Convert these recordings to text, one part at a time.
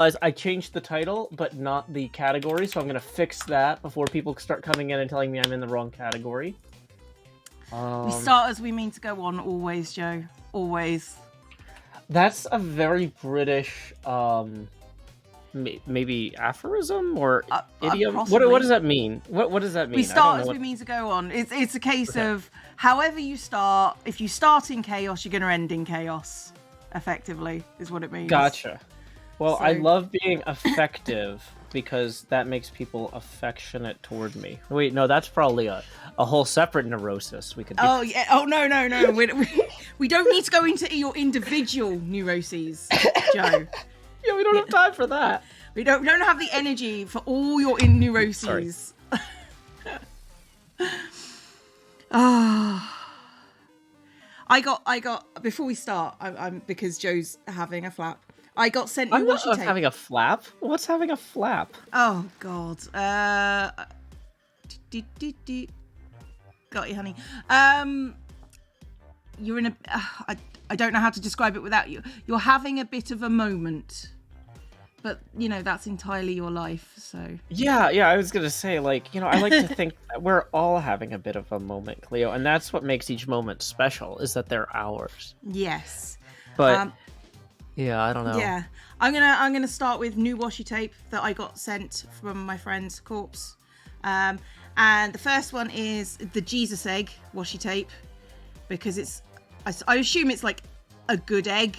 I changed the title, but not the category, so I'm going to fix that before people start coming in and telling me I'm in the wrong category. We start as we mean to go on, always, Joe. Always. That's a very British, maybe aphorism or idiom. What does that mean? What does that mean? We start as we mean to go on. It's a case of however you start. If you start in chaos, you're going to end in chaos. Effectively, is what it means. Gotcha. Well, I love being effective because that makes people affectionate toward me. Wait, no, that's probably a whole separate neurosis we could do. Oh, yeah. Oh, no. We don't need to go into your individual neuroses, Joe. Yeah, we don't have time for that. We don't have the energy for all your neuroses. I got before we start, I'm because Joe's having a flap. I got sent your washi tape. Having a flap? What's having a flap? Oh God. Got you, honey. You're in a. I don't know how to describe it without you. You're having a bit of a moment, but you know that's entirely your life. So. Yeah. I was gonna say, I like to think that we're all having a bit of a moment, Cleo, and that's what makes each moment special. Is that they're ours. Yes. But. Yeah, I don't know. Yeah, I'm gonna start with new washi tape that I got sent from my friend's corpse, and the first one is the Jesus egg washi tape because it's I assume it's like a good egg,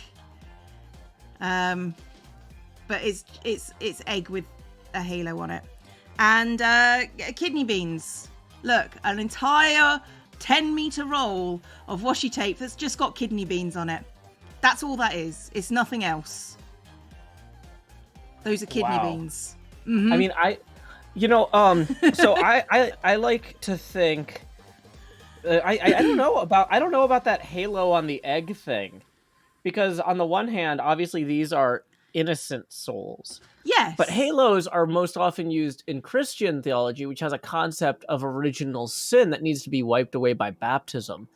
but it's egg with a halo on it, and kidney beans. Look, an entire 10-meter roll of washi tape that's just got kidney beans on it. That's all that is. It's nothing else. Those are kidney beans. Mm-hmm. I mean, so I like to think. I don't know about that halo on the egg thing, because on the one hand, obviously these are innocent souls. Yes. But halos are most often used in Christian theology, which has a concept of original sin that needs to be wiped away by baptism.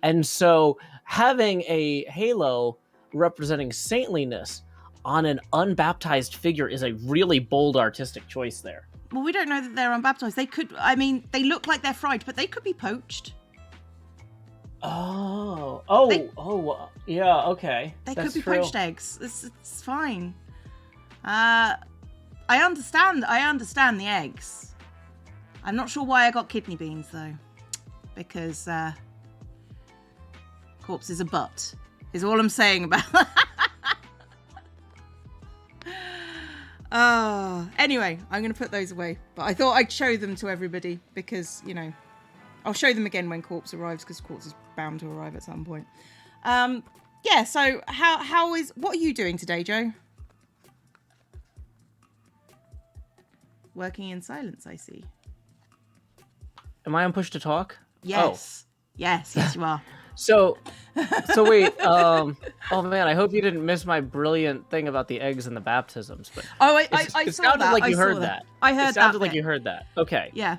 And so having a halo representing saintliness on an unbaptized figure is a really bold artistic choice there. Well, we don't know that they're unbaptized. They they look like they're fried, but they could be poached. Yeah, okay. They could be poached eggs. It's fine. I understand the eggs. I'm not sure why I got kidney beans though, because corpse is a butt. Is all I'm saying about that. Anyway, I'm going to put those away. But I thought I'd show them to everybody because, I'll show them again when corpse arrives because corpse is bound to arrive at some point. So what are you doing today, Joe? Working in silence, I see. Am I on push to talk? Yes. Oh. Yes, you are. So wait, oh man, I hope you didn't miss my brilliant thing about the eggs and the baptisms. But I it saw sounded that. like you heard that. I heard that. It sounded like you heard that. Okay. Yeah.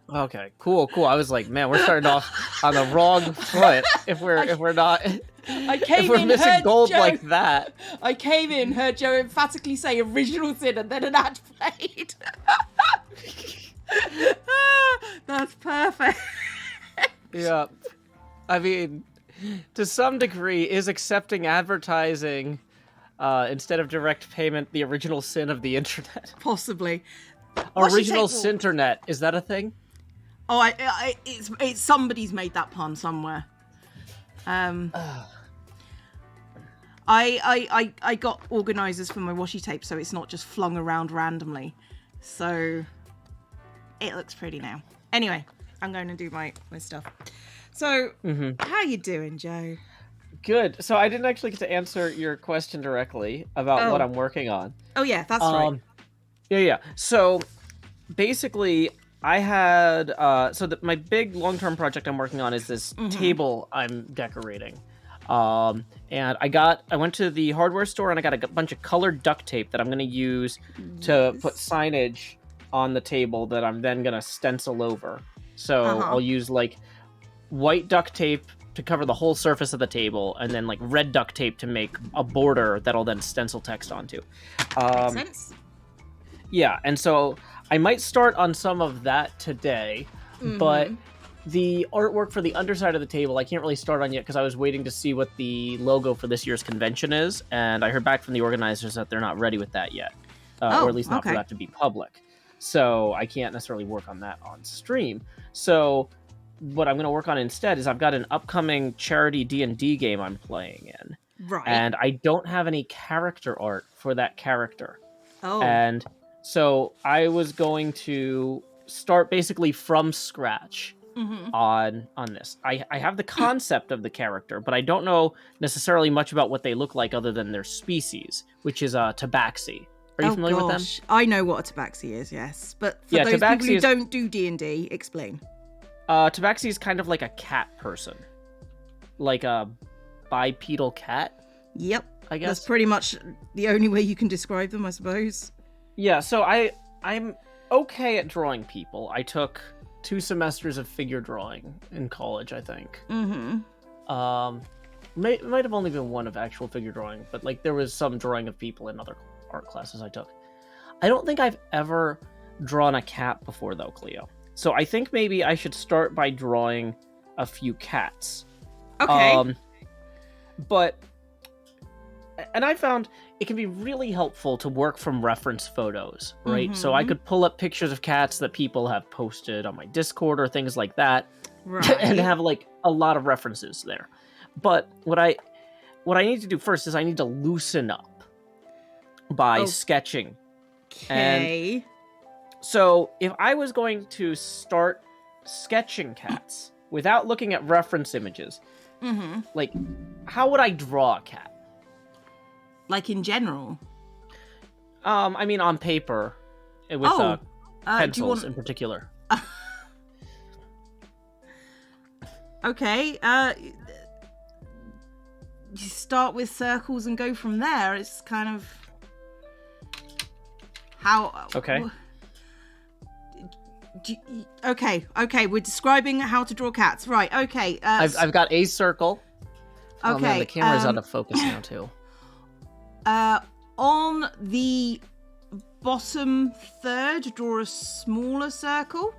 Okay, cool. I was like, man, we're starting off on the wrong foot if we're not. If we're missing gold Joe, like that. I came in, heard Joe emphatically say original sin, and then an ad played. That's perfect. Yeah. I mean, to some degree, is accepting advertising instead of direct payment the original sin of the internet? Possibly. Original Sinternet, is that a thing? Oh, it's somebody's made that pun somewhere. I got organisers for my washi tape, so it's not just flung around randomly. So it looks pretty now. Anyway, I'm going to do my stuff. So, How you doing, Joe? Good. So I didn't actually get to answer your question directly about what I'm working on. Oh yeah, that's right. Yeah. So basically, I had my big long-term project I'm working on is this table I'm decorating. And I went to the hardware store and I got a bunch of colored duct tape that I'm going to use to put signage on the table that I'm then going to stencil over. So I'll use like white duct tape to cover the whole surface of the table, and then like red duct tape to make a border that'll then stencil text onto. Makes sense. Yeah, and so I might start on some of that today, but the artwork for the underside of the table I can't really start on yet because I was waiting to see what the logo for this year's convention is, and I heard back from the organizers that they're not ready with that yet, or at least not for that to be public. So I can't necessarily work on that on stream. So what I'm going to work on instead is I've got an upcoming charity D&D game I'm playing in. Right. And I don't have any character art for that character. Oh. And so I was going to start basically from scratch on this. I have the concept of the character, but I don't know necessarily much about what they look like other than their species, which is Tabaxi. Are you familiar with them? I know what a tabaxi is, yes. But for those people who don't do D&D, explain. Tabaxi is kind of like a cat person. Like a bipedal cat? Yep. I guess. That's pretty much the only way you can describe them, I suppose. Yeah, so I'm okay at drawing people. I took 2 semesters of figure drawing in college, I think. Might have only been 1 of actual figure drawing, but like there was some drawing of people in other art classes I took. I don't think I've ever drawn a cat before though, Cleo. So I think maybe I should start by drawing a few cats. Okay. And I found it can be really helpful to work from reference photos, right? So I could pull up pictures of cats that people have posted on my Discord or things like that, and have like a lot of references there. But what I need to do first is I need to loosen up by sketching. Okay. And so if I was going to start sketching cats without looking at reference images, like how would I draw a cat? Like in general? I mean on paper with pencils in particular. Okay. You start with circles and go from there. It's kind of how. Okay. Okay. We're describing how to draw cats, right? Okay. I've got a circle. Okay. Oh man, the camera's out of focus now too. On the bottom third, draw a smaller circle.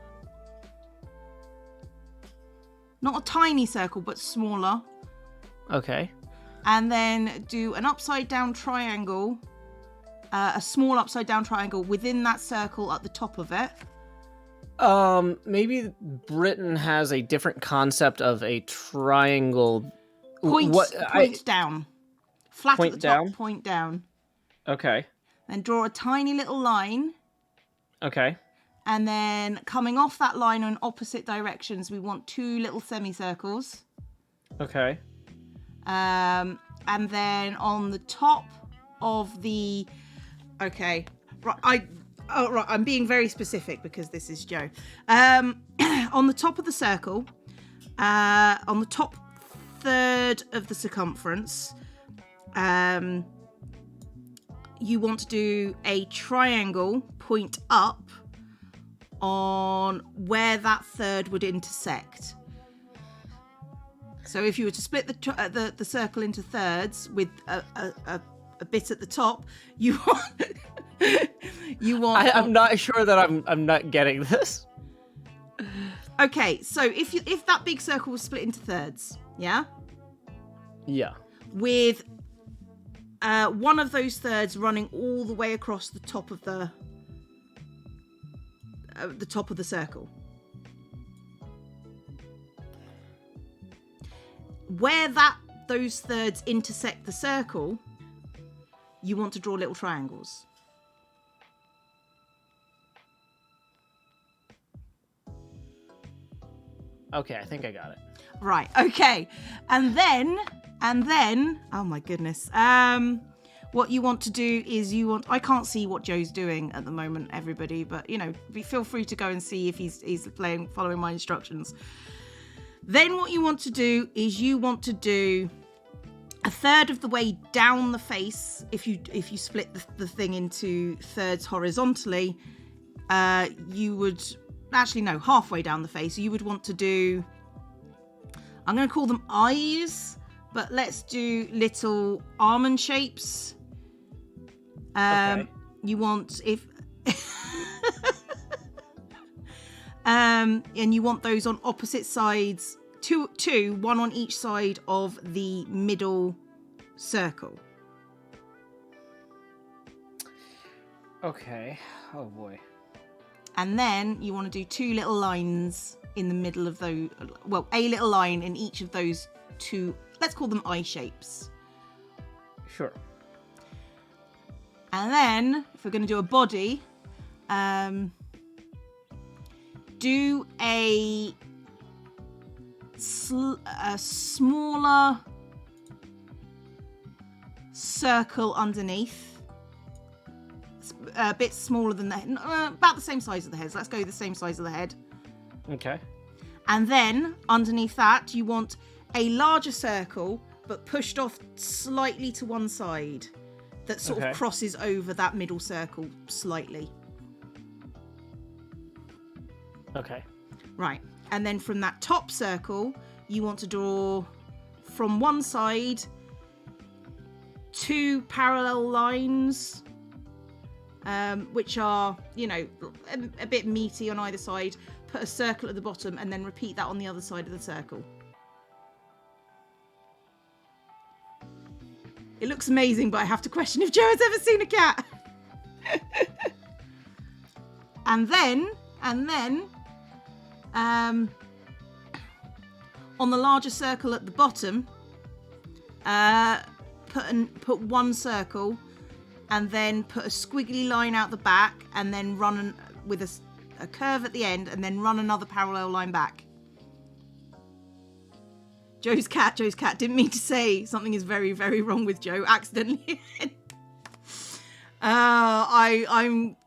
Not a tiny circle, but smaller. Okay. And then do an upside down triangle, a small upside down triangle within that circle at the top of it. Maybe Britain has a different concept of a triangle. Point down. Flat at the top, point down. Okay. Then draw a tiny little line. Okay. And then coming off that line in opposite directions, we want 2 little semicircles. Okay. And then on the top of the... Okay. Right, I'm being very specific because this is Joe. On the top of the circle, on the top third of the circumference, you want to do a triangle point up on where that third would intersect. So if you were to split the circle into thirds with a bit at the top, you want. I'm not sure that I'm not getting this. Okay, so if that big circle was split into thirds, yeah. Yeah. With one of those thirds running all the way across the top of the circle. Where those thirds intersect the circle, you want to draw little triangles. Okay, I think I got it. Right, okay. And then, oh my goodness. What you want to do is I can't see what Joe's doing at the moment, everybody, but feel free to go and see if he's following my instructions. Then what you want to do is you want to do a third of the way down the face. If you split the thing into thirds horizontally, you would halfway down the face. You would want to do I'm going to call them eyes, but let's do little almond shapes. Okay. You want and you want those on opposite sides, two, one on each side of the middle circle. Okay. Oh boy. And then you want to do 2 little lines in the middle of those. Well, a little line in each of those 2. Let's call them eye shapes. Sure. And then, if we're going to do a body, do a smaller circle underneath. A bit smaller than the head, about the same size of the head. So let's go the same size of the head. Okay. And then underneath that, you want a larger circle, but pushed off slightly to one side, that sort of crosses over that middle circle slightly. Okay. Right. And then from that top circle, you want to draw from one side 2 parallel lines, which are, a bit meaty on either side. Put a circle at the bottom and then repeat that on the other side of the circle. It looks amazing, but I have to question if Joe has ever seen a cat. and then, on the larger circle at the bottom, put one circle, and then put a squiggly line out the back, and then run with a curve at the end, and then run another parallel line back. Joe's cat. Didn't mean to say something is very, very wrong with Joe. Accidentally. I'm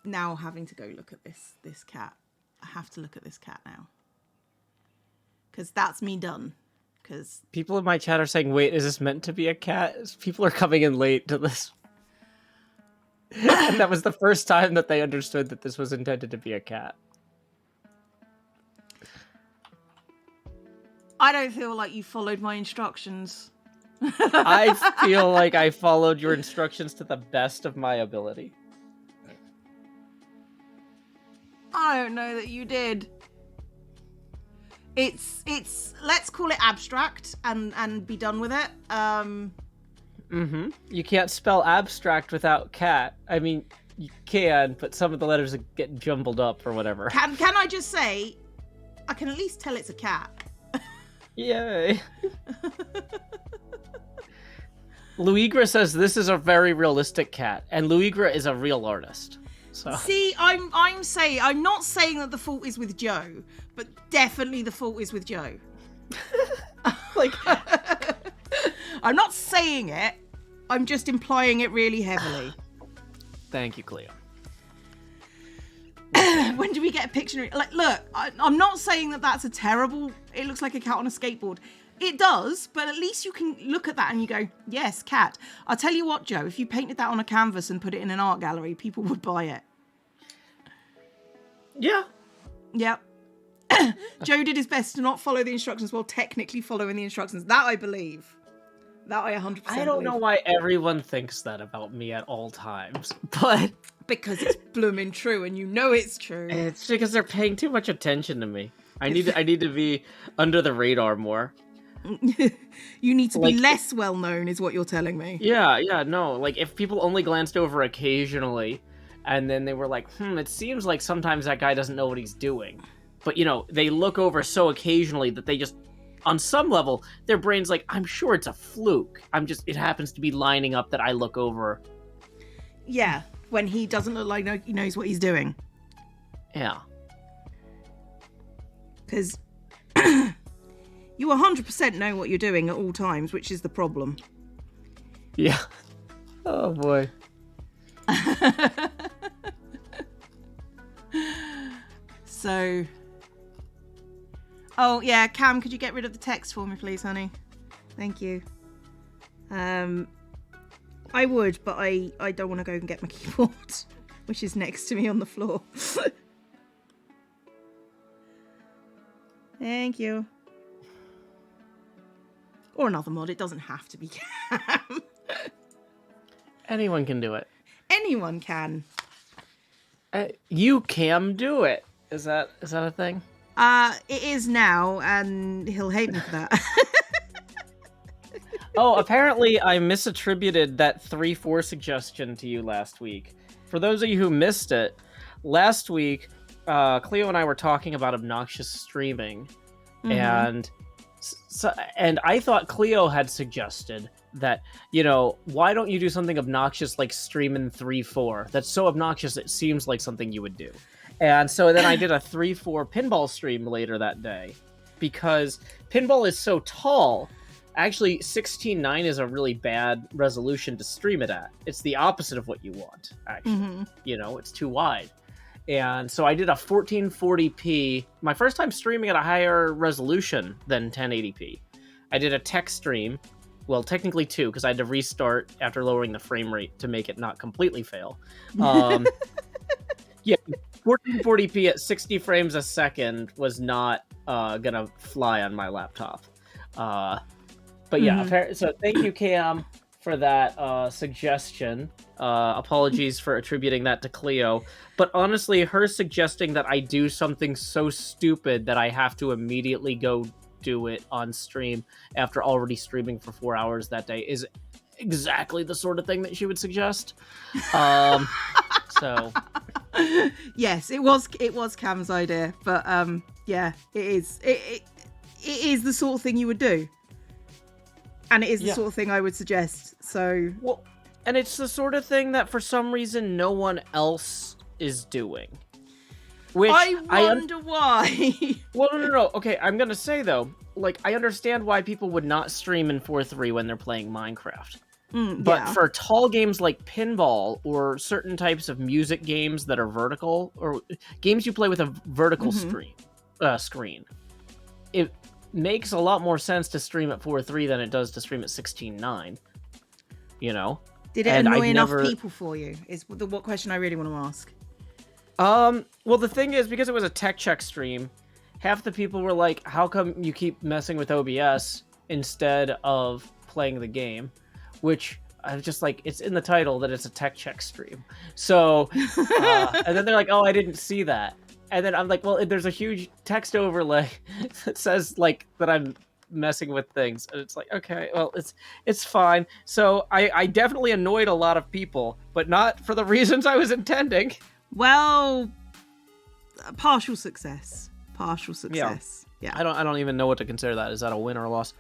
now having to go look at this cat. I have to look at this cat now, because that's me done. Because people in my chat are saying, "Wait, is this meant to be a cat?" People are coming in late to this. And that was the first time that they understood that this was intended to be a cat. I don't feel like you followed my instructions. I feel like I followed your instructions to the best of my ability. I don't know that you did. It's let's call it abstract and be done with it. You can't spell abstract without cat. I mean, you can, but some of the letters get jumbled up or whatever. Can I just say, I can at least tell it's a cat. Yay. Luigra says this is a very realistic cat, and Luigra is a real artist. So. See, I'm not saying that the fault is with Joe, but definitely the fault is with Joe. Like, I'm not saying it. I'm just implying it really heavily. Thank you, Cleo. When do we get a picture? Like, look, I'm not saying that that's a terrible... It looks like a cat on a skateboard. It does, but at least you can look at that and you go, yes, cat. I'll tell you what, Joe, if you painted that on a canvas and put it in an art gallery, people would buy it. Yeah. Yep. Joe did his best to not follow the instructions while technically following the instructions. That I believe. That I 100% I don't know why everyone thinks that about me at all times, but... Because it's blooming true, and you know it's true. It's because they're paying too much attention to me. I need to be under the radar more. You need to be less well known, is what you're telling me. Yeah, no. Like, if people only glanced over occasionally, and then they were like, it seems like sometimes that guy doesn't know what he's doing. But, they look over so occasionally that they just, on some level, their brain's like, I'm sure it's a fluke. It happens to be lining up that I look over. Yeah, when he doesn't look like he knows what he's doing. Yeah. Because you 100% know what you're doing at all times, which is the problem. Yeah. Oh, boy. So... Oh, yeah, Cam, could you get rid of the text for me, please, honey? Thank you. I would, but I don't want to go and get my keyboard, which is next to me on the floor. Thank you. Or another mod. It doesn't have to be Cam. Anyone can do it. Anyone can. You can do it. Is that a thing? It is now, and he'll hate me for that. Oh, apparently I misattributed that 3-4 suggestion to you last week. For those of you who missed it, last week, Cleo and I were talking about obnoxious streaming, and I thought Cleo had suggested that, why don't you do something obnoxious like streaming 3-4? That's so obnoxious it seems like something you would do. And so then I did a 3-4 pinball stream later that day, because pinball is so tall. Actually, 16:9 is a really bad resolution to stream it at. It's the opposite of what you want, actually. It's too wide. And so I did a 1440p, my first time streaming at a higher resolution than 1080p. I did a tech stream, well, technically 2, because I had to restart after lowering the frame rate to make it not completely fail. Yeah, 1440p at 60 frames a second was not gonna fly on my laptop. But yeah, so thank you, Cam, for that suggestion. Apologies for attributing that to Cleo. But honestly, her suggesting that I do something so stupid that I have to immediately go do it on stream after already streaming for 4 hours that day is exactly the sort of thing that she would suggest. So... Yes, it was Cam's idea, but yeah, it is the sort of thing you would do. And it is the sort of thing I would suggest. So, well, and it's the sort of thing that for some reason no one else is doing. Which I wonder why. Well, no. Okay, I'm gonna say though, like, I understand why people would not stream in 4:3 when they're playing Minecraft. But for tall games like pinball or certain types of music games that are vertical, or games you play with a vertical screen, it makes a lot more sense to stream at 4:3 than it does to stream at 16:9. Did it annoy enough people for you? Is what question I really want to ask. Well, the thing is, because it was a tech check stream, half the people were like, how come you keep messing with OBS instead of playing the game? Which I was just like, it's in the title that it's a tech check stream. So, and then they're like, oh, I didn't see that. And then I'm like, well, there's a huge text overlay that says like that I'm messing with things. And it's like, okay, well, it's fine. So I definitely annoyed a lot of people, but not for the reasons I was intending. Well, partial success. Yeah. I don't even know what to consider that. Is that a win or a loss?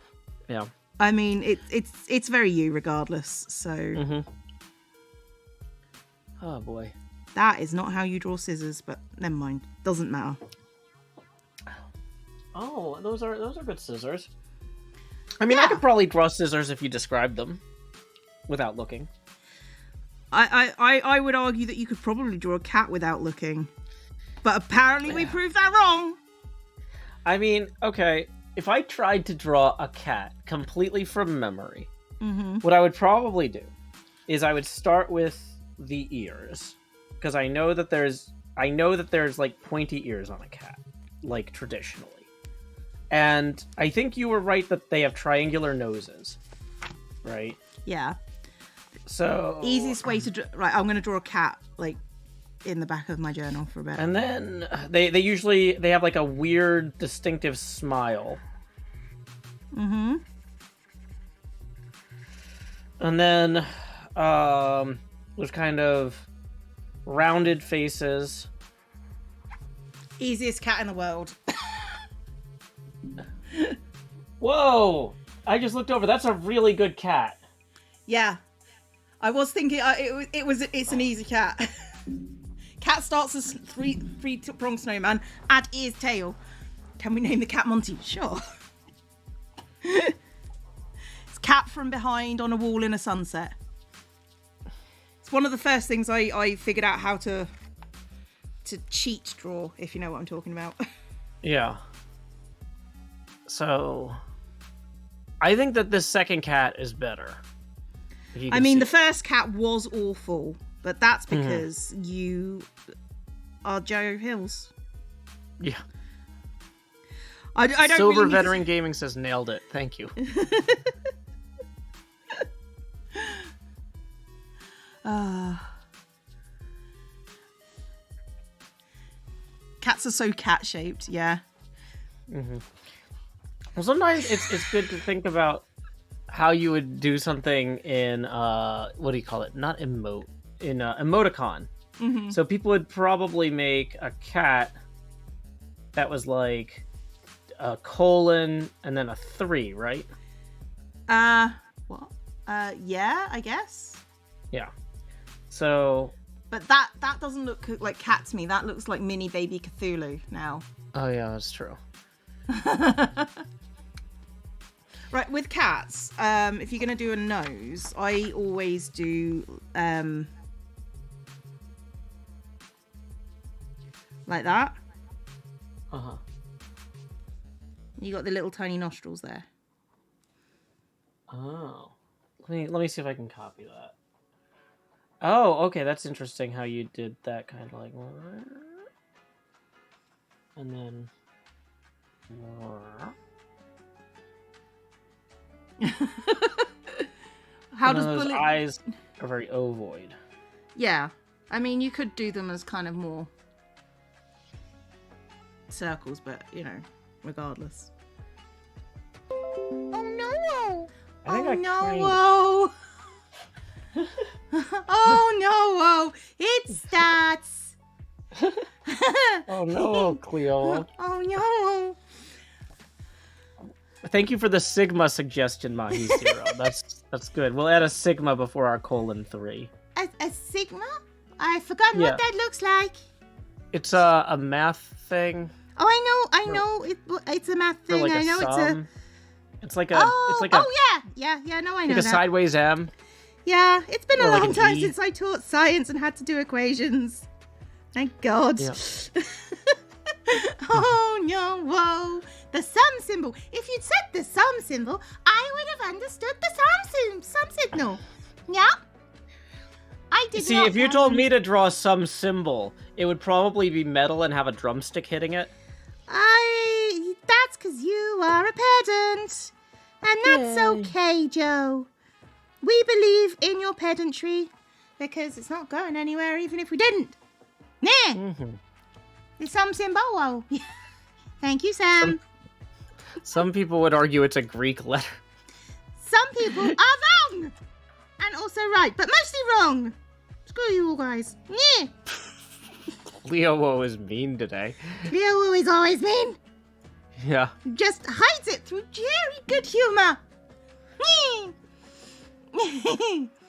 Yeah. I mean, it's very you regardless, so... Oh, boy. That is not how you draw scissors, but never mind. Doesn't matter. Oh, those are good scissors. I mean, I could probably draw scissors if you described them without looking. I would argue that you could probably draw a cat without looking. But apparently we proved that wrong! I mean, okay... If I tried to draw a cat completely from memory, what I would probably do is I would start with the ears, because I know that there's like pointy ears on a cat, like traditionally, and I think you were right that they have triangular noses, right? Yeah. So easiest way to right, I'm going to draw a cat like in the back of my journal for a bit. And then they usually have like a weird distinctive smile. And then there's kind of rounded faces. Easiest cat in the world. Whoa! I just looked over. That's a really good cat. Yeah. I was thinking it's an easy cat. Cat starts as three-pronged snowman, add ears, tail. Can we name the cat Monty? Sure. It's cat from behind on a wall in a sunset. It's one of the first things I figured out how to cheat draw, if you know what I'm talking about. Yeah. So, I think that this second cat is better. I mean, the first cat was awful, but that's because you are JoeHills. Yeah. I don't Silver really Veteran Gaming says nailed it. Thank you. Cats are so cat-shaped, yeah. Mm-hmm. Well, sometimes it's good to think about how you would do something in what do you call it? Not emote, in emoticon. Mm-hmm. So people would probably make a cat that was like a colon and then a 3, right? What? Yeah, I guess. Yeah. So. But that doesn't look like cat to me. That looks like mini baby Cthulhu now. Oh yeah, that's true. Right, with cats, if you're gonna do a nose, I always do like that. Uh-huh. You got the little tiny nostrils there. Oh. Let me see if I can copy that. Oh, okay, that's interesting how you did that kind of like, and then How and does then those bullet eyes are very ovoid. Yeah, I mean you could do them as kind of more circles, but you know, regardless. Oh no! I think Oh no! Oh no! It starts. Oh no, Cleo. Oh no! Thank you for the Sigma suggestion, Mahi Zero. That's good. We'll add a Sigma before our colon 3. A sigma? I've forgotten Yeah. what that looks like. It's a math thing. Oh, I know. It's a math For thing. like I a know sum. It's like a. Oh, it's like a. yeah. No, I know Like a that. sideways M. Yeah, it's been a Or like long an time E. since I taught science and had to do equations. Thank God. Yeah. Oh no, whoa. The sum symbol. If you'd said the sum symbol, I would have understood the sum signal. Yeah. I did See, not if you told me to draw some symbol, it would probably be metal and have a drumstick hitting it. That's because you are a pedant. And that's Yay. okay, Joe. We believe in your pedantry because it's not going anywhere even if we didn't. Nah. Mm-hmm. The sum symbol. Whoa. Thank you, Sam. Some people would argue it's a Greek letter. Some people are wrong. And also right, but mostly wrong. Screw you all guys. Yeah. Leo is mean today. Leo is always mean. Yeah. Just hides it through very good humor.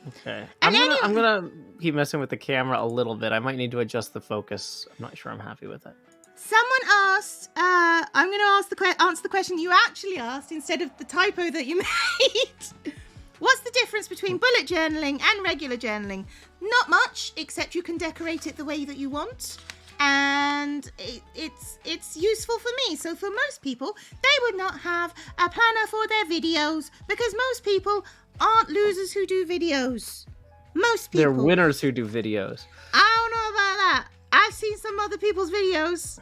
Okay. And I'm gonna keep messing with the camera a little bit. I might need to adjust the focus. I'm not sure I'm happy with it. Someone asked, I'm going to answer the question you actually asked instead of the typo that you made. What's the difference between bullet journaling and regular journaling? Not much, except you can decorate it the way that you want. And it's useful for me. So for most people, they would not have a planner for their videos because most people aren't losers who do videos. Most people. They're winners who do videos. I don't know about that. I've seen some other people's videos.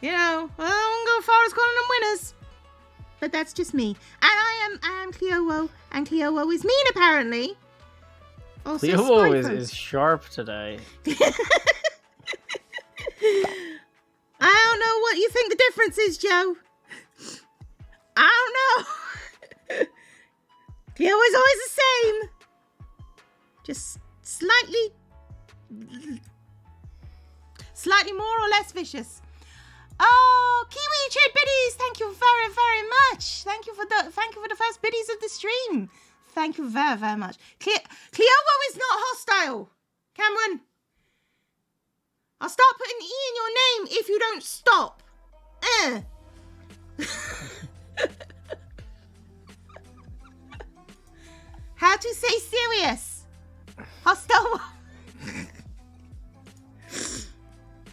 You know, I don't go as far as calling them winners. But that's just me. And I am Cleo, and Cleo is mean apparently. Also, Cleo is sharp today. I don't know what you think the difference is, Joe. I don't know. Cleo is always the same. Just slightly more or less vicious. Oh, Kiwi Trade Biddies, thank you very, very much. Thank you for the first biddies of the stream. Thank you very, very much. Cleo is not hostile. Cameron, I'll start putting E in your name if you don't stop. How to say serious? Hostile.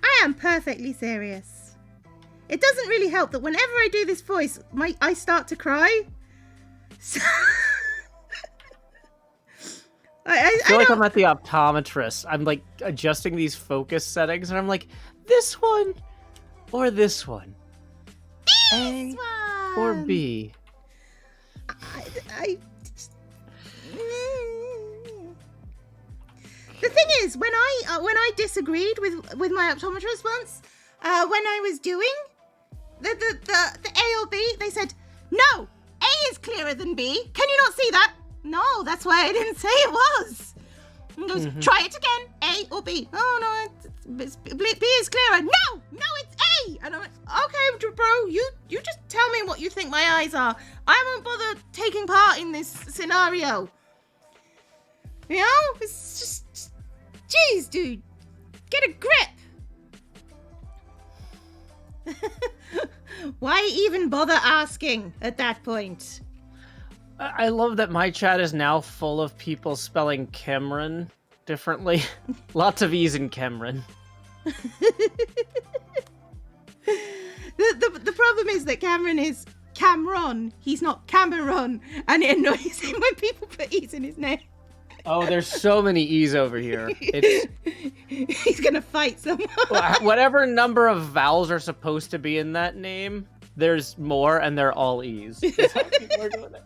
I am perfectly serious. It doesn't really help that whenever I do this voice, I start to cry. So I feel like I'm at the optometrist. I'm like adjusting these focus settings, and I'm like, this one or this one. A or B? The thing is, when I disagreed with my optometrist once, when I was doing the A or B, they said, no, A is clearer than B. Can you not see that? No, that's why I didn't say it was. And goes, try it again, A or B. Oh no, B is clearer. No, it's A. And I'm like, okay, bro, you just tell me what you think my eyes are. I won't bother taking part in this scenario. You know, it's just, jeez, dude, get a grip. Why even bother asking at that point? I love that my chat is now full of people spelling Cameron differently. Lots of E's in Cameron. The problem is that Cameron is Cameron. He's not Cameron. And it annoys him when people put E's in his name. Oh, there's so many E's over here. He's going to fight someone. Whatever number of vowels are supposed to be in that name, there's more, and they're all E's. That's how people are doing it.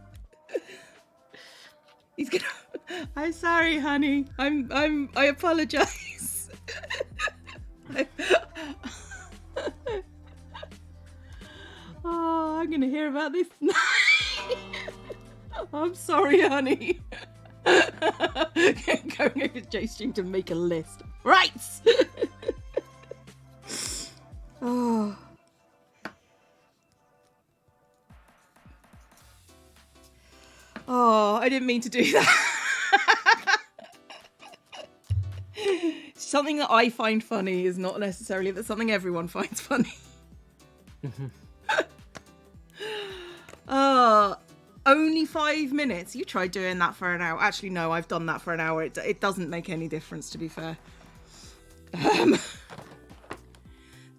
He's gonna. I'm sorry, honey. I apologize. Oh, I'm gonna hear about this. I'm sorry, honey. Going over to JStream to make a list. Right. Oh. Oh, I didn't mean to do that. Something that I find funny is not necessarily that something everyone finds funny. Only 5 minutes. You tried doing that for an hour. Actually, no, I've done that for an hour. It doesn't make any difference, to be fair.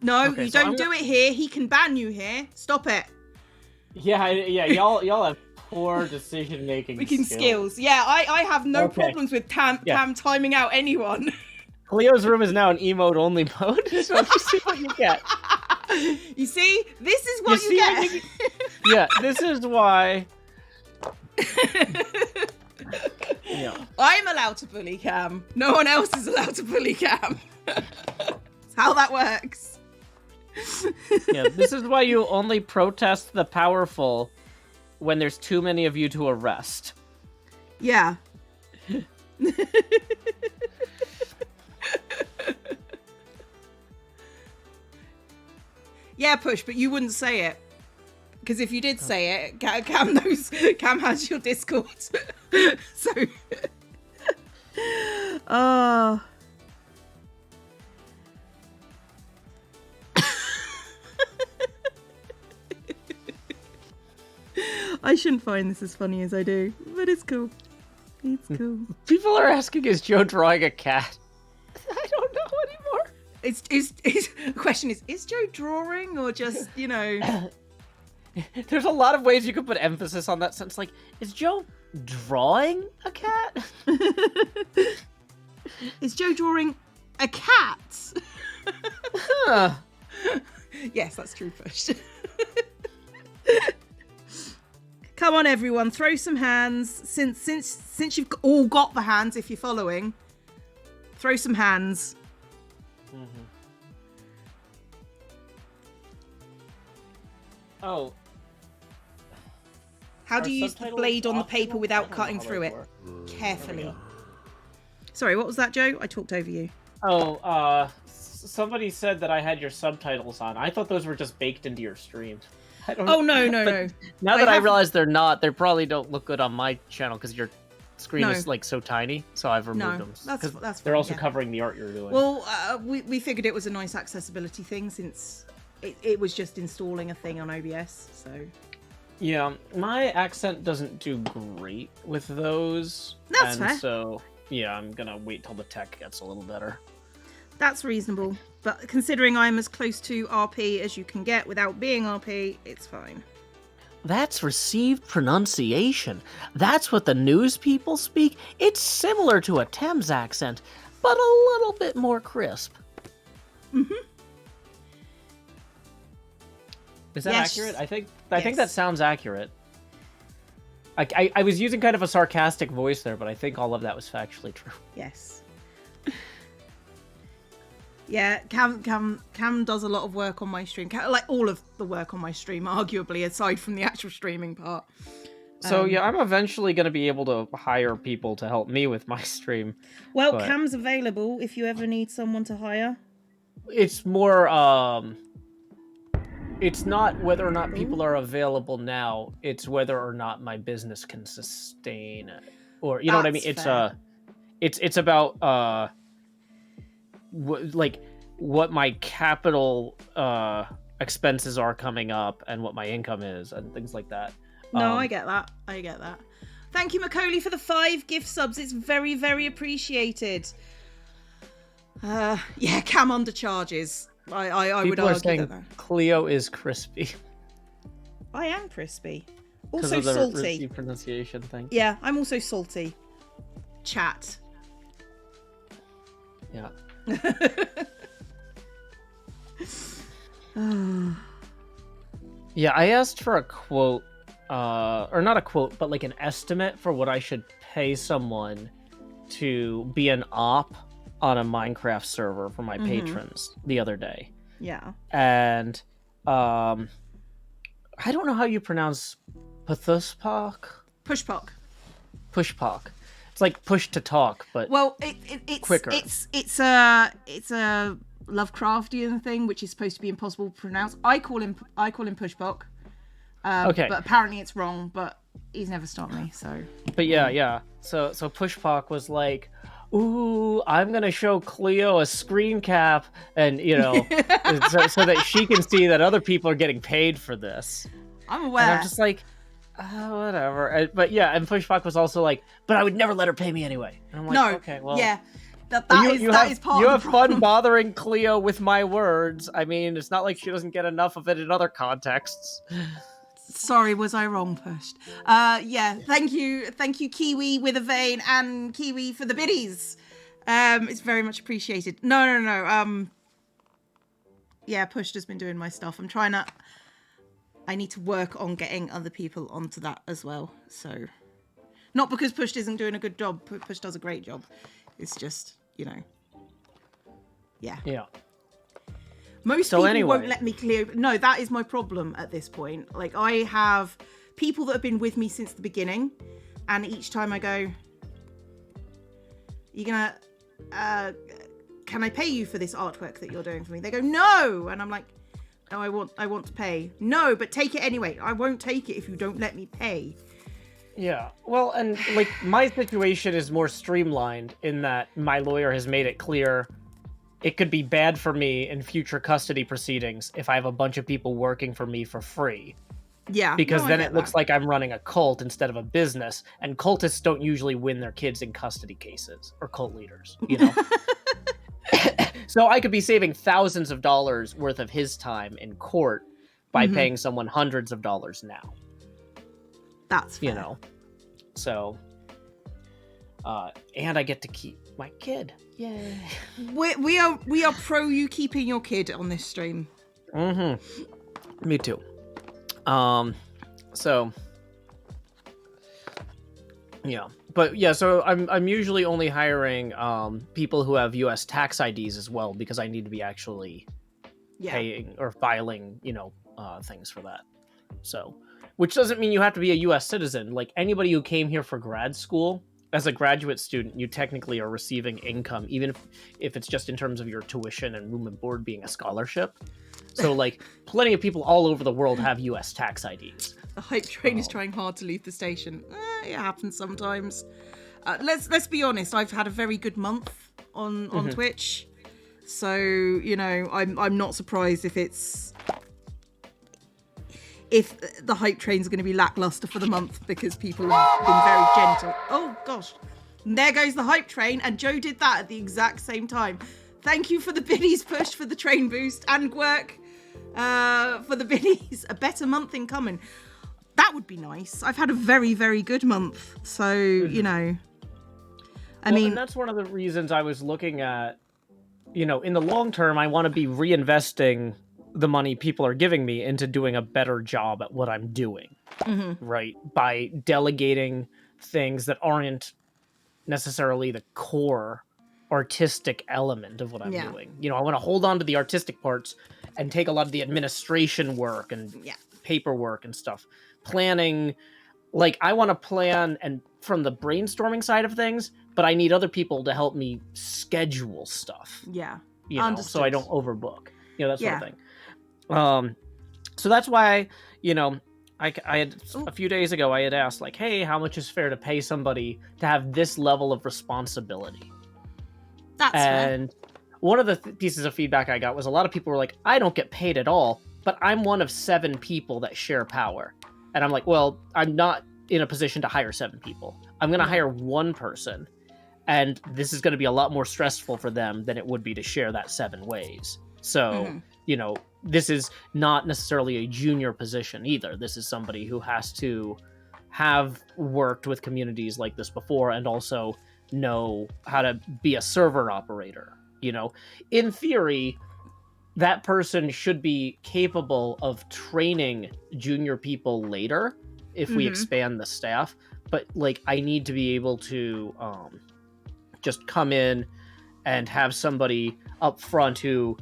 No, okay, you don't do it here. He can ban you here. Stop it. Yeah, y'all have poor decision-making skills. Yeah, I have no problems with Cam timing out anyone. Cleo's room is now in emote-only mode, so just see what you get. You see? This is what you get. Yeah, this is why... Yeah. I'm allowed to bully Cam. No one else is allowed to bully Cam. That's how that works. Yeah, this is why you only protest the powerful when there's too many of you to arrest. Yeah. Yeah, Push, but you wouldn't say it. Because if you did say it, Cam knows. Cam has your Discord. So. I shouldn't find this as funny as I do, but it's cool. It's cool. People are asking, is Joe drawing a cat? I don't know anymore. The question is Joe drawing or just, you know... There's a lot of ways you could put emphasis on that sentence. Like, is Joe drawing a cat? Is Joe drawing a cat? Huh. Yes, that's true, Push. Come on, everyone, throw some hands. Since you've all got the hands, if you're following, throw some hands. Mm-hmm. Oh. How do you use the blade on the paper without cutting through it? Carefully. Sorry, what was that, Joe? I talked over you. Oh, somebody said that I had your subtitles on. I thought those were just baked into your stream. Oh, no. Now that I realize they're not, they probably don't look good on my channel because your screen is like so tiny. So I've removed them. That's they're also covering the art you're doing. Well, we figured it was a nice accessibility thing since it was just installing a thing on OBS. So yeah, my accent doesn't do great with those. That's fair. So yeah, I'm gonna wait till the tech gets a little better. That's reasonable. But considering I'm as close to RP as you can get without being RP, it's fine. That's received pronunciation. That's what the news people speak. It's similar to a Thames accent, but a little bit more crisp. Mm-hmm. Is that Yes. accurate? I think that Yes. sounds accurate. I was using kind of a sarcastic voice there, but I think all of that was factually true. Yes. Yeah, Cam does a lot of work on my stream. Like all of the work on my stream, arguably, aside from the actual streaming part. So yeah, I'm eventually going to be able to hire people to help me with my stream. Well, but Cam's available if you ever need someone to hire. It's more it's not whether or not people are available now, it's whether or not my business can sustain it. Or you know what I mean? That's It's fair. it's about like what my capital expenses are coming up and what my income is and things like that. No, I get that. I get that. Thank you, Macaulay, for the 5 gift subs. It's very, very appreciated. Yeah, Cam undercharges. I would People are argue saying that. Cleo is crispy I am crispy. because Also of the salty. pronunciation thing. Yeah, I'm also salty. Chat. Yeah. Yeah, I asked for a quote, or not a quote, but like an estimate for what I should pay someone to be an op on a Minecraft server for my patrons the other day. Yeah. And I don't know how you pronounce Pushpak. Pushpak. It's like push to talk, but Well, it's quicker. It's a Lovecraftian thing, which is supposed to be impossible to pronounce. I call him Pushbok. Okay. But apparently it's wrong. But he's never stopped me. So. But yeah. So Pushpak was like, "Ooh, I'm gonna show Cleo a screen cap, and so that she can see that other people are getting paid for this." I'm aware. And I'm just like, whatever. But yeah, and Pushpak was also like, "But I would never let her pay me anyway." And I'm like, no. okay, well, Yeah. That is part you of have the problem. fun bothering Cleo with my words. I mean, it's not like she doesn't get enough of it in other contexts. Sorry, was I wrong, Pushed? Yeah, thank you, Kiwi with a vein and Kiwi for the biddies. It's very much appreciated. No. Yeah, Pushed has been doing my stuff. I need to work on getting other people onto that as well. So, not because Pushed isn't doing a good job. Push does a great job. It's just, yeah. Yeah. Most people won't let me clear. No, that is my problem at this point. Like, I have people that have been with me since the beginning, and each time I go, "You gonna? Can I pay you for this artwork that you're doing for me?" They go, "No," and I'm like, "No, I want to pay." "No, but take it anyway." "I won't take it if you don't let me pay." Yeah, well, and like my situation is more streamlined in that my lawyer has made it clear it could be bad for me in future custody proceedings if I have a bunch of people working for me for free. Yeah, because then it looks like I'm running a cult instead of a business, and cultists don't usually win their kids in custody cases, or cult leaders, So I could be saving thousands of dollars worth of his time in court by paying someone hundreds of dollars now. That's fair. So and I get to keep my kid. Yay. We are pro you keeping your kid on this stream. Me too. So yeah, but yeah, so I'm usually only hiring people who have US tax IDs as well, because I need to be actually paying or filing, things for that. So, which doesn't mean you have to be a US citizen. Like, anybody who came here for grad school, as a graduate student, you technically are receiving income, even if it's just in terms of your tuition and room and board being a scholarship. So, like, plenty of people all over the world have US tax IDs. The hype train is trying hard to leave the station. It happens sometimes. Let's be honest. I've had a very good month on Twitch, so I'm not surprised if the hype train's going to be lackluster for the month, because people have been very gentle. Oh gosh, and there goes the hype train, and Joe did that at the exact same time. Thank you for the biddies, Push, for the train boost, and Gwerk for the biddies. A better month incoming. That would be nice. I've had a very, very good month, so I mean, and that's one of the reasons I was looking at, in the long term, I want to be reinvesting the money people are giving me into doing a better job at what I'm doing, right? By delegating things that aren't necessarily the core artistic element of what I'm doing. You know, I want to hold on to the artistic parts and take a lot of the administration work and paperwork and stuff. Planning, like I want to plan and from the brainstorming side of things, but I need other people to help me schedule stuff. Yeah. You know, so I don't overbook. You know, that sort of thing. So that's why, you know, I had a few days ago, I had asked like, hey, how much is fair to pay somebody to have this level of responsibility? That's and fair. One of the pieces of feedback I got was a lot of people were like, I don't get paid at all, but I'm one of 7 people that share power. And I'm like, well, I'm not in a position to hire 7 people. I'm going to hire one person. And this is going to be a lot more stressful for them than it would be to share that 7 ways. So, you know, this is not necessarily a junior position either. This is somebody who has to have worked with communities like this before and also know how to be a server operator. You know, in theory, that person should be capable of training junior people later if we expand the staff. But like, I need to be able to just come in and have somebody up front who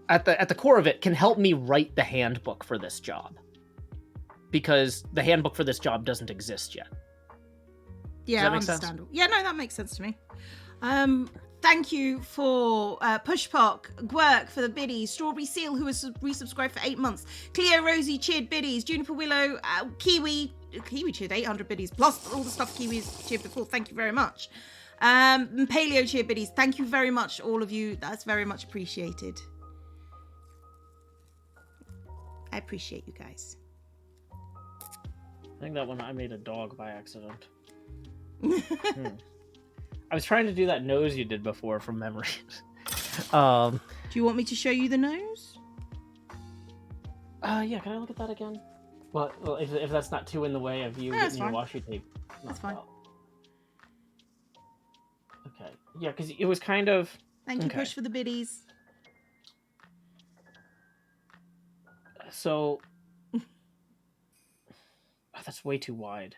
at the core of it can help me write the handbook for this job, because the handbook for this job doesn't exist yet. Yeah, understandable. Yeah, no, that makes sense to me. Thank you for Pushpock, Gwerk for the biddies, Strawberry Seal, who has resubscribed for 8 months, Cleo Rosie cheered biddies, Juniper Willow, Kiwi cheered 800 biddies, plus all the stuff Kiwi's cheered before. Thank you very much. Paleo cheered biddies. Thank you very much, all of you. That's very much appreciated. I appreciate you guys. I think that one I made a dog by accident. I was trying to do that nose you did before from memory. Do you want me to show you the nose? Yeah, can I look at that again? Well if that's not too in the way of you getting your washi tape. That's fine. Okay. Yeah, because it was kind of... Thank you, Push, for the biddies. So... Oh, that's way too wide.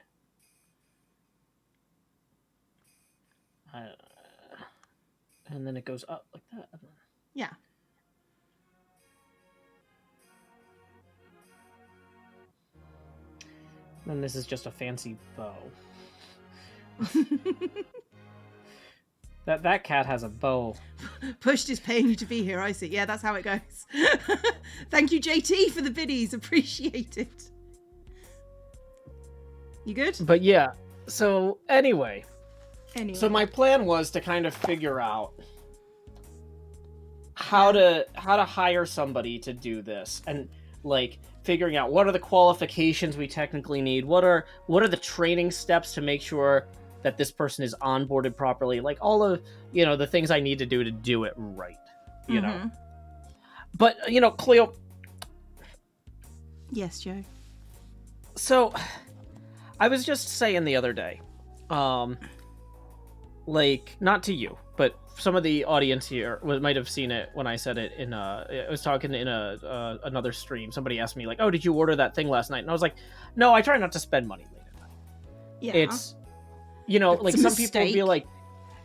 And then it goes up like that. Yeah. And this is just a fancy bow. That cat has a bow. Pushed is paying you to be here, I see. Yeah, that's how it goes. Thank you, JT, for the biddies. Appreciate it. You good? But yeah, so anyway. So my plan was to kind of figure out how to hire somebody to do this, and like figuring out what are the qualifications we technically need, what are the training steps to make sure that this person is onboarded properly, like all of, you know, the things I need to do it right, you know. But, you know, Cleo. Yes, Joe. So I was just saying the other day, like, not to you, but some of the audience here might have seen it when I said it in I was talking in another stream. Somebody asked me like, "Oh, did you order that thing last night?" And I was like, "No, I try not to spend money late at night." Yeah. It's, you know, like some people feel like,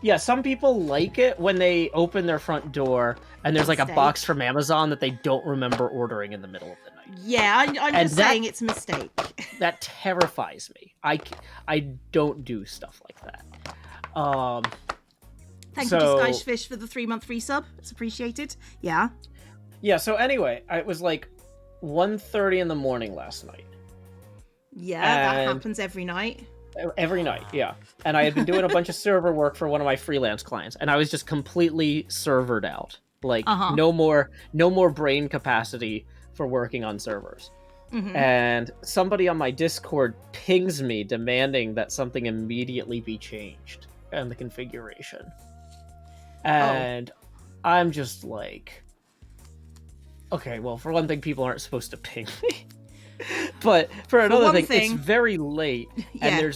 yeah, some people like it when they open their front door and there's like a box from Amazon that they don't remember ordering in the middle of the night. Yeah, I'm just saying it's a mistake. That terrifies me. I don't do stuff like that. Thank you, Disguised Fish, for the 3-month resub. It's appreciated. Yeah. Yeah, so anyway, it was like 1:30 in the morning last night. Yeah, that happens every night. Every night, yeah. And I had been doing a bunch of server work for one of my freelance clients, and I was just completely servered out. Like, no more brain capacity for working on servers. And somebody on my Discord pings me demanding that something immediately be changed in the configuration. And I'm just like, okay, well, for one thing, people aren't supposed to ping me. But for another thing, it's very late, and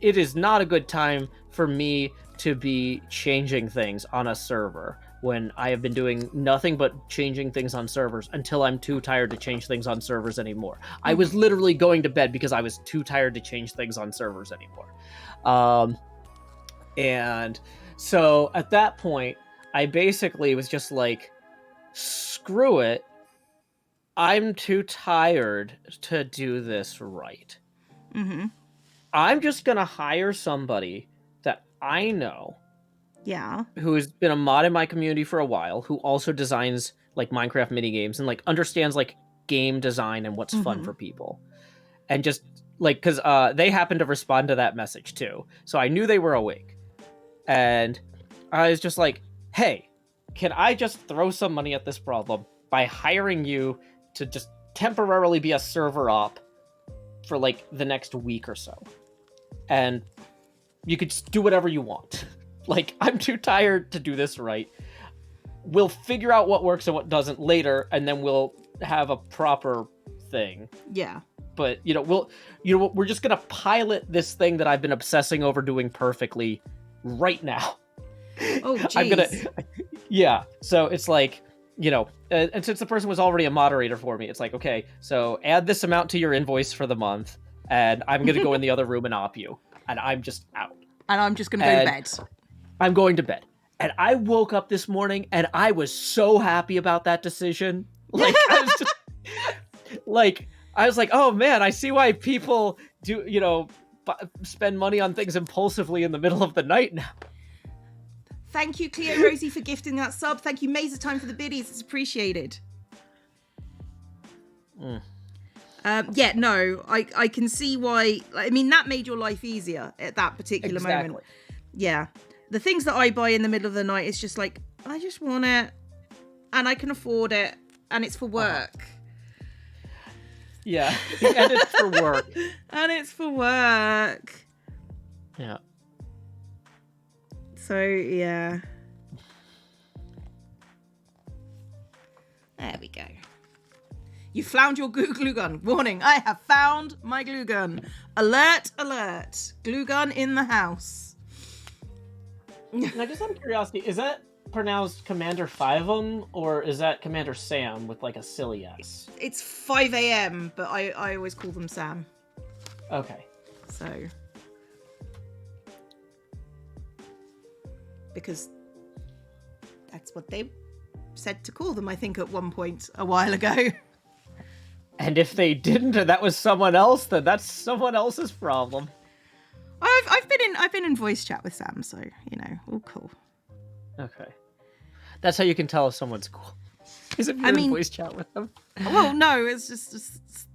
it is not a good time for me to be changing things on a server when I have been doing nothing but changing things on servers until I'm too tired to change things on servers anymore. I was literally going to bed because I was too tired to change things on servers anymore. And so at that point, I basically was just like, screw it. I'm too tired to do this right. Mm-hmm. I'm just going to hire somebody that I know. Yeah. Who's been a mod in my community for a while, who also designs like Minecraft mini games and like understands like game design and what's fun for people. And just like, because they happened to respond to that message too. So I knew they were awake. And I was just like, hey, can I just throw some money at this problem by hiring you to just temporarily be a server op for like the next week or so? And you could just do whatever you want. Like, I'm too tired to do this right. We'll figure out what works and what doesn't later, and then we'll have a proper thing. Yeah. But, we're just going to pilot this thing that I've been obsessing over doing perfectly right now. Oh, jeez. Yeah. So it's like, and since the person was already a moderator for me, it's like, okay, so add this amount to your invoice for the month, and I'm going to go in the other room and op you. And I'm just out. And I'm just going to go to bed. I'm going to bed. And I woke up this morning and I was so happy about that decision. Like, I was just I was like, oh man, I see why people do, spend money on things impulsively in the middle of the night now. Thank you, Cleo Rosie, for gifting that sub. Thank you, Mazer Time, for the biddies. It's appreciated. Yeah, no, I can see why. I mean, that made your life easier at that particular moment. Yeah. The things that I buy in the middle of the night is just like, I just want it, and I can afford it, and it's for work. Yeah, and it's for work. And it's for work. Yeah. So, yeah. There we go. You found your glue gun. Warning, I have found my glue gun. Alert, alert. Glue gun in the house. Now, just out of curiosity, is that pronounced Commander Fivem, or is that Commander Sam with like a silly S? It's 5 a.m., but I always call them Sam. Okay. So. Because that's what they said to call them, I think, at one point a while ago. And if they didn't, or that was someone else, then that's someone else's problem. I've been in voice chat with Sam, so all cool. Okay, that's how you can tell if someone's cool. Is if you're in voice chat with them? Well, no, it's just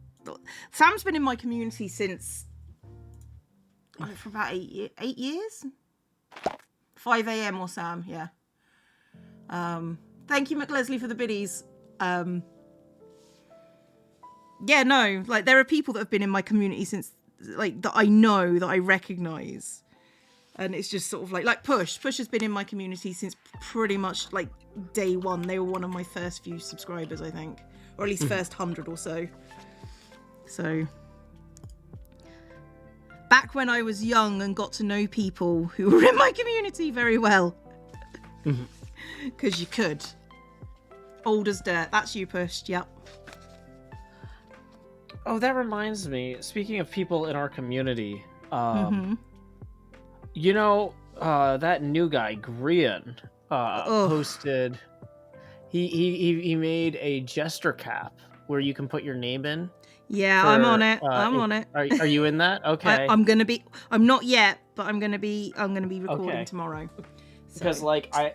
Sam's been in my community since for about 8 years. 5 a.m. or Sam, yeah. Thank you, McLesley, for the biddies. Yeah, no, like there are people that have been in my community since, like, that I know, that I recognize, and it's just sort of like Push has been in my community since pretty much like day one. They were one of my first few subscribers, I think, or at least first 100 or so. So back when I was young and got to know people who were in my community very well, because you could. Old as dirt. That's you, Push. Yep. Oh, that reminds me. Speaking of people in our community, that new guy, Grian, posted. He made a gesture cap where you can put your name in. Yeah, I'm on it. I'm on it. Are you in that? Okay. I'm gonna be. I'm not yet, but I'm gonna be recording tomorrow. Because I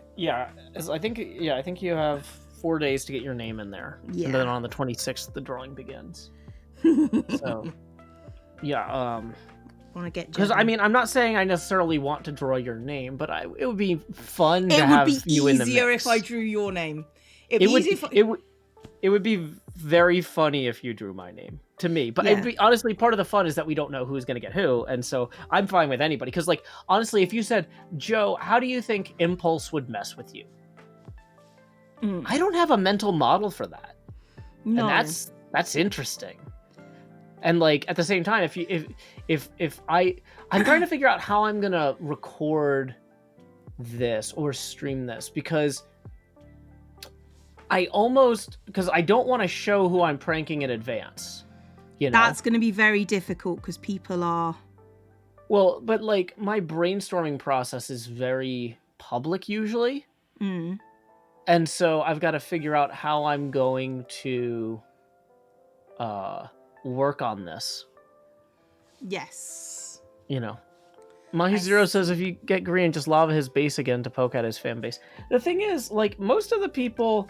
think you have 4 days to get your name in there. Yeah. And then on the 26th, the drawing begins. So, yeah. Want to get? Because I'm not saying I necessarily want to draw your name, but it would be fun to have you in the mix. It would be easier if I drew your name. It would be very funny if you drew my name to me, but it'd be, honestly, part of the fun is that we don't know who's going to get who, and so I'm fine with anybody. Because honestly, if you said, Joe, how do you think Impulse would mess with you? I don't have a mental model for that. No. And that's interesting. And at the same time, if I'm trying to figure out how I'm gonna record this or stream this, because I almost, because I don't want to show who I'm pranking in advance. You know? That's going to be very difficult because people are... Well, but like my brainstorming process is very public usually. Mm. And so I've got to figure out how I'm going to work on this. Yes. You know. Mahi Zero says if you get green, just lava his base again to poke at his fan base. The thing is, like, most of the people...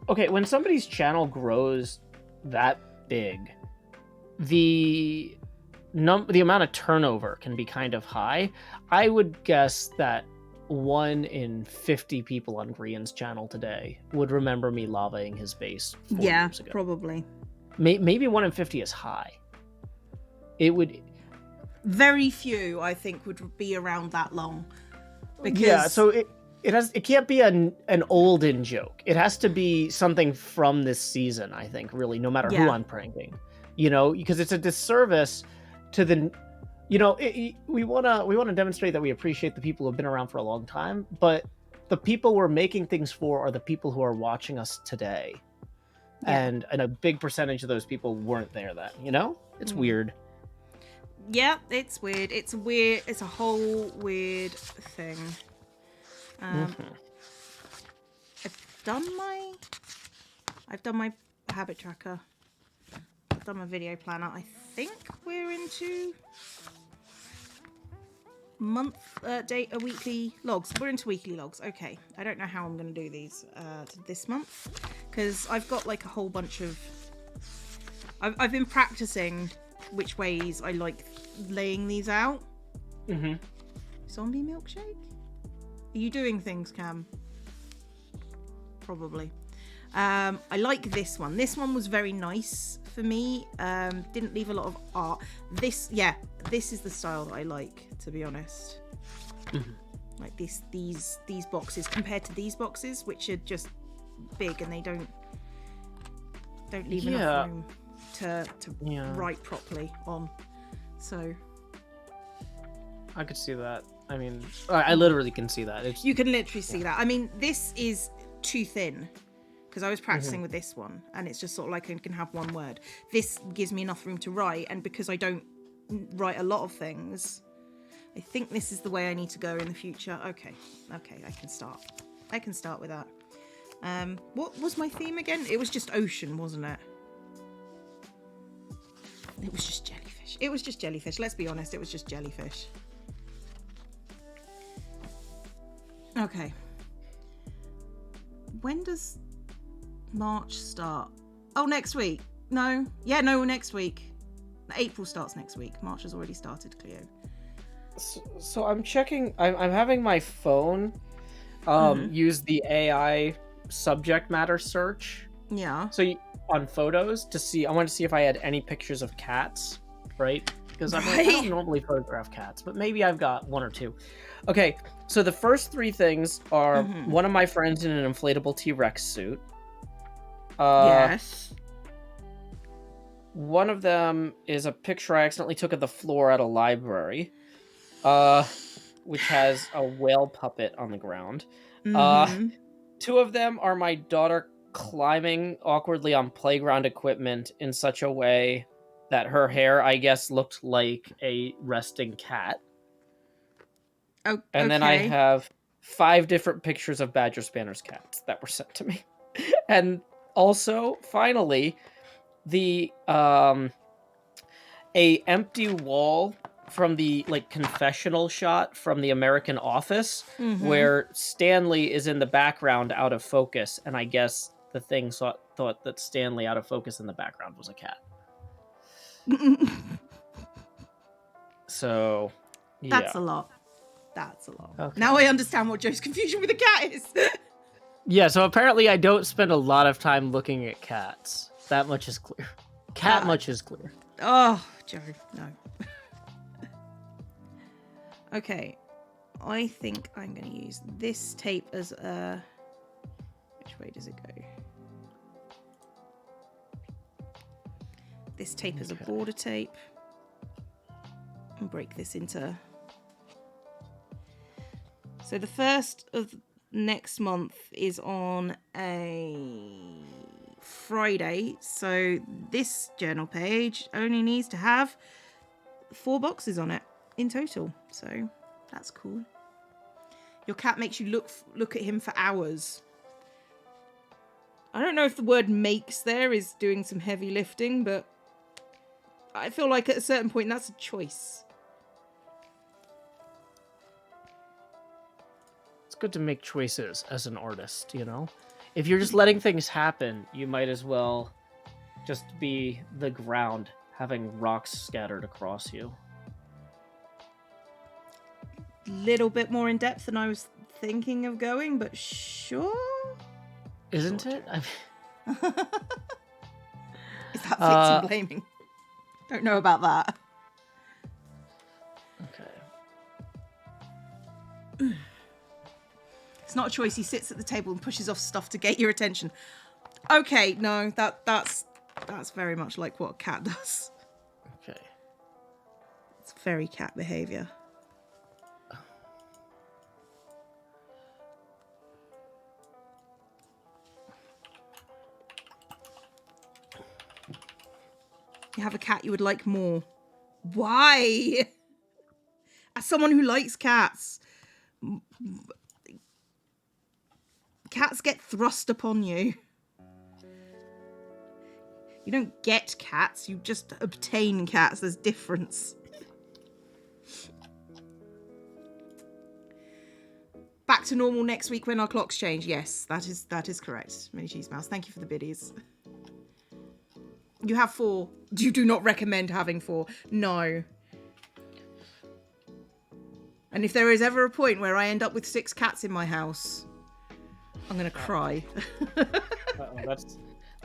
Okay, when somebody's channel grows that big, the amount of turnover can be kind of high. I would guess that 1 in 50 people on Grian's channel today would remember me lavaing his base 4 years ago. Probably. Maybe 1 in 50 is high. It would... Very few, I think, would be around that long. Because... Yeah, so it can't be an olden joke. It has to be something from this season, I think, really, no matter who I'm pranking. You know, because it's a disservice to the... You know, we want to demonstrate that we appreciate the people who have been around for a long time, but the people we're making things for are the people who are watching us today. Yeah. And a big percentage of those people weren't there then, you know? It's weird. Yeah, it's weird. It's a whole weird thing. I've done my habit tracker. I've done my video planner. I think we're into weekly logs. We're into weekly logs. Okay. I don't know how I'm going to do these this month because I've got like a whole bunch of... I've been practicing which ways I like laying these out. Zombie milkshake? Are you doing things, Cam? Probably. I like this one. This one was very nice for me. Didn't leave a lot of art. This is the style that I like, to be honest. Like these boxes compared to these boxes, which are just big and they don't leave enough room to write properly on. So I could see that. I mean, I literally can see that. You can literally see that. I mean, this is too thin because I was practicing with this one and it's just sort of like I can have one word. This gives me enough room to write, and because I don't write a lot of things, I think this is the way I need to go in the future. Okay, I can start. I can start with that. What was my theme again? It was just ocean, wasn't it? It was just jellyfish. It was just jellyfish. Let's be honest, it was just jellyfish. Okay. When does March start? Oh, next week. No. Yeah, no, next week. April starts next week. March has already started, Cleo. So I'm checking. I'm having my phone use the AI subject matter search. Yeah. So on photos to see, I wanted to see if I had any pictures of cats, right? Because I don't normally photograph cats, but maybe I've got 1 or 2. Okay, so the first 3 things are one of my friends in an inflatable T-Rex suit. Yes. One of them is a picture I accidentally took of the floor at a library, which has a whale puppet on the ground. 2 of them are my daughter climbing awkwardly on playground equipment in such a way that her hair, I guess, looked like a resting cat. Oh, and then I have 5 different pictures of Badger Spanner's cats that were sent to me. And also, finally, the a empty wall from the confessional shot from the American Office, where Stanley is in the background out of focus, and I guess the thing thought that Stanley out of focus in the background was a cat. So, yeah. That's a lot. Okay. Now I understand what Joe's confusion with the cat is. Yeah, so apparently I don't spend a lot of time looking at cats. That much is clear. Much is clear. Oh, Joe, no. Okay, I think I'm going to use this tape as a... Which way does it go? This tape as a border tape. And break this into... So the first of next month is on a Friday, so this journal page only needs to have 4 boxes on it in total. So that's cool. Your cat makes you look at him for hours. I don't know if the word makes there is doing some heavy lifting, but I feel like at a certain point that's a choice. It's good to make choices as an artist, you know? If you're just letting things happen, you might as well just be the ground, having rocks scattered across you. Little bit more in depth than I was thinking of going, but sure. Isn't it? I mean... Is that victim blaming? Don't know about that. Okay. It's not a choice. He sits at the table and pushes off stuff to get your attention. Okay, no, that's very much like what a cat does. Okay. It's very cat behavior. You have a cat you would like more. Why? As someone who likes cats, cats get thrust upon you. You don't get cats, you just obtain cats. There's difference. Back to normal next week when our clocks change. Yes, that is correct. Mini Cheese Mouse, thank you for the biddies. You have 4. You do not recommend having 4. No. And if there is ever a point where I end up with 6 cats in my house, I'm going to cry.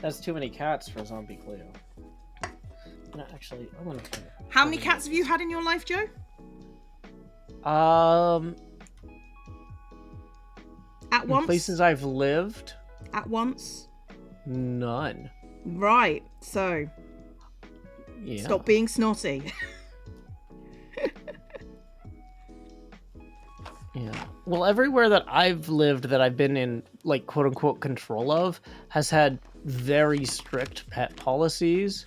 That's too many cats for Zombie Cleo. No, actually, I'm going to... How many cats have you had in your life, Joe? At once? Places I've lived? At once? None. Right, so yeah. Stop being snotty. Yeah. Well, everywhere that I've lived that I've been in, like, quote unquote control of, has had very strict pet policies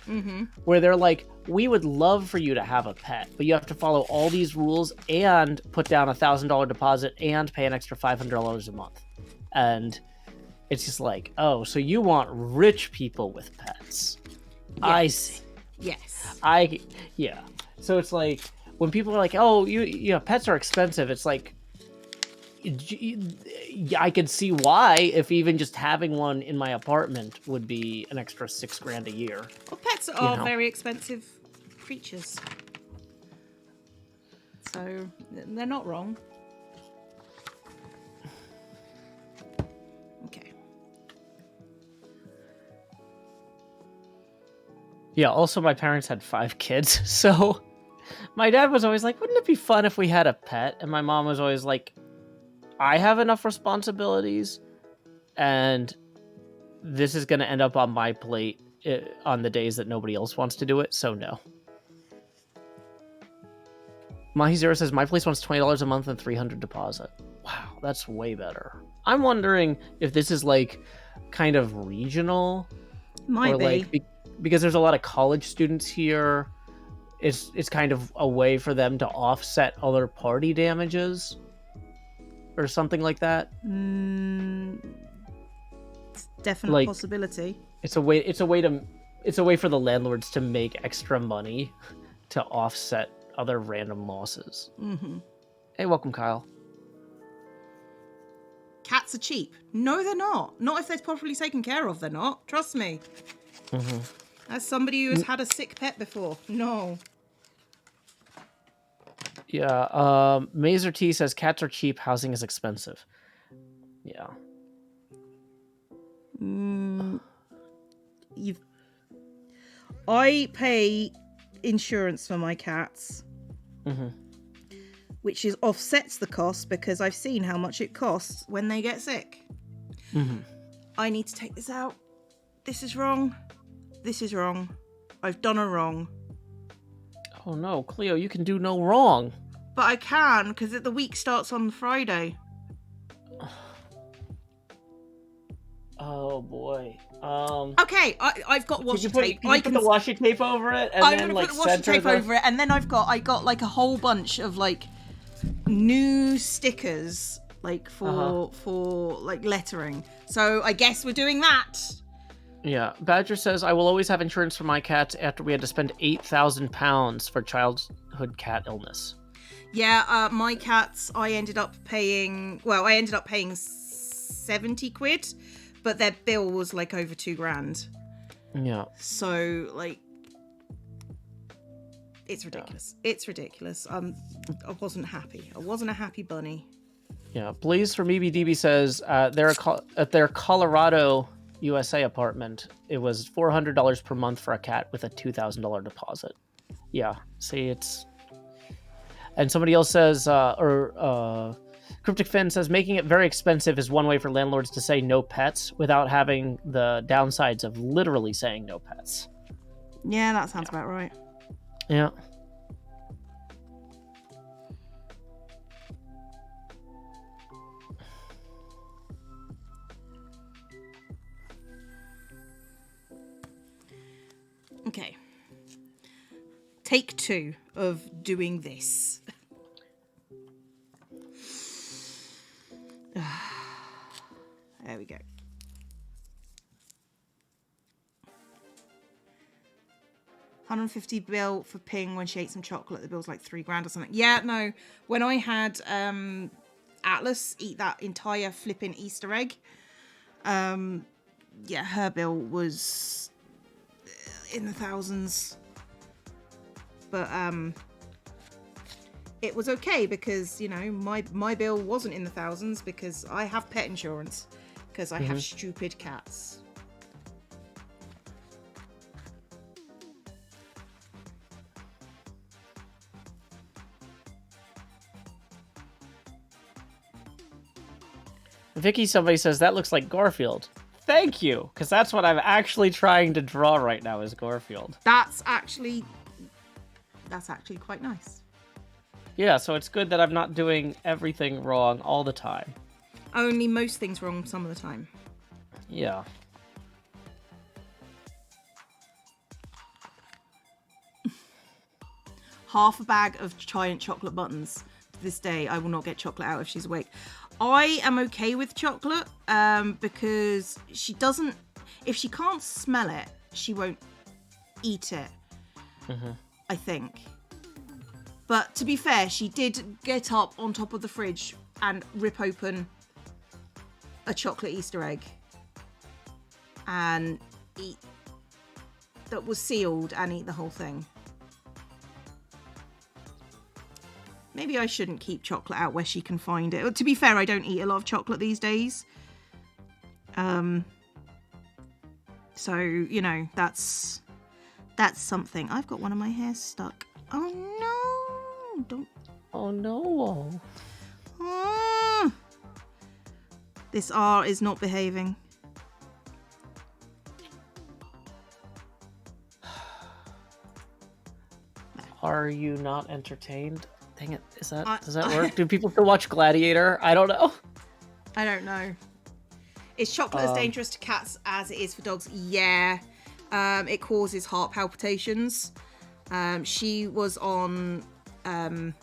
where they're like, we would love for you to have a pet, but you have to follow all these rules and put down $1,000 deposit and pay an extra $500 a month. And it's just like, oh, so you want rich people with pets. Yes. I see. Yes. Yeah. So it's like, when people are like, oh, you know, pets are expensive, it's like, I could see why, if even just having one in my apartment would be an extra $6,000 a year. Well, pets are very expensive creatures. So, they're not wrong. Yeah, also my parents had 5 kids, so my dad was always like, wouldn't it be fun if we had a pet? And my mom was always like, I have enough responsibilities, and this is going to end up on my plate on the days that nobody else wants to do it, so no. Mahi Zero says, my place wants $20 a month and $300 deposit. Wow, that's way better. I'm wondering if this is like kind of regional. Might be. Like, because there's a lot of college students here, it's kind of a way for them to offset other party damages or something like that. It's definitely a possibility. It's a way for the landlords to make extra money to offset other random losses. Hey, welcome, Kyle. Cats are cheap. No, they're not. Not if they're properly taken care of, they're not. Trust me. As somebody who has had a sick pet before. No. Yeah, Mazer T says cats are cheap, housing is expensive. Yeah. I pay insurance for my cats, which offsets the cost because I've seen how much it costs when they get sick. I need to take this out. This is wrong. This is wrong. I've done a wrong. Oh no, Cleo, you can do no wrong. But I can, because the week starts on Friday. Oh boy. Okay, I've got washi tape. Can you put the washi tape over it and I'm then gonna like put the washi center tape the... over it, and then I got like a whole bunch of like new stickers, like for like lettering. So I guess we're doing that. Yeah. Badger says, I will always have insurance for my cats after we had to spend £8,000 for childhood cat illness. Yeah, my cats, I ended up paying 70 quid, but their bill was like over $2,000. Yeah. So like, it's ridiculous. Yeah. It's ridiculous. I wasn't happy. I wasn't a happy bunny. Yeah. Blaze from EBDB says at their Colorado, USA apartment, it was $400 per month for a cat with a $2,000 deposit. Yeah. See, it's... And somebody else says, Cryptic Finn says, making it very expensive is one way for landlords to say no pets without having the downsides of literally saying no pets. Yeah, that sounds about right. Yeah. Okay. Take 2 of doing this. There we go. $150 bill for Ping when she ate some chocolate. The bill's like $3,000 or something. Yeah, no. When I had Atlas eat that entire flipping Easter egg, yeah, her bill was in the thousands. But it was okay because, you know, my bill wasn't in the thousands because I have pet insurance because I have stupid cats. Vicky, somebody says, that looks like Garfield. Thank you, because that's what I'm actually trying to draw right now is Garfield. That's actually quite nice. Yeah, so it's good that I'm not doing everything wrong all the time. Only most things wrong some of the time. Yeah. Half a bag of giant chocolate buttons. To this day, I will not get chocolate out if she's awake. I am okay with chocolate because she doesn't... If she can't smell it, she won't eat it. I think. But to be fair, she did get up on top of the fridge and rip open a chocolate Easter egg and eat that was sealed and eat the whole thing. Maybe I shouldn't keep chocolate out where she can find it. To be fair, I don't eat a lot of chocolate these days. So, you know, that's something. I've got one of my hairs stuck. Oh no! Don't. Oh no! This R is not behaving. Are you not entertained? Dang it! Does that work? Do people still watch Gladiator? I don't know. I don't know. Is chocolate as dangerous to cats as it is for dogs? Yeah. It causes heart palpitations. She was on many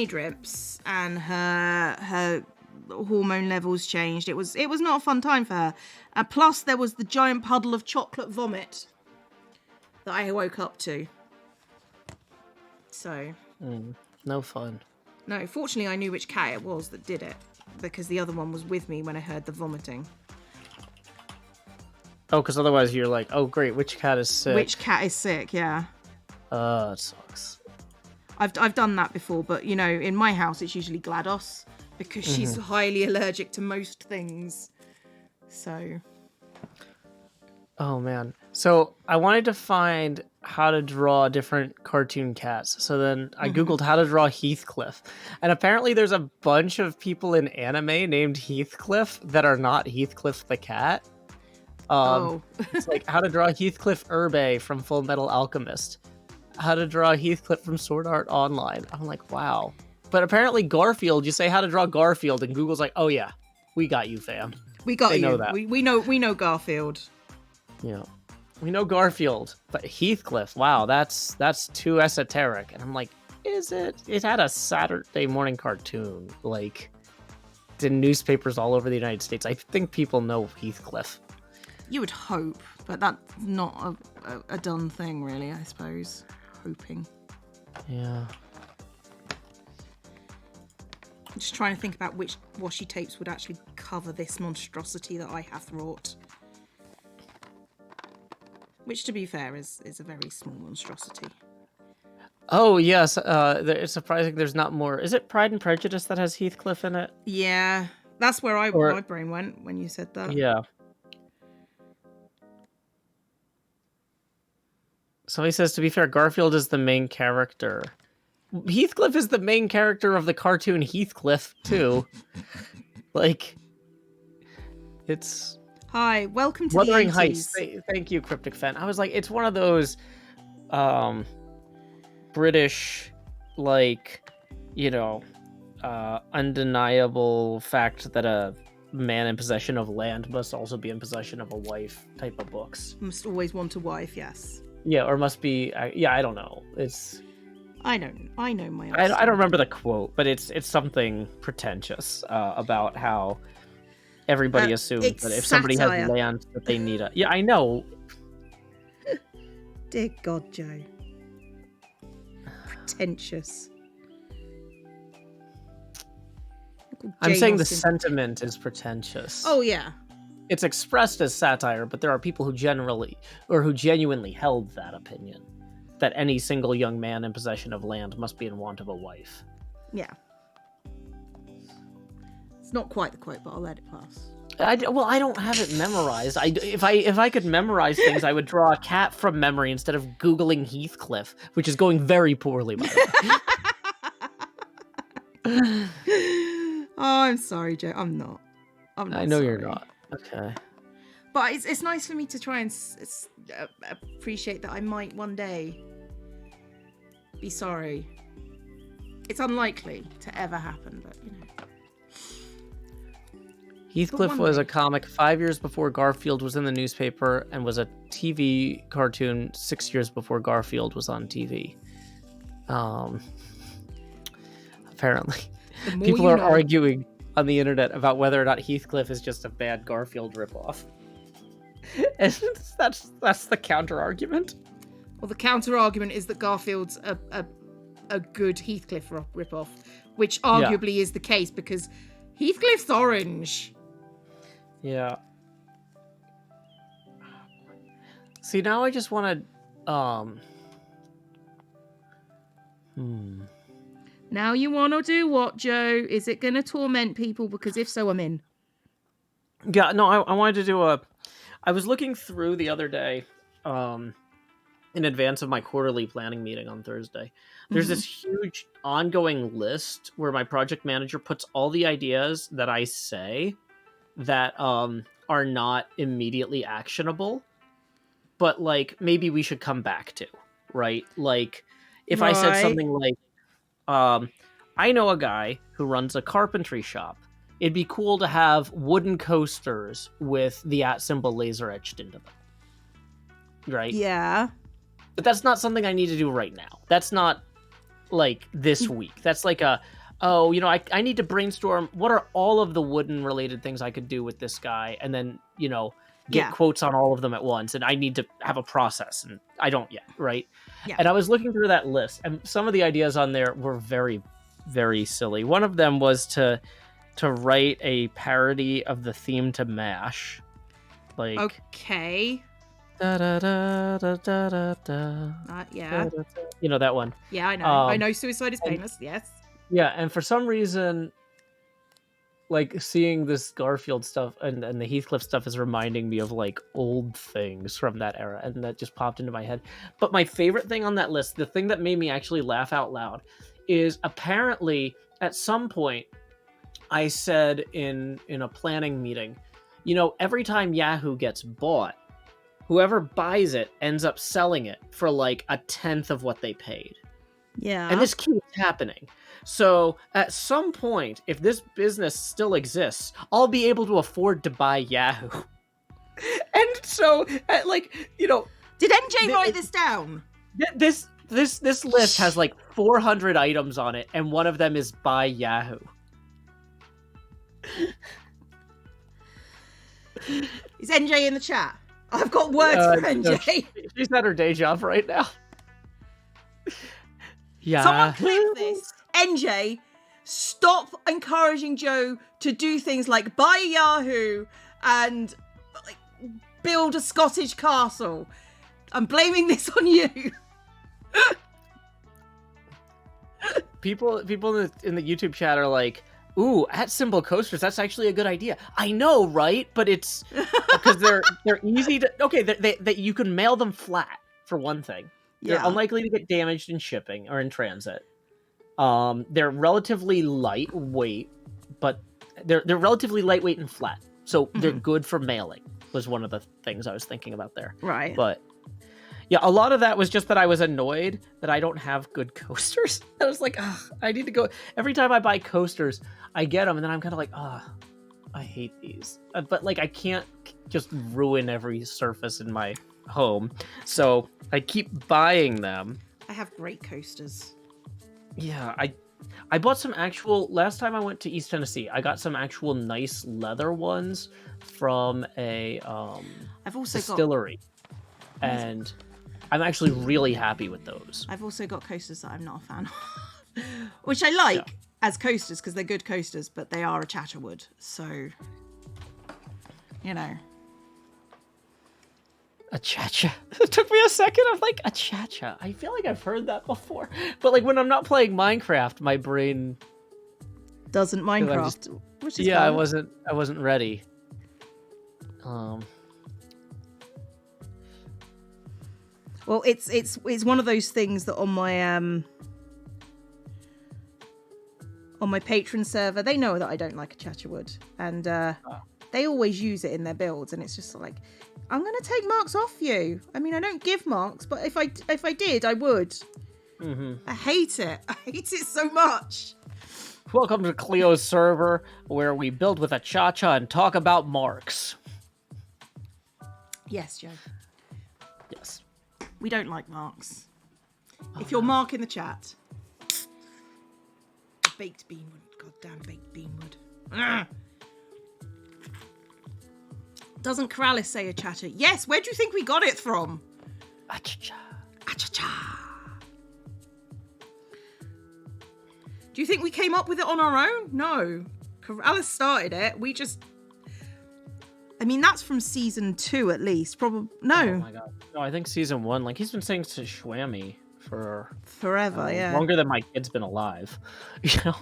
drips and her hormone levels changed. It was not a fun time for her. Plus there was the giant puddle of chocolate vomit that I woke up to. So no fun. No, fortunately I knew which cat it was that did it because the other one was with me when I heard the vomiting. Oh, because otherwise you're like, oh great, which cat is sick? Which cat is sick? Yeah. It sucks. I've done that before, but you know, in my house it's usually GLaDOS because she's highly allergic to most things. So. Oh man. So I wanted to find how to draw different cartoon cats. So then I Googled how to draw Heathcliff. And apparently there's a bunch of people in anime named Heathcliff that are not Heathcliff the cat. It's like how to draw Heathcliff Urbe from Full Metal Alchemist. How to draw Heathcliff from Sword Art Online. I'm like, wow. But apparently Garfield, you say how to draw Garfield and Google's like, oh yeah. We got you, fam. We got They you. know that. We know Garfield. Yeah. We know Garfield, but Heathcliff, wow, that's too esoteric. And I'm like, is it? It had a Saturday morning cartoon, like, in newspapers all over the United States. I think people know Heathcliff. You would hope, but that's not a done thing, really, I suppose. Hoping. Yeah. I'm just trying to think about which washi tapes would actually cover this monstrosity that I have wrought. Which, to be fair, is a very small monstrosity. Oh, yes. It's surprising there's not more. Is it Pride and Prejudice that has Heathcliff in it? Yeah, that's where my brain went when you said that. Yeah. So he says, to be fair, Garfield is the main character. Heathcliff is the main character of the cartoon Heathcliff, too. Like, it's... Hi, welcome to Wuthering the 80s. Heights. Thank you, Cryptic Fan. I was like, it's one of those British, like, you know, undeniable fact that a man in possession of land must also be in possession of a wife type of books. Must always want a wife, yes. Yeah, or must be, I don't know. It's... I know my I don't remember the quote, but it's something pretentious about how everybody assumes that if somebody has land that they need a... Yeah, I know. Dear God, Joe. Pretentious. I'm saying the sentiment is pretentious. Oh, yeah. It's expressed as satire, but there are people who genuinely held that opinion. That any single young man in possession of land must be in want of a wife. Yeah. It's not quite the quote, but I'll let it pass. I don't have it memorized. If I could memorize things, I would draw a cat from memory instead of Googling Heathcliff, which is going very poorly, by the way. Oh, I'm sorry, Joe. I'm not. I know sorry. You're not. Okay. But it's nice for me to try and appreciate that I might one day be sorry. It's unlikely to ever happen, but you know. Heathcliff was a comic 5 years before Garfield was in the newspaper and was a TV cartoon 6 years before Garfield was on TV. Apparently. People are arguing on the internet about whether or not Heathcliff is just a bad Garfield ripoff. And that's the counter argument. Well, the counter argument is that Garfield's a good Heathcliff ripoff, which arguably is the case because Heathcliff's orange. Yeah. See, now I just want to Now you want to do what, Joe? Is it going to torment people? Because if so, I'm in. Yeah, no, I wanted to do I was looking through the other day, in advance of my quarterly planning meeting on Thursday. There's this huge ongoing list where my project manager puts all the ideas that I say that are not immediately actionable, but like maybe we should come back to, right? Like if I said something like, I know a guy who runs a carpentry shop. It'd be cool to have wooden coasters with the @ symbol laser etched into them. Right? Yeah. But that's not something I need to do right now. That's not like this week. That's like I need to brainstorm what are all of the wooden related things I could do with this guy, and then, get quotes on all of them at once. And I need to have a process, and I don't yet, right? Yeah. And I was looking through that list, and some of the ideas on there were very, very silly. One of them was to write a parody of the theme to MASH. Like, okay. Da, da, da, da, da, da, da, yeah. da, da, da. You know that one. Yeah, I know. I know Suicide is Painless, yes. Yeah, and for some reason, like, seeing this Garfield stuff and the Heathcliff stuff is reminding me of, like, old things from that era, and that just popped into my head. But my favorite thing on that list, the thing that made me actually laugh out loud, is apparently, at some point, I said in a planning meeting, every time Yahoo gets bought, whoever buys it ends up selling it for like 1/10 of what they paid. Yeah. And this keeps happening. So at some point, if this business still exists, I'll be able to afford to buy Yahoo. And so, Did NJ write this down? This list has like 400 items on it, and one of them is buy Yahoo. Is NJ in the chat? I've got words for NJ. No, she's at her day job right now. Yeah. Someone clip this. NJ, stop encouraging Joe to do things like buy Yahoo and like, build a Scottish castle. I'm blaming this on you. People in the YouTube chat are like, "Ooh, at symbol coasters, that's actually a good idea." I know, right? But it's because they're easy to. Okay, they you can mail them flat for one thing. They're unlikely to get damaged in shipping or in transit. They're relatively lightweight, but they're relatively lightweight and flat, so they're good for mailing. Was one of the things I was thinking about there. Right. But yeah, a lot of that was just that I was annoyed that I don't have good coasters. I was like, I need to go. Every time I buy coasters, I get them, and then I'm kind of like, I hate these. But like, I can't just ruin every surface in my home, so I keep buying them. I have great coasters. Yeah, I bought some actual. Last time I went to East Tennessee, I got some actual nice leather ones from a I've also distillery, and I'm actually really happy with those. I've also got coasters that I'm not a fan of, which I like as coasters because they're good coasters, but they are a chatterwood, so you know. A cha-cha. It took me a second. I'm like, a cha-cha. I feel like I've heard that before. But like when I'm not playing Minecraft, my brain doesn't Minecraft. Which is I fun. I wasn't ready. Well, it's one of those things that on my patron server, they know that I don't like a chatterwood, and they always use it in their builds, and it's just like, I'm gonna take marks off you. I mean, I don't give marks, but if I did, I would. Mm-hmm. I hate it. I hate it so much. Welcome to Cleo's server, where we build with a cha-cha and talk about marks. Yes, Joe. Yes. We don't like marks. If you're Mark in the chat, baked beanwood, goddamn baked beanwood. Ugh. Doesn't Corrales say a chatter? Yes, where do you think we got it from? Acha-cha. Acha-cha. Do you think we came up with it on our own? No. Corrales started it. We just... I mean, that's from season 2 at least. Probably no. Oh my god. No, I think season 1. Like, he's been saying to Shwammy for... forever, yeah. Longer than my kid's been alive. You know?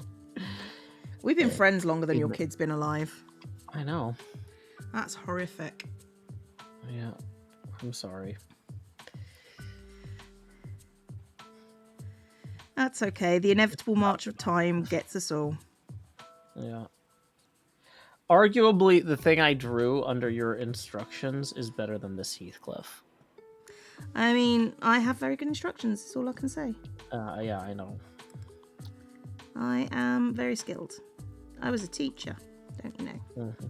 We've been friends longer than your kid's been alive. I know. That's horrific. Yeah, I'm sorry. That's okay. The inevitable march of time gets us all. Yeah. Arguably, the thing I drew under your instructions is better than this Heathcliff. I mean, I have very good instructions. That's all I can say. Yeah, I know. I am very skilled. I was a teacher, don't you know? Mm-hmm.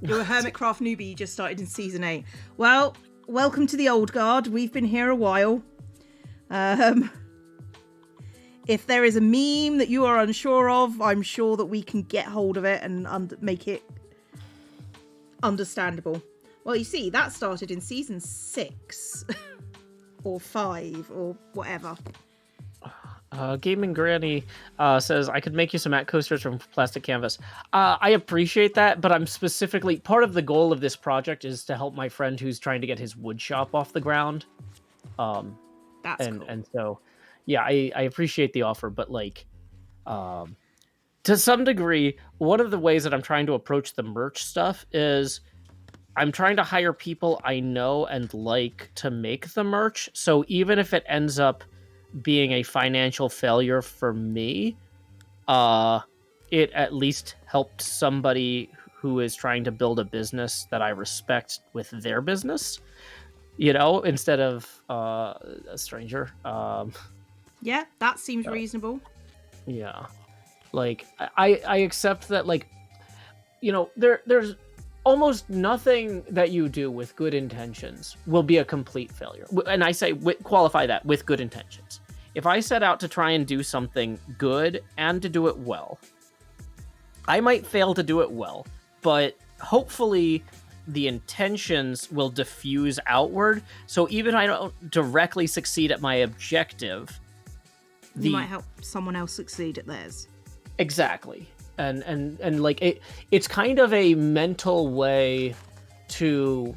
You're a Hermitcraft newbie. You just started in season 8. Well, welcome to the old guard. We've been here a while. If there is a meme that you are unsure of, I'm sure that we can get hold of it and make it understandable. Well, you see, that started in season 6 or 5 or whatever. Gaming Granny says, I could make you some mat coasters from plastic canvas. I appreciate that, but I'm specifically... Part of the goal of this project is to help my friend who's trying to get his wood shop off the ground. That's cool. And so, yeah, I appreciate the offer, but like... to some degree, one of the ways that I'm trying to approach the merch stuff is I'm trying to hire people I know and like to make the merch. So even if it ends up being a financial failure for me, it at least helped somebody who is trying to build a business that I respect with their business. instead of a stranger. Yeah, that seems reasonable. Yeah, like I accept that, like, there's almost nothing that you do with good intentions will be a complete failure. And I say, qualify that with good intentions. If I set out to try and do something good and to do it well, I might fail to do it well, but hopefully the intentions will diffuse outward. So even if I don't directly succeed at my objective, you might help someone else succeed at theirs. Exactly. And like it's kind of a mental way to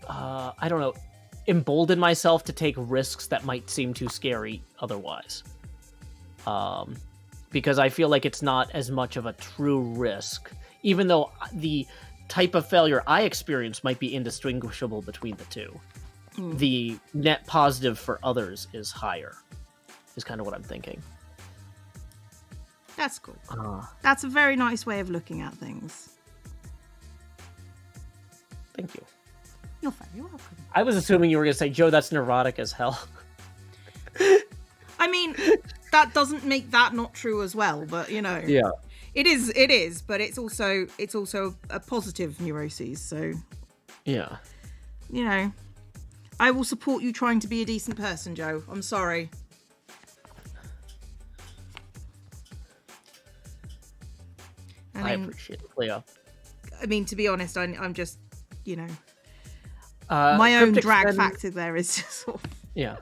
I don't know, embolden myself to take risks that might seem too scary otherwise. Because I feel like it's not as much of a true risk, even though the type of failure I experience might be indistinguishable between the two. The net positive for others is higher, is kind of what I'm thinking. That's cool. That's a very nice way of looking at things. Thank you. You're very welcome. I was assuming you were going to say, Joe, that's neurotic as hell. I mean, that doesn't make that not true as well, but Yeah. It is, but it's also a positive neuroses, so yeah. I will support you trying to be a decent person, Joe. I'm sorry. I appreciate it, Leo. I mean, to be honest, I'm just, my own drag factor there is just sort of... Yeah.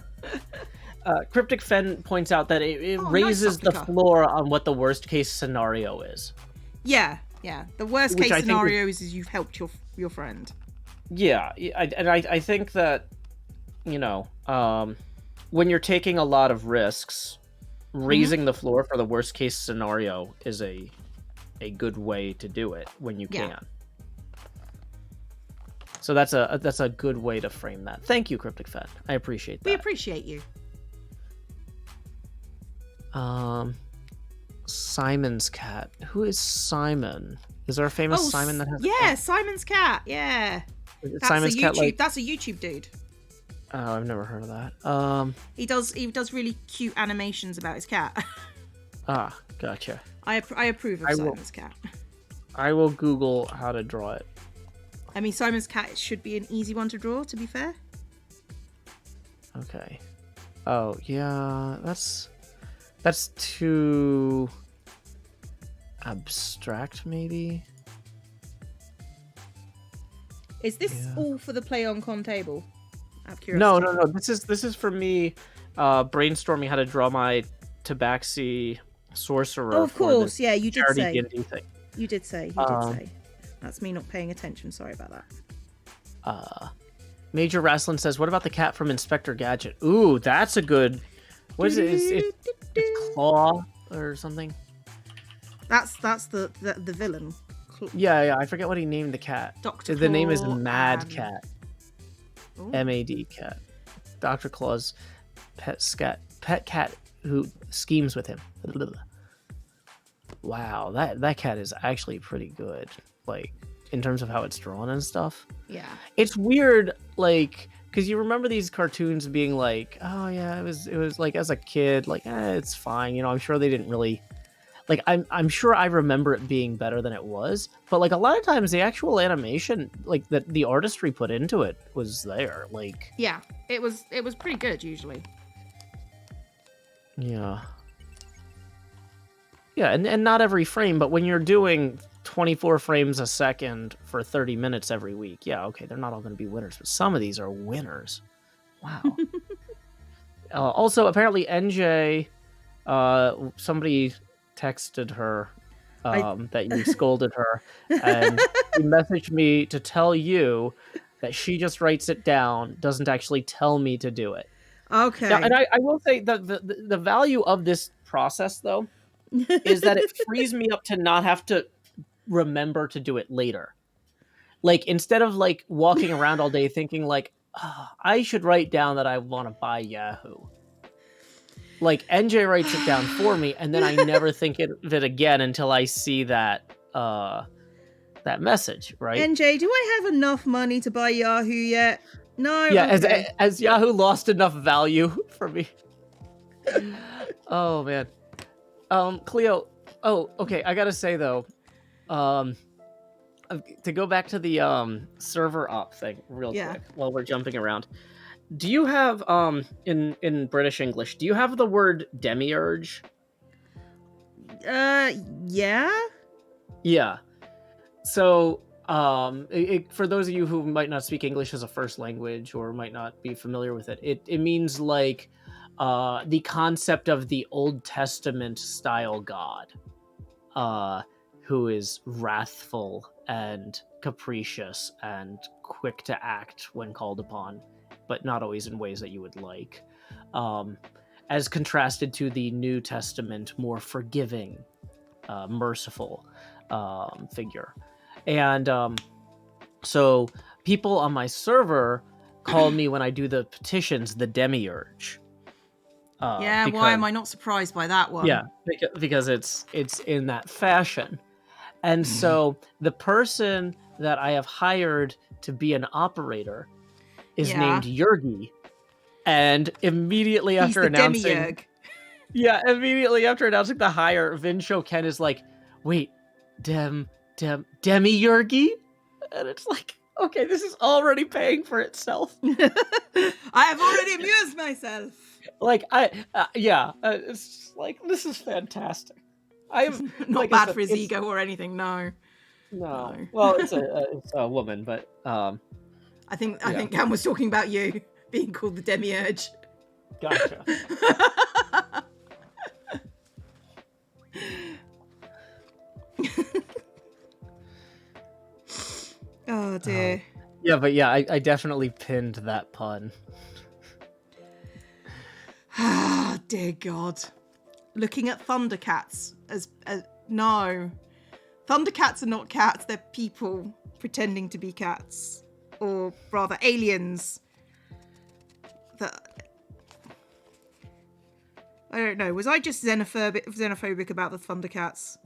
Cryptic Fen points out that it raises the floor on what the worst case scenario is. Yeah. The worst case scenario is you've helped your friend. Yeah, I think that, when you're taking a lot of risks, raising the floor for the worst case scenario is a good way to do it when you can. So that's a good way to frame that. Thank you, Cryptic Fen. I appreciate that. We appreciate you. Simon's cat. Who is Simon? Is there a famous Simon that has a cat? Simon's cat. Yeah. Simon's cat, that's a YouTube dude. Oh, I've never heard of that. He does really cute animations about his cat. Ah, gotcha. I approve of Simon's cat. I will Google how to draw it. I mean, Simon's cat should be an easy one to draw, to be fair. Okay. Oh, yeah, that's too abstract, maybe? Is this all for the Play on Con table? Out of curiosity. No. This is for me brainstorming how to draw my Tabaxi sorcerer. Oh, of course, yeah, you did say. Thing. You did say. That's me not paying attention. Sorry about that. Major Wrestling says, "What about the cat from Inspector Gadget?" Ooh, that's a good. What is it? It's Claw or something. That's the villain. Yeah. I forget what he named the cat. Dr. The name is Claw Mad Cat. Ooh. MAD Cat. Dr. Claw's pet cat who schemes with him. Wow, that cat is actually pretty good, like, in terms of how it's drawn and stuff. Yeah. It's weird, like, because you remember these cartoons being like, oh yeah, it was like, as a kid, like, it's fine, I'm sure they didn't really, like, I'm sure I remember it being better than it was, but like a lot of times the actual animation, like the artistry put into it was there, like. Yeah, it was pretty good usually. Yeah. Yeah, and not every frame, but when you're doing 24 frames a second for 30 minutes every week, yeah, okay, they're not all going to be winners, but some of these are winners. Wow. Also, apparently, NJ, somebody texted her that you scolded her, and she messaged me to tell you that she just writes it down, doesn't actually tell me to do it. Okay. Now, and I will say the value of this process, though, is that it frees me up to not have to remember to do it later. Like, instead of like walking around all day thinking like, I should write down that I want to buy Yahoo. Like, NJ writes it down for me, and then I never think of it again until I see that message, right? NJ, do I have enough money to buy Yahoo yet? No, Yeah, okay. as Yahoo lost enough value for me. Oh man. Cleo. Oh, okay. I gotta say though, um, to go back to the server op thing real Yeah. quick while we're jumping around. Do you have in British English? Do you have the word demiurge? Yeah. Yeah. So, for those of you who might not speak English as a first language or might not be familiar with it, it means like the concept of the Old Testament style God, who is wrathful and capricious and quick to act when called upon, but not always in ways that you would like. As contrasted to the New Testament, more forgiving, merciful figure. And so people on my server call me when I do the petitions the demiurge. Yeah, because, why am I not surprised by that one? Yeah, because it's in that fashion. And so the person that I have hired to be an operator is named Yurgi. And immediately He's after the announcing demiurge. Yeah, immediately after announcing the hire, Vinsho Ken is like, wait, Demi-Yurgi? And it's like, okay, this is already paying for itself. I have already amused myself. Like, it's just like, this is fantastic. I'm Not like bad for his ego or anything, no. No. Well, it's a woman, but I think Cam was talking about you being called the demiurge. Gotcha. Oh dear. Yeah, but yeah, I definitely pinned that pun. Ah, dear God. Looking at Thundercats as no. Thundercats are not cats, they're people pretending to be cats. Or rather, aliens. I don't know. Was I just xenophobic about the Thundercats?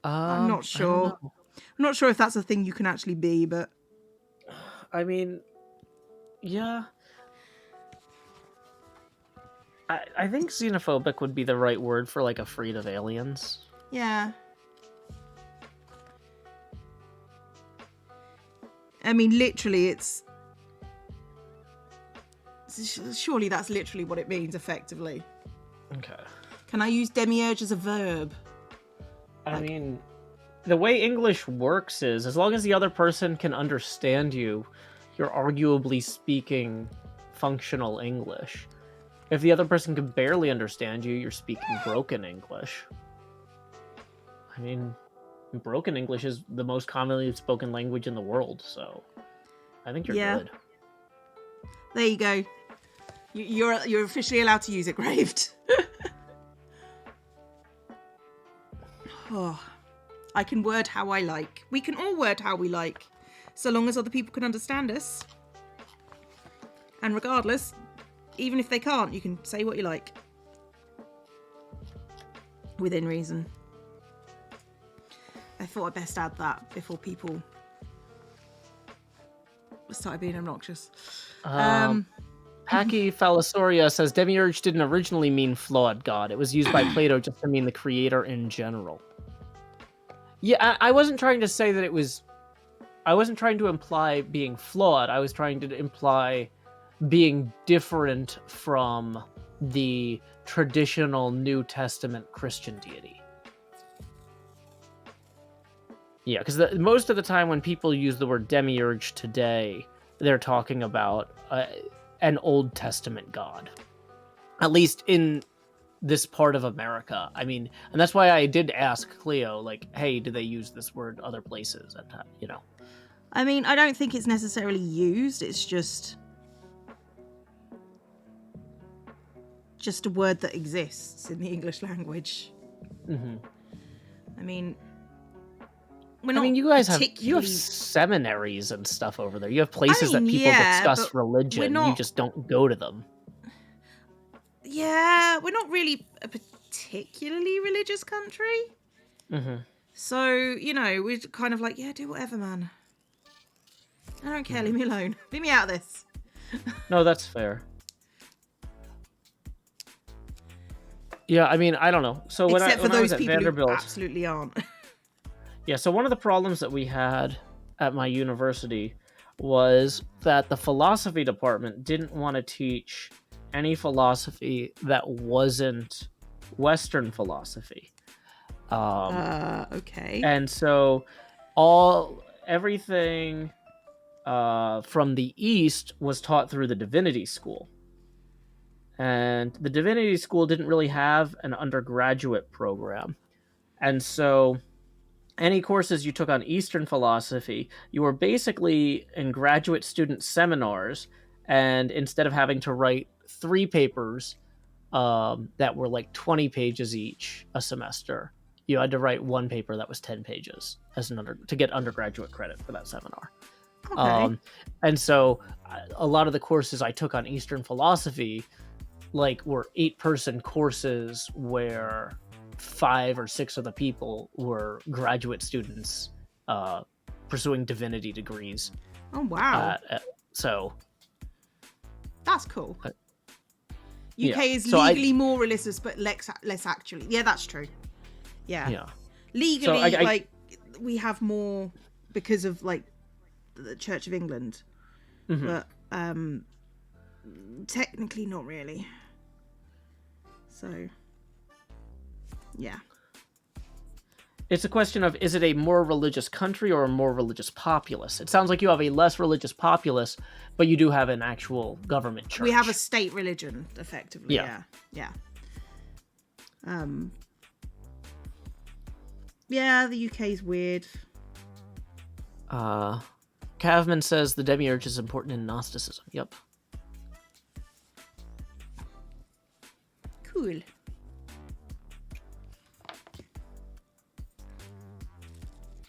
I'm not sure. I'm not sure if that's a thing you can actually be, but... I mean, yeah. I think xenophobic would be the right word for, like, afraid of aliens. Yeah. I mean, literally, it's... Surely that's literally what it means, effectively. Okay. Can I use demiurge as a verb? I mean, the way English works is, as long as the other person can understand you, you're arguably speaking functional English. If the other person can barely understand you, you're speaking broken English. I mean, broken English is the most commonly spoken language in the world, so I think you're good. There you go. You're officially allowed to use it, Graved. Oh, I can word how I like. We can all word how we like, so long as other people can understand us. And regardless, even if they can't, you can say what you like. Within reason. I thought I'd best add that before people started being obnoxious. Paki Phalosauria says Demiurge didn't originally mean flawed god. It was used by Plato just to mean the creator in general. Yeah, I wasn't trying to say that it was... I wasn't trying to imply being flawed. I was trying to imply being different from the traditional New Testament Christian deity. Yeah, because most of the time when people use the word demiurge today, they're talking about an Old Testament god. At least in this part of America. I mean, and that's why I did ask Cleo, like, hey, do they use this word other places? And, you know. I mean, I don't think it's necessarily used. It's just a word that exists in the English language. Mm-hmm. I mean, you guys you have seminaries and stuff over there. You have places that people discuss religion. You just don't go to them. Yeah, we're not really a particularly religious country. Mm-hmm. So, you know, we're kind of like, yeah, do whatever, man. I don't care. Leave me alone. Leave me out of this. No, that's fair. Yeah, I mean, I don't know. So when Except for I those was at people Vanderbilt, who absolutely aren't. yeah. So one of the problems that we had at my university was that the philosophy department didn't want to teach any philosophy that wasn't Western philosophy. Okay. And so everything from the East was taught through the Divinity School. And the Divinity School didn't really have an undergraduate program. And so any courses you took on Eastern philosophy, you were basically in graduate student seminars. And instead of having to write 3 papers that were like 20 pages each a semester, you had to write 1 paper that was 10 pages as to get undergraduate credit for that seminar. Okay. And so a lot of the courses I took on Eastern philosophy were 8-person courses where 5 or 6 of the people were graduate students pursuing divinity degrees. Oh, wow. So that's cool. UK yeah. is legally more religious, but less actually. Yeah, that's true. Yeah. Legally, so we have more because of the Church of England, but technically not really. So, yeah. It's a question of, is it a more religious country or a more religious populace? It sounds like you have a less religious populace, but you do have an actual government church. We have a state religion, effectively. Yeah. Yeah, the UK's weird. Cavman says the demiurge is important in Gnosticism. Yep. Cool.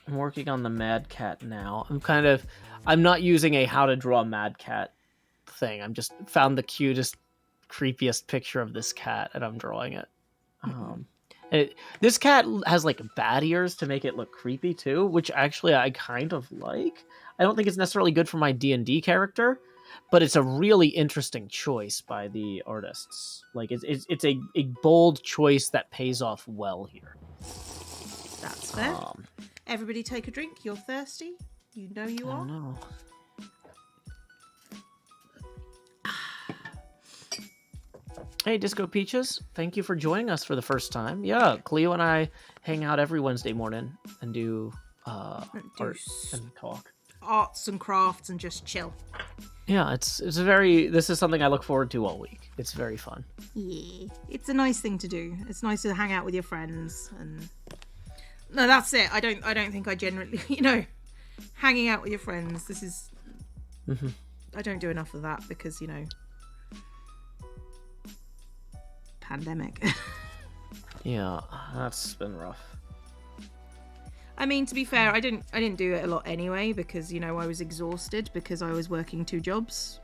I'm working on the Mad Cat now. I'm not using a how to draw Mad Cat thing. I'm just found the cutest, creepiest picture of this cat and I'm drawing it. This cat has bat ears to make it look creepy too, which actually I kind of like. I don't think it's necessarily good for my D&D character, but it's a really interesting choice by the artists. It's a bold choice that pays off well here. That's fair. Everybody take a drink. You're thirsty. You know you are. No. Hey, Disco Peaches. Thank you for joining us for the first time. Yeah, Cleo and I hang out every Wednesday morning and do art and talk. Arts and crafts and just chill. Yeah, this is something I look forward to all week. It's very fun. Yeah, it's a nice thing to do. It's nice to hang out with your friends and... No, that's it. I don't think I generally, hanging out with your friends. This is, I don't do enough of that because, pandemic. Yeah, that's been rough. I mean, to be fair, I didn't do it a lot anyway because, I was exhausted because I was working 2 jobs.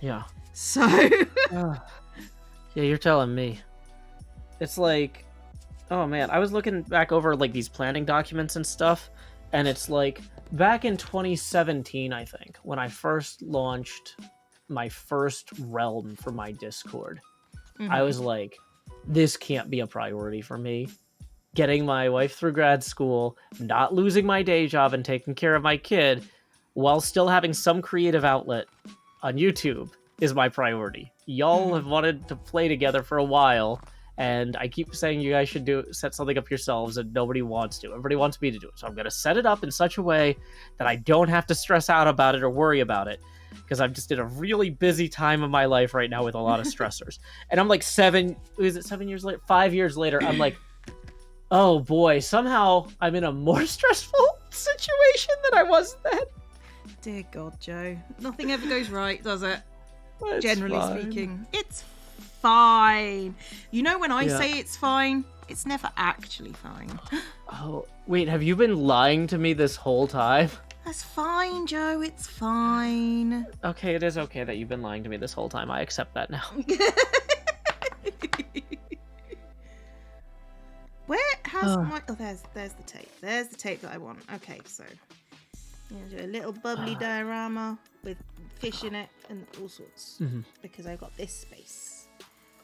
Yeah. So. Yeah, you're telling me. It's oh man, I was looking back over these planning documents and stuff, and it's back in 2017, I think, when I first launched my first realm for my Discord. I was this can't be a priority for me. Getting my wife through grad school, not losing my day job and taking care of my kid while still having some creative outlet on YouTube is my priority. Y'all have wanted to play together for a while, and I keep saying you guys should set something up yourselves, and nobody wants to. Everybody wants me to do it. So I'm going to set it up in such a way that I don't have to stress out about it or worry about it, because I'm just in a really busy time of my life right now with a lot of stressors. And I'm 7 years later? 5 years later, I'm oh boy, somehow I'm in a more stressful situation than I was then. Dear God, Joe. Nothing ever goes right, does it? Generally speaking. It's fine. When I say it's fine, it's never actually fine. Oh, wait, have you been lying to me this whole time? That's fine, Joe. It's fine. Okay, it is okay that you've been lying to me this whole time. I accept that now. Where has my... Oh, there's the tape. There's the tape that I want. Okay, so... do a little bubbly diorama with fish in it and all sorts. Because I've got this space.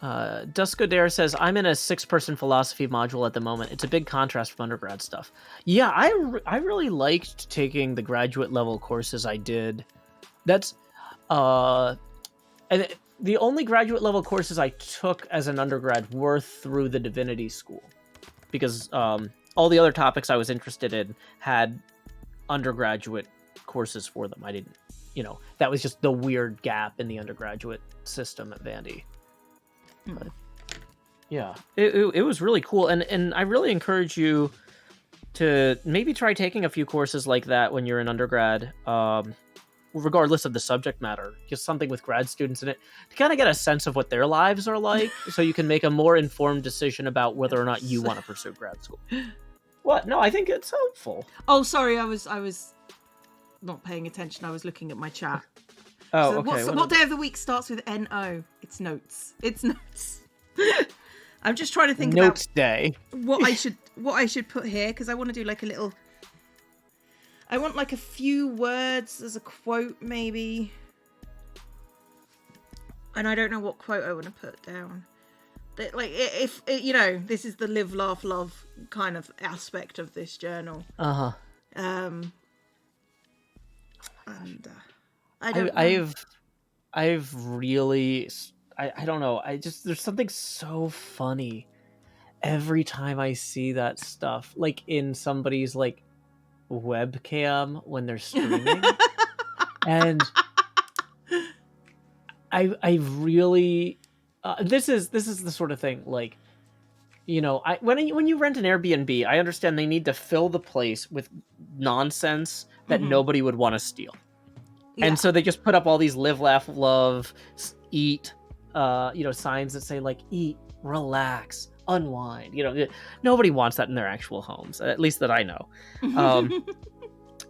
Duskodair says, I'm in a 6-person philosophy module at the moment. It's a big contrast from undergrad stuff. Yeah, I really liked taking the graduate level courses I did. That's and the only graduate level courses I took as an undergrad were through the Divinity School, because all the other topics I was interested in had undergraduate courses for them. I didn't, that was just the weird gap in the undergraduate system at Vandy. But yeah, it was really cool, and I really encourage you to maybe try taking a few courses like that when you're in undergrad, regardless of the subject matter, just something with grad students in it to kind of get a sense of what their lives are like, so you can make a more informed decision about whether or not you want to pursue grad school. What? No, I think it's helpful. Oh, sorry, I was not paying attention. I was looking at my chat. Oh, so okay. What day of the week starts with N-O? It's notes. It's notes. I'm just trying to think notes about day. what I should put here, because I want to do like a little. I want like a few words as a quote, maybe. And I don't know what quote I want to put down. Like, if this is the live, laugh, love kind of aspect of this journal. And I've really, I don't know. There's something so funny every time I see that stuff, like in somebody's like webcam when they're streaming. And I really, this is the sort of thing, like, when you rent an Airbnb, I understand they need to fill the place with nonsense that nobody would want to steal. Yeah. And so they just put up all these live, laugh, love, eat, signs that say like eat, relax, unwind. Nobody wants that in their actual homes, at least that I know.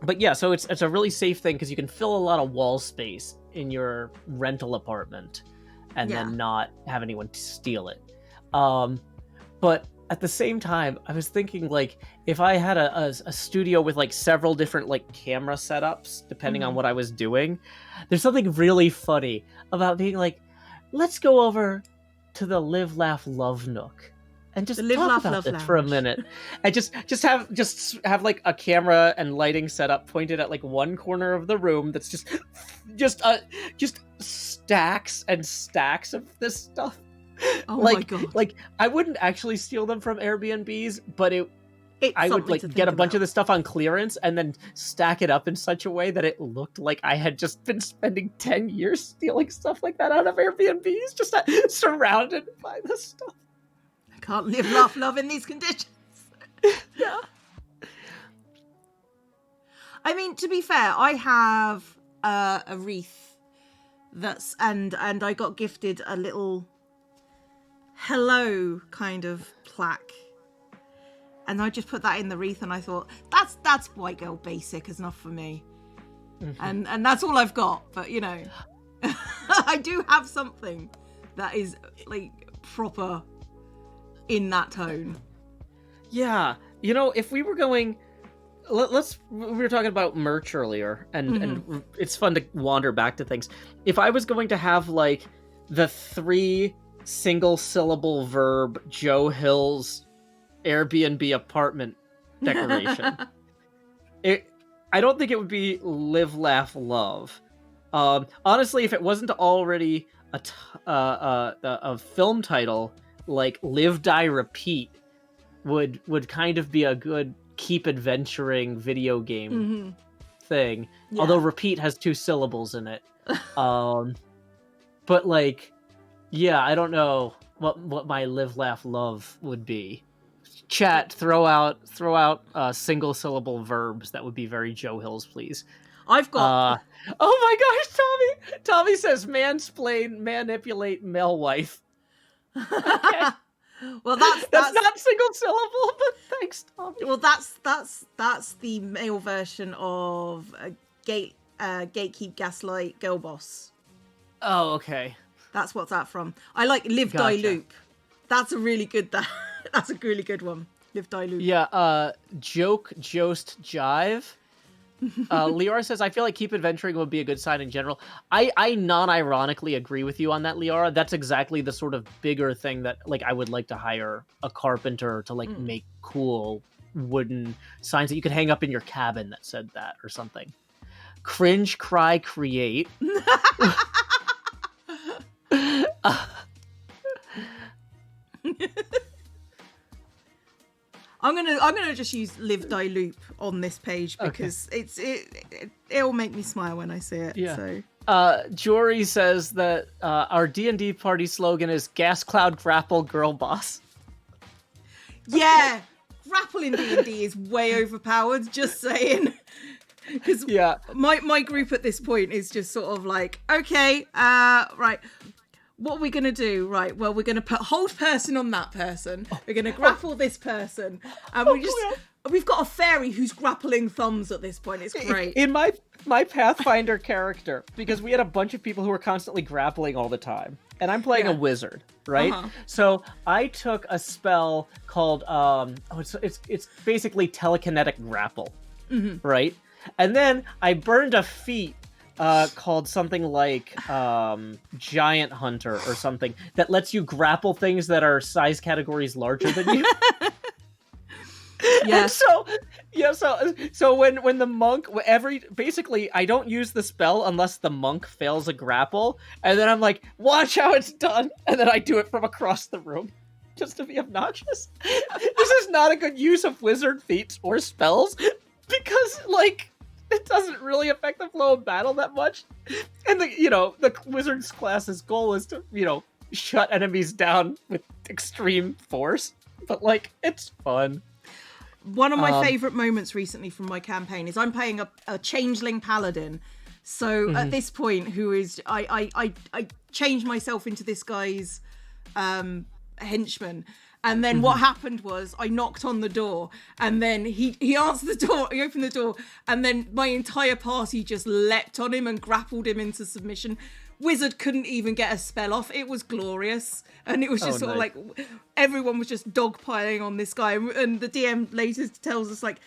But yeah, so it's a really safe thing because you can fill a lot of wall space in your rental apartment and then not have anyone steal it. But at the same time, I was thinking, like, if I had a studio with like several different like camera setups, depending on what I was doing, there's something really funny about being like, let's go over to the live, laugh, love nook and just talk about it for a minute, and just have like a camera and lighting setup pointed at like one corner of the room that's just stacks and stacks of this stuff. Oh like, my god! Like, I wouldn't actually steal them from Airbnbs, but I would like get a bunch of this stuff on clearance and then stack it up in such a way that it looked like I had just been spending 10 years stealing stuff like that out of Airbnbs, just surrounded by this stuff. I can't live, laugh, love in these conditions. Yeah. I mean, to be fair, I have a wreath and I got gifted a little hello kind of plaque, and I just put that in the wreath, and I thought that's white girl basic enough for me. And that's all I've got, but I do have something that is like proper in that tone. Yeah, if we were going, we were talking about merch earlier, and it's fun to wander back to things. If I was going to have like the 3 single syllable verb JoeHills Airbnb apartment decoration, I don't think it would be live, laugh, love. Honestly, if it wasn't already a film title, like Live, Die, Repeat would kind of be a good keep adventuring video game thing. Yeah. Although repeat has 2 syllables in it. But like, yeah, I don't know what my live, laugh, love would be. Chat, throw out single syllable verbs that would be very JoeHills, please. I've got. Oh my gosh, Tommy says mansplain, manipulate, male wife. Okay. Well, that's not single syllable, but thanks, Tommy. Well, that's the male version of gatekeep, gaslight, girl boss. Oh, okay. That's what's that from. I like live, die, loop. That's a really good. That's a really good one. Live, die, loop. Yeah. Joke, jost, jive. Liara says, I feel like keep adventuring would be a good sign in general. I non-ironically agree with you on that, Liara. That's exactly the sort of bigger thing that like I would like to hire a carpenter to like make cool wooden signs that you could hang up in your cabin that said that or something. Cringe, cry, create. I'm gonna just use live die loop on this page because it'll make me smile when I see it. Yeah. So Jory says that our D&D party slogan is Gas Cloud Grapple Girl Boss. Yeah, grapple in D&D is way overpowered. Just saying. Because my group at this point is just sort of like, okay, right. What are we going to do? Right, well, we're going to put hold person on that person. We're going to grapple this person. And we've got a fairy who's grappling thumbs at this point. It's great. In my Pathfinder character, because we had a bunch of people who were constantly grappling all the time. And I'm playing a wizard, right? So I took a spell called, it's basically telekinetic grapple, right? And then I burned a feat called something like Giant Hunter or something that lets you grapple things that are size categories larger than you. Yeah. So when the monk basically I don't use the spell unless the monk fails a grapple, and then I'm like, watch how it's done, and then I do it from across the room just to be obnoxious. This is not a good use of wizard feats or spells because like it doesn't really affect the flow of battle that much. And the wizard's class's goal is to, shut enemies down with extreme force. But like, it's fun. One of my favorite moments recently from my campaign is I'm playing a changeling paladin. So at this point, who is I changed myself into this guy's henchman. And then what happened was I knocked on the door, and then he answered the door, he opened the door, and then my entire party just leapt on him and grappled him into submission. Wizard couldn't even get a spell off. It was glorious. And it was just sort of like, everyone was just dogpiling on this guy. And the DM later tells us like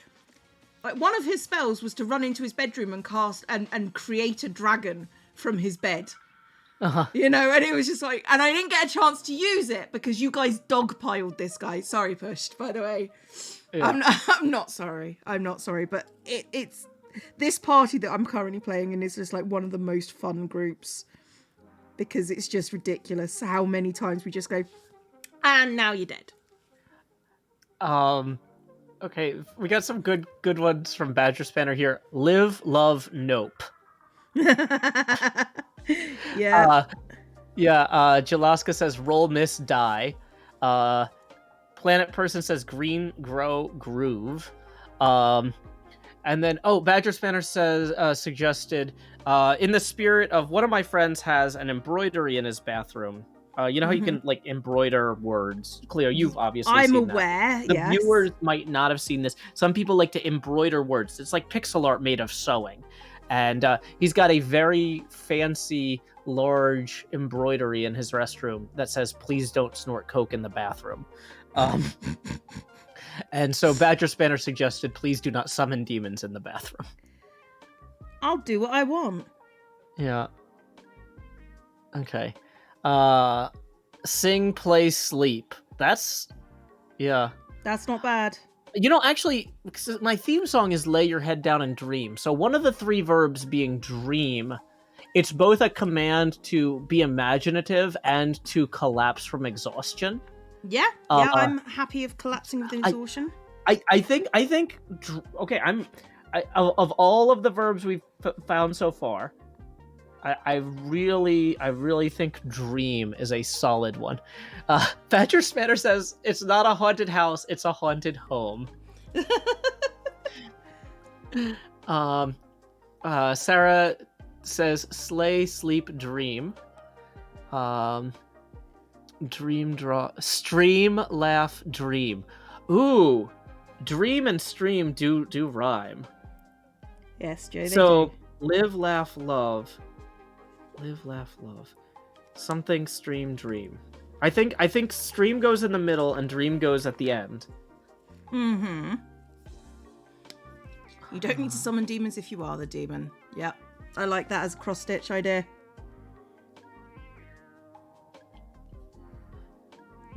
one of his spells was to run into his bedroom and cast and create a dragon from his bed. And it was just like, and I didn't get a chance to use it because you guys dogpiled this guy. Sorry, Pushed, by the way. Yeah. I'm not sorry. But it's this party that I'm currently playing in is just like one of the most fun groups because it's just ridiculous how many times we just go, and now you're dead. Okay, we got some good ones from Badger Spanner here. Live, love, nope. Jalaska says roll, miss, die. Planet Person says green, grow, groove. And then Badger Spanner says suggested in the spirit of one of my friends has an embroidery in his bathroom. You know how you can like embroider words? Cleo, you've obviously I'm seen aware. That. The yes. viewers might not have seen this. Some people like to embroider words. It's like pixel art made of sewing. And he's got a very fancy, large embroidery in his restroom that says, please don't snort coke in the bathroom. And so Badger Spanner suggested, please do not summon demons in the bathroom. I'll do what I want. Yeah. Okay. Sing, play, sleep. That's not bad. Actually, my theme song is lay your head down and dream. So one of the three verbs being dream, it's both a command to be imaginative and to collapse from exhaustion. Yeah, I'm happy of collapsing with exhaustion. I think okay, of all of the verbs we've found so far, I really think dream is a solid one. Badger Spanner says it's not a haunted house, it's a haunted home. Sarah says slay, sleep, dream. Dream, draw, stream, laugh, dream. Ooh, dream and stream do rhyme. Yes, Joe. So live, laugh, love. Live, laugh, love. Something, stream, dream. I think stream goes in the middle and dream goes at the end. You don't need to summon demons if you are the demon. Yep. I like that as a cross-stitch idea.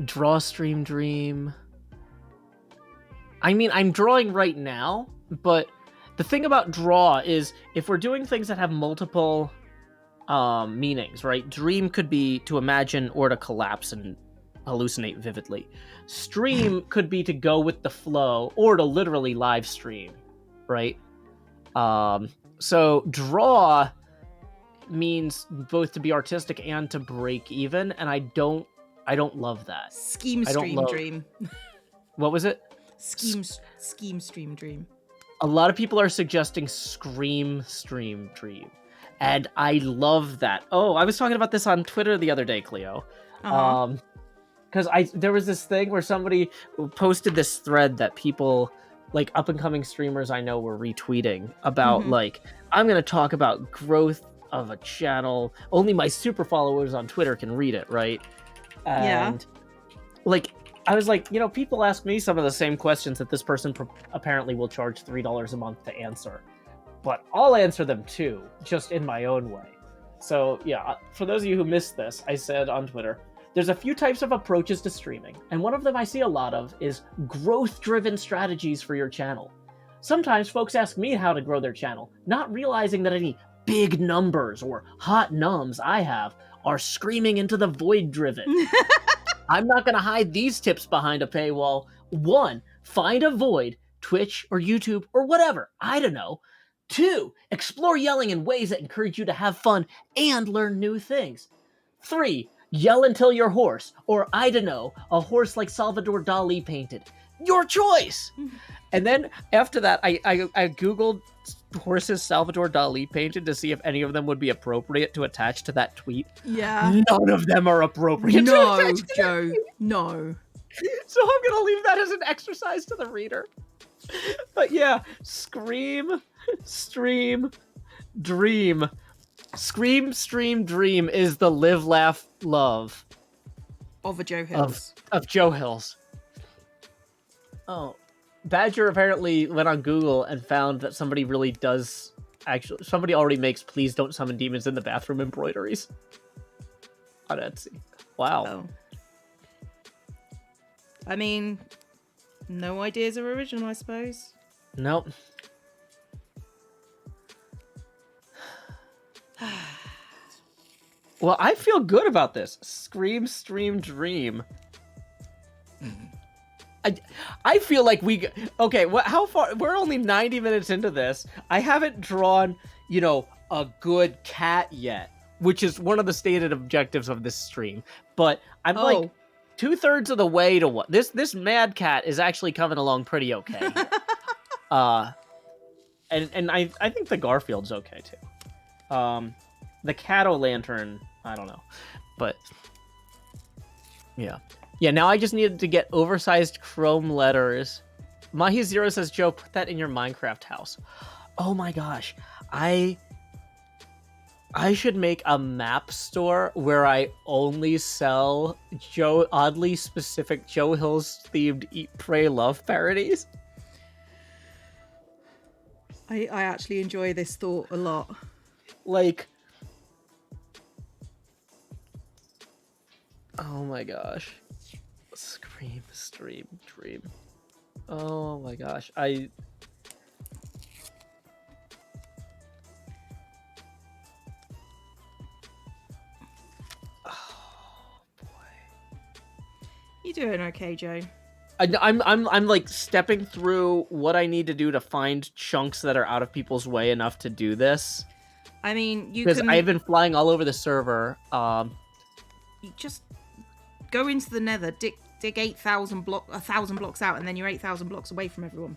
Draw, stream, dream. I mean, I'm drawing right now, but the thing about draw is if we're doing things that have multiple meanings, right? Dream could be to imagine or to collapse and hallucinate vividly. Stream could be to go with the flow or to literally live stream, right? So draw means both to be artistic and to break even, and I don't love that. Scheme, stream, dream. What was it? Scheme, stream, dream. A lot of people are suggesting scream, stream, dream. And I love that. Oh, I was talking about this on Twitter the other day, Cleo. Because there was this thing where somebody posted this thread that people, like up-and-coming streamers I know, were retweeting about, like, I'm going to talk about growth of a channel. Only my super followers on Twitter can read it, right? And, like, I was like, you know, people ask me some of the same questions that this person apparently will charge $3 a month to answer. But I'll answer them too, just in my own way. So, yeah, for those of you who missed this, I said on Twitter, there's a few types of approaches to streaming, and one of them I see a lot of is growth-driven strategies for your channel. Sometimes folks ask me how to grow their channel, not realizing that any big numbers or hot nums I have are screaming into the void driven. I'm not going to hide these tips behind a paywall. 1, find a void, Twitch or YouTube or whatever, I don't know. 2, explore yelling in ways that encourage you to have fun and learn new things. 3, yell until you're hoarse, or I don't know, a horse like Salvador Dali painted. Your choice! And then after that, I Googled horses Salvador Dali painted to see if any of them would be appropriate to attach to that tweet. Yeah. None of them are appropriate. No, Joe. No. So I'm going to leave that as an exercise to the reader. But yeah, scream, stream, dream. Scream, stream, dream is the live, laugh, love of a JoeHills. Of JoeHills. Oh. Badger apparently went on Google and found that somebody already makes please don't summon demons in the bathroom embroideries on Etsy. Wow. Oh. I mean, no ideas are original, I suppose. Nope. Well, I feel good about this. Scream, stream, dream. I feel like how far? We're only 90 minutes into this. I haven't drawn, a good cat yet, which is one of the stated objectives of this stream. But I'm like 2/3 of the way to what this mad cat is actually coming along pretty okay. And I think the Garfield's okay too. The cat-o'-lantern, I don't know, but yeah. Yeah, now I just needed to get oversized chrome letters. Mahi0 says, Joe, put that in your Minecraft house. Oh my gosh. I should make a map store where I only sell oddly specific JoeHills themed Eat, Pray, Love parodies. I actually enjoy this thought a lot. Like, oh my gosh. Scream, stream, dream. Oh my gosh. Oh boy. You doing okay, Joe? I'm like stepping through what I need to do to find chunks that are out of people's way enough to do this. I mean, because I've been flying all over the server. You just go into the Nether, dig 1,000 blocks out, and then you're 8,000 blocks away from everyone.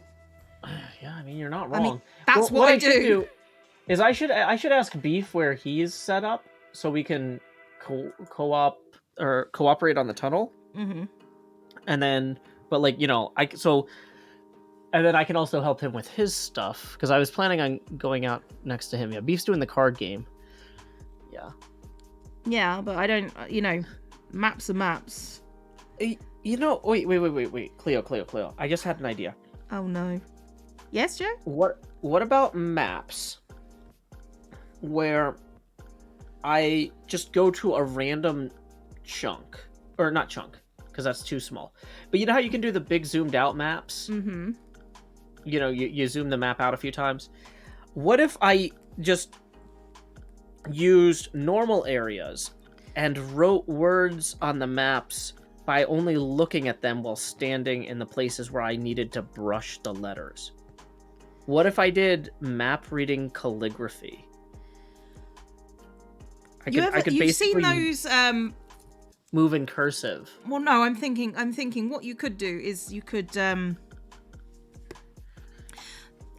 Yeah, I mean, you're not wrong. I mean, that's what I do. Is I should ask Beef where he's set up so we can cooperate on the tunnel. Mm-hmm. And then, but like, and then I can also help him with his stuff because I was planning on going out next to him. Yeah, Beef's doing the card game. Yeah. Yeah, but I don't. Maps are maps. Wait. Cleo. I just had an idea. Oh no. Yes, Joe? What about maps where I just go to a random chunk, or not chunk, because that's too small. But you know how you can do the big zoomed out maps? Mm-hmm. You know, you zoom the map out a few times. What if I just used normal areas and wrote words on the maps by only looking at them while standing in the places where I needed to brush the letters? What if I did map reading calligraphy? You've seen those move in cursive. Well, no, I'm thinking what you could do is you could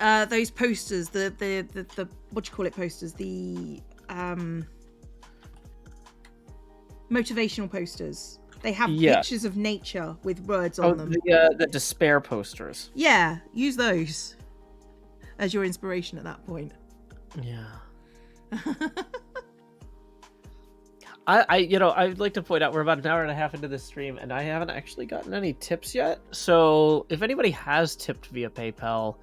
those posters, the what do you call it, posters, the motivational posters. They have pictures of nature with words on them. The despair posters. Yeah, use those as your inspiration at that point. Yeah. I'd like to point out we're about an hour and a half into this stream, and I haven't actually gotten any tips yet. So if anybody has tipped via PayPal,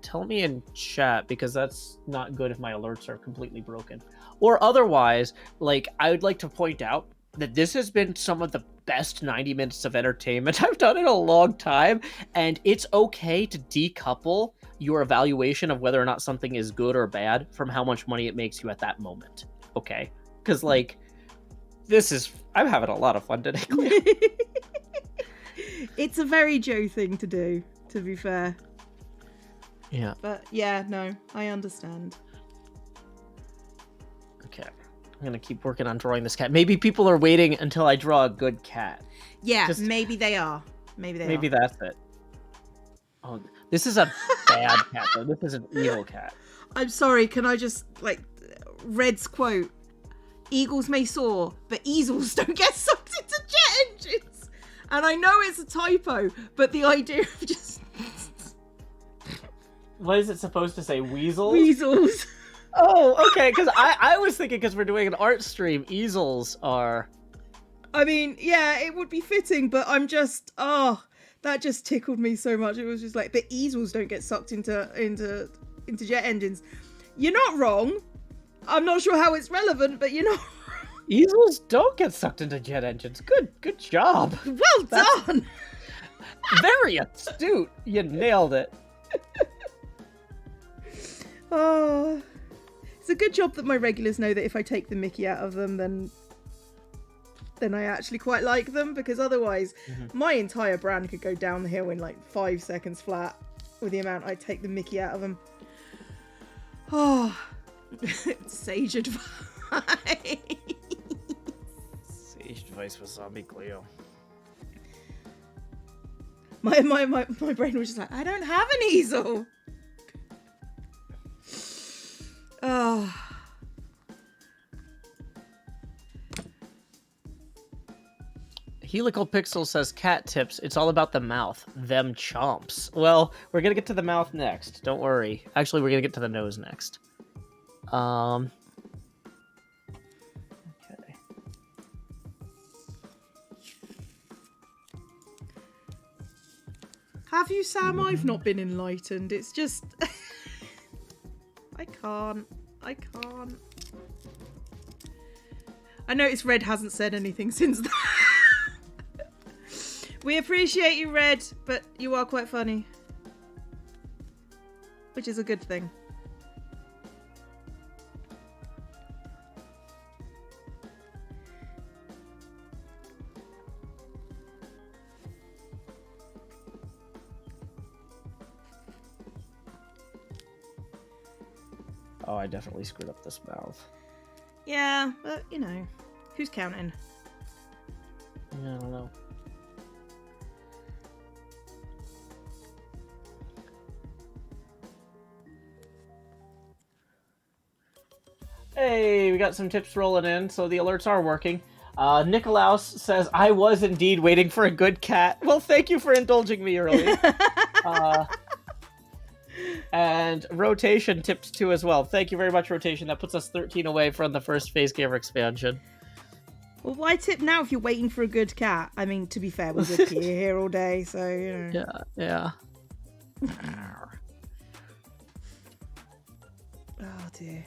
tell me in chat, because that's not good if my alerts are completely broken. Or otherwise, like, I would like to point out that this has been some of the best 90 minutes of entertainment I've done in a long time, and it's okay to decouple your evaluation of whether or not something is good or bad from how much money it makes you at that moment. Okay? Because, like, I'm having a lot of fun today. It's a very Joe thing to do, to be fair. Yeah. But yeah, no, I understand. Okay. I'm gonna keep working on drawing this cat. Maybe people are waiting until I draw a good cat. Yeah, maybe they are. Maybe that's it. Oh, this is a bad cat, though. This is an evil cat. I'm sorry, can I just, like, Red's quote, eagles may soar, but easels don't get sucked into jet engines. And I know it's a typo, but the idea of just... What is it supposed to say? Weasels? Weasels. Oh, okay, because I was thinking, because we're doing an art stream, easels are... I mean, yeah, it would be fitting, but I'm just... that just tickled me so much. It was just like, but easels don't get sucked into jet engines. You're not wrong. I'm not sure how it's relevant, but you're not wrong. Easels don't get sucked into jet engines. Good job. Well done. Very astute. You nailed it. Oh, it's a good job that my regulars know that if I take the mickey out of them, then I actually quite like them, because otherwise my entire brand could go down the hill in like 5 seconds flat with the amount I take the mickey out of them. Oh, sage advice. Sage advice for zombie Cleo. My brain was just like, I don't have an easel. Oh. Helical Pixel says cat tips. It's all about the mouth. Them chomps. Well, we're gonna get to the mouth next. Don't worry. Actually, we're gonna get to the nose next. Okay. Have you, Sam? I've not been enlightened. It's just... I can't. I noticed Red hasn't said anything since that. We appreciate you, Red, but you are quite funny. Which is a good thing. Oh, I definitely screwed up this mouth. Yeah, but, you know, who's counting? Yeah, I don't know. Hey, we got some tips rolling in, so the alerts are working. Nicolaus says, I was indeed waiting for a good cat. Well, thank you for indulging me early. And Rotation tipped 2 as well. Thank you very much, Rotation. That puts us 13 away from the first Phase Gamer expansion. Well, why tip now if you're waiting for a good cat? I mean, to be fair, we're good here all day, so, you know. Yeah. dear.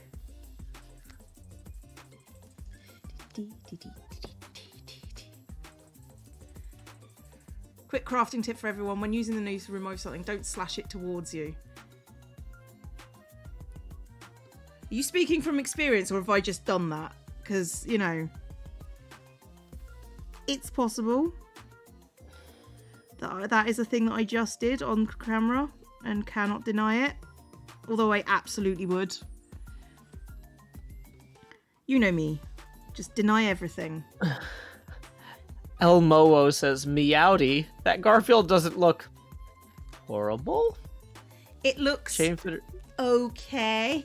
Quick crafting tip for everyone. When using the noose to remove something, don't slash it towards you. Are you speaking from experience, or have I just done that? Because, you know, it's possible that that is a thing that I just did on camera and cannot deny it. Although I absolutely would. You know me. Just deny everything. El Moo says, Meowdy, that Garfield doesn't look horrible. It looks Shane Fitter. Okay.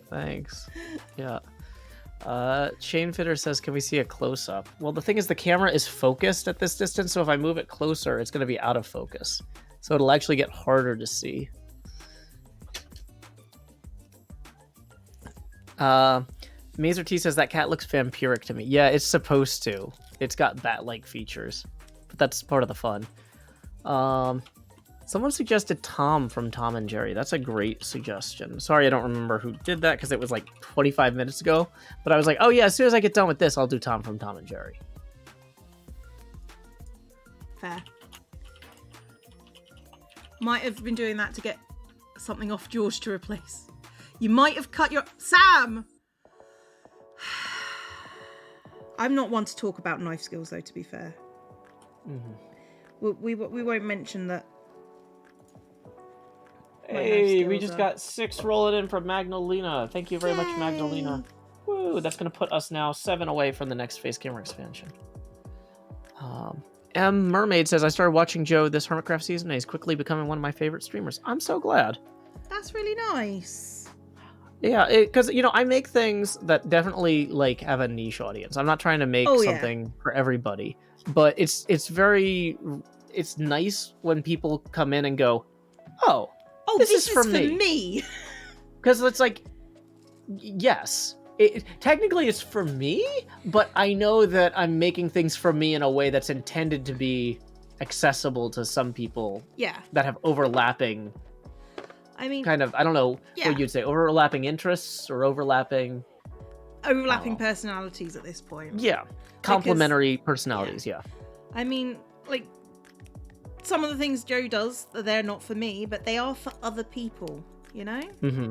Thanks. Yeah. Shane Fitter says, can we see a close-up? Well, the thing is, the camera is focused at this distance, so if I move it closer, it's going to be out of focus. So it'll actually get harder to see. Mazer T says, that cat looks vampiric to me. Yeah, it's supposed to. It's got bat-like features. But that's part of the fun. Someone suggested Tom from Tom and Jerry. That's a great suggestion. Sorry, I don't remember who did that because it was like 25 minutes ago. But I was like, oh yeah, as soon as I get done with this, I'll do Tom from Tom and Jerry. Fair. Might have been doing that to get something off George to replace. You might have cut your... Sam! I'm not one to talk about knife skills, though, to be fair. We won't mention that. Hey, we just got 6 rolling in from Magdalena. Thank you very much, Magdalena. Woo, that's going to put us now 7 away from the next face camera expansion. M Mermaid says, I started watching Joe this Hermitcraft season and he's quickly becoming one of my favorite streamers. I'm so glad. That's really nice. Yeah, because, you know, I make things that definitely, like, have a niche audience. I'm not trying to make something for everybody. But it's nice when people come in and go, oh, this is for me. Because it's like, yes, technically it's for me, but I know that I'm making things for me in a way that's intended to be accessible to some people that have overlapping... I mean, kind of, I don't know what you'd say, overlapping interests or overlapping personalities at this point. Yeah. Complementary personalities, yeah. I mean, like, some of the things Joe does, they're not for me, but they are for other people, you know? Mm-hmm.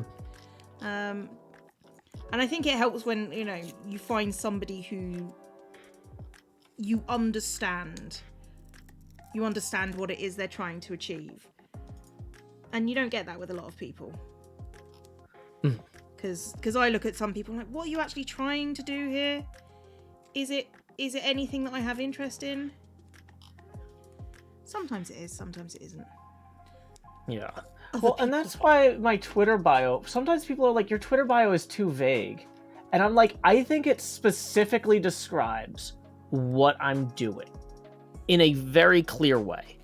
And I think it helps when, you know, you find somebody who you understand. You understand what it is they're trying to achieve. And you don't get that with a lot of people. Because I look at some people and I'm like, what are you actually trying to do here? Is it anything that I have interest in? Sometimes it is, sometimes it isn't. Yeah. Well, and that's why my Twitter bio, sometimes people are like, your Twitter bio is too vague. And I'm like, I think it specifically describes what I'm doing in a very clear way.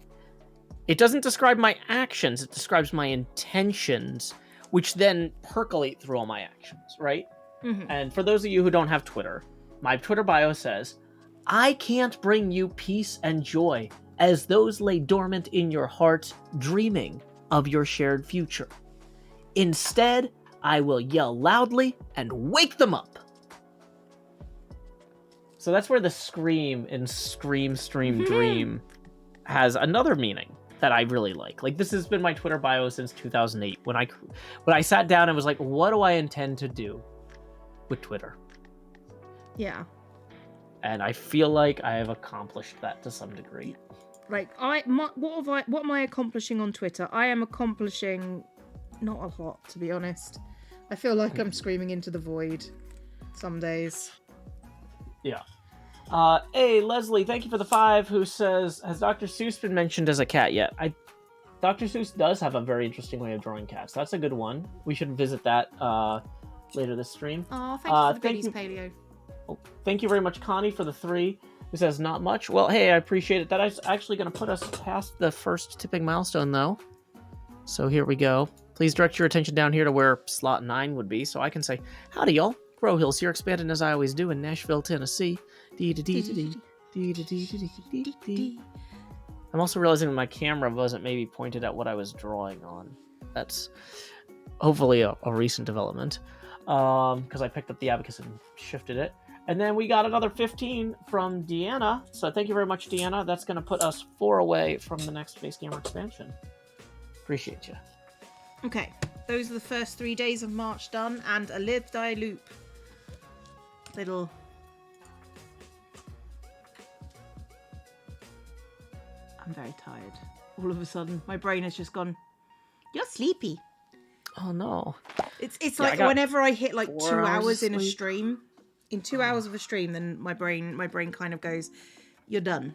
It doesn't describe my actions, it describes my intentions, which then percolate through all my actions, right? Mm-hmm. And for those of you who don't have Twitter, my Twitter bio says, I can't bring you peace and joy as those lay dormant in your heart, dreaming of your shared future. Instead, I will yell loudly and wake them up. So that's where the scream in Scream, Stream, Dream has another meaning that I really like. Like, this has been my Twitter bio since 2008 when I sat down and was like, what do I intend to do with Twitter? Yeah. And I feel like I have accomplished that to some degree. Like, what am I accomplishing on Twitter? I am accomplishing not a lot, to be honest. I feel like I'm screaming into the void some days. Yeah. Hey, Leslie, thank you for the 5, who says, has Dr. Seuss been mentioned as a cat yet? Dr. Seuss does have a very interesting way of drawing cats. That's a good one. We should visit that later this stream. Oh, thank you for the goodies, Paleo. Oh, thank you very much, Connie, for the 3, who says, not much. Well, hey, I appreciate it. That is actually going to put us past the first tipping milestone, though. So here we go. Please direct your attention down here to where slot 9 would be, so I can say, howdy, y'all. JoeHills here, expanding as I always do in Nashville, Tennessee. I'm also realizing that my camera wasn't maybe pointed at what I was drawing on. That's hopefully a recent development, because I picked up the Abacus and shifted it. And then we got another 15 from Deanna. So thank you very much, Deanna. That's going to put us 4 away from the next Face Gamer expansion. Appreciate you. Okay, those are the first 3 days of March done, and a live die loop. Little. I'm very tired. All of a sudden, my brain has just gone, you're sleepy. Oh no. It's like whenever I hit like 2 hours in a sleep. stream, in 2 hours of a stream, then my brain kind of goes, you're done.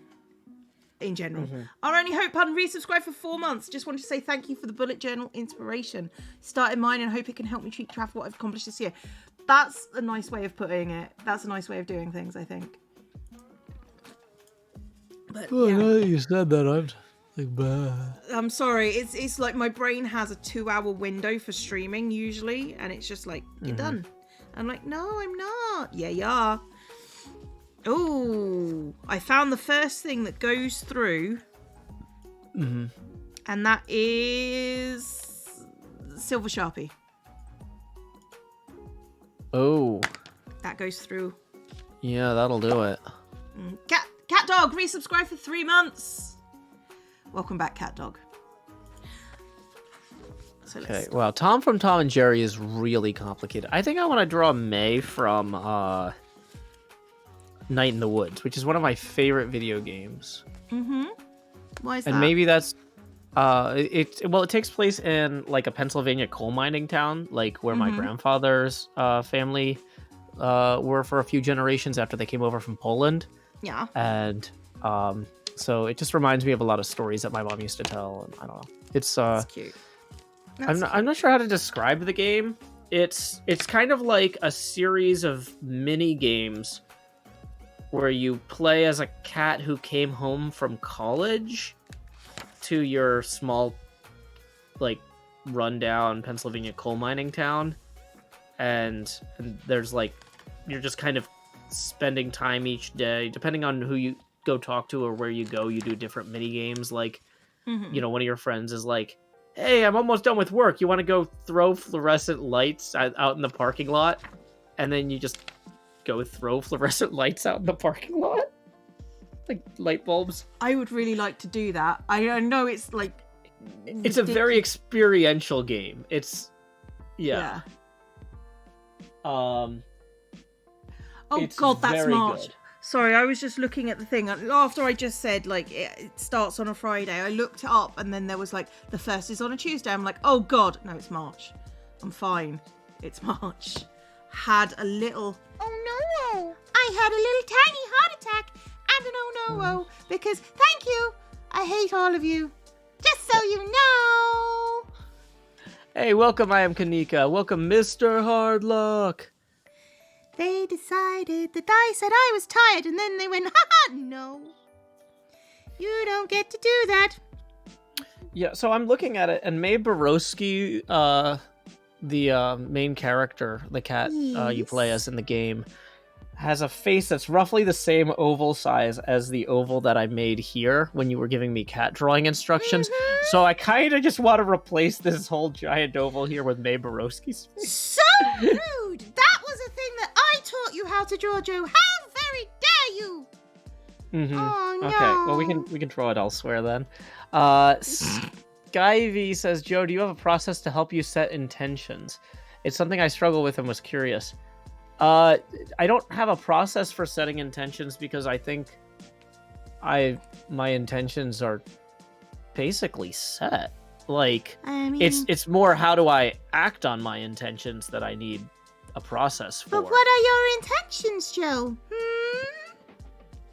In general. Our Only Hope Pun resubscribed for 4 months. Just wanted to say thank you for the bullet journal inspiration. Started mine and hope it can help me keep track of what I've accomplished this year. That's a nice way of putting it. That's a nice way of doing things, I think. But Now that you said that, I'm like, bah. I'm sorry. It's like my brain has a 2-hour window for streaming usually, and it's just like, you're done. I'm like, no, I'm not. Yeah, you are. Oh, I found the first thing that goes through. And that is Silver Sharpie. Oh. That goes through. Yeah, that'll do it. Cat Dog resubscribed for 3 months. Welcome back, Cat Dog. So Okay, well, Tom from Tom and Jerry is really complicated. I think I want to draw May from Night in the Woods, which is one of my favorite video games. Why is that? And maybe that's it takes place in like a Pennsylvania coal mining town, like where my grandfather's family were for a few generations after they came over from Poland. Yeah. And so it just reminds me of a lot of stories that my mom used to tell, and I don't know. It's cute. I'm not sure how to describe the game. It's kind of like a series of mini games where you play as a cat who came home from college to your small, like, rundown Pennsylvania coal mining town, and there's like, you're just kind of spending time each day, depending on who you go talk to or where you go, you do different mini games. Like, you know, one of your friends is like, hey, I'm almost done with work, you want to go throw fluorescent lights out in the parking lot? And then you just go throw fluorescent lights out in the parking lot, like light bulbs. I would really like to do that. I know it's like, it's a very experiential game. It's yeah. Oh god, that's March. Good. Sorry, I was just looking at the thing after I just said like it starts on a Friday. I looked it up, and then there was like the first is on a Tuesday. I'm like, oh god, no, it's March. I'm fine. It's March. Had a little. Oh no! I had a little tiny heart attack and an oh no because thank you. I hate all of you. Just so you know. Hey, welcome. I am Kanika. Welcome, Mr. Hardluck. They decided that I said I was tired, and then they went, haha, no. You don't get to do that. Yeah, so I'm looking at it, and Mae Borowski, the main character, the cat you play as in the game, has a face that's roughly the same oval size as the oval that I made here when you were giving me cat drawing instructions. So I kind of just want to replace this whole giant oval here with Mae Borowski's face. So rude! That was a thing that I taught you how to draw, Joe. How very dare you! Oh, no. Okay, well, we can draw it elsewhere then. Skyv says, Joe, do you have a process to help you set intentions? It's something I struggle with and was curious. I don't have a process for setting intentions because I think my intentions are basically set. Like, I mean, it's more how do I act on my intentions that I need a process for. But what are your intentions, Joe?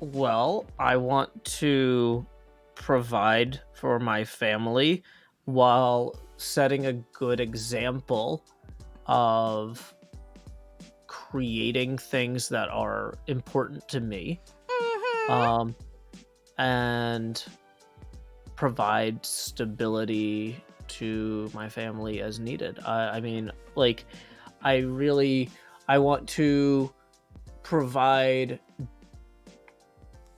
Well, I want to provide for my family while setting a good example of creating things that are important to me, and provide stability to my family as needed. I mean, like, I want to provide.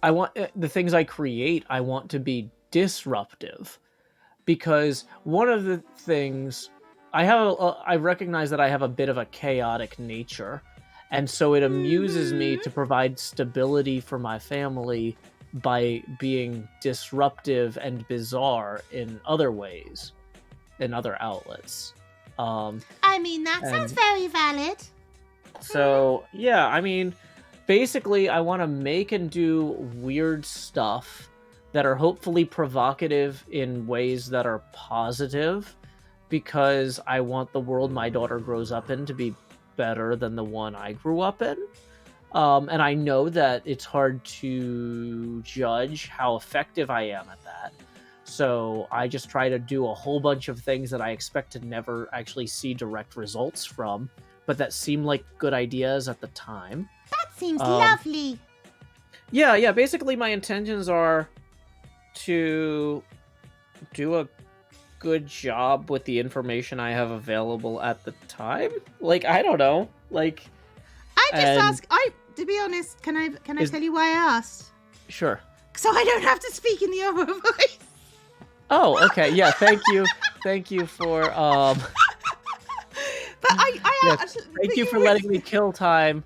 I want the things I create, I want to be disruptive, because one of the things I recognize that I have a bit of a chaotic nature, and so it amuses me to provide stability for my family by being disruptive and bizarre in other ways, in other outlets. I mean, that sounds very valid. So, yeah, I mean, basically, I want to make and do weird stuff that are hopefully provocative in ways that are positive, because I want the world my daughter grows up in to be better than the one I grew up in. And I know that it's hard to judge how effective I am at that. So I just try to do a whole bunch of things that I expect to never actually see direct results from, but that seem like good ideas at the time. That seems lovely. Yeah. Basically, my intentions are to do a good job with the information I have available at the time. Like, I don't know. Like, I just ask. To be honest, can I tell you why I asked? Sure. So I don't have to speak in the other voice. Oh, okay. Yeah. Thank you for But thank you for letting me kill time.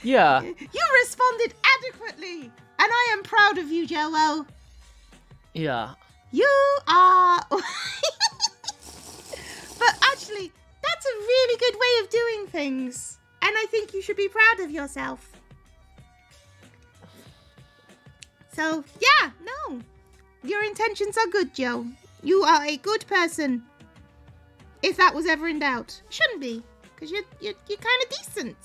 Yeah. You responded adequately, and I am proud of you, Joel. Yeah. You are. But actually, that's a really good way of doing things, and I think you should be proud of yourself. So, yeah, no. Your intentions are good, Joe. You are a good person. If that was ever in doubt. Shouldn't be, because you're kind of decent.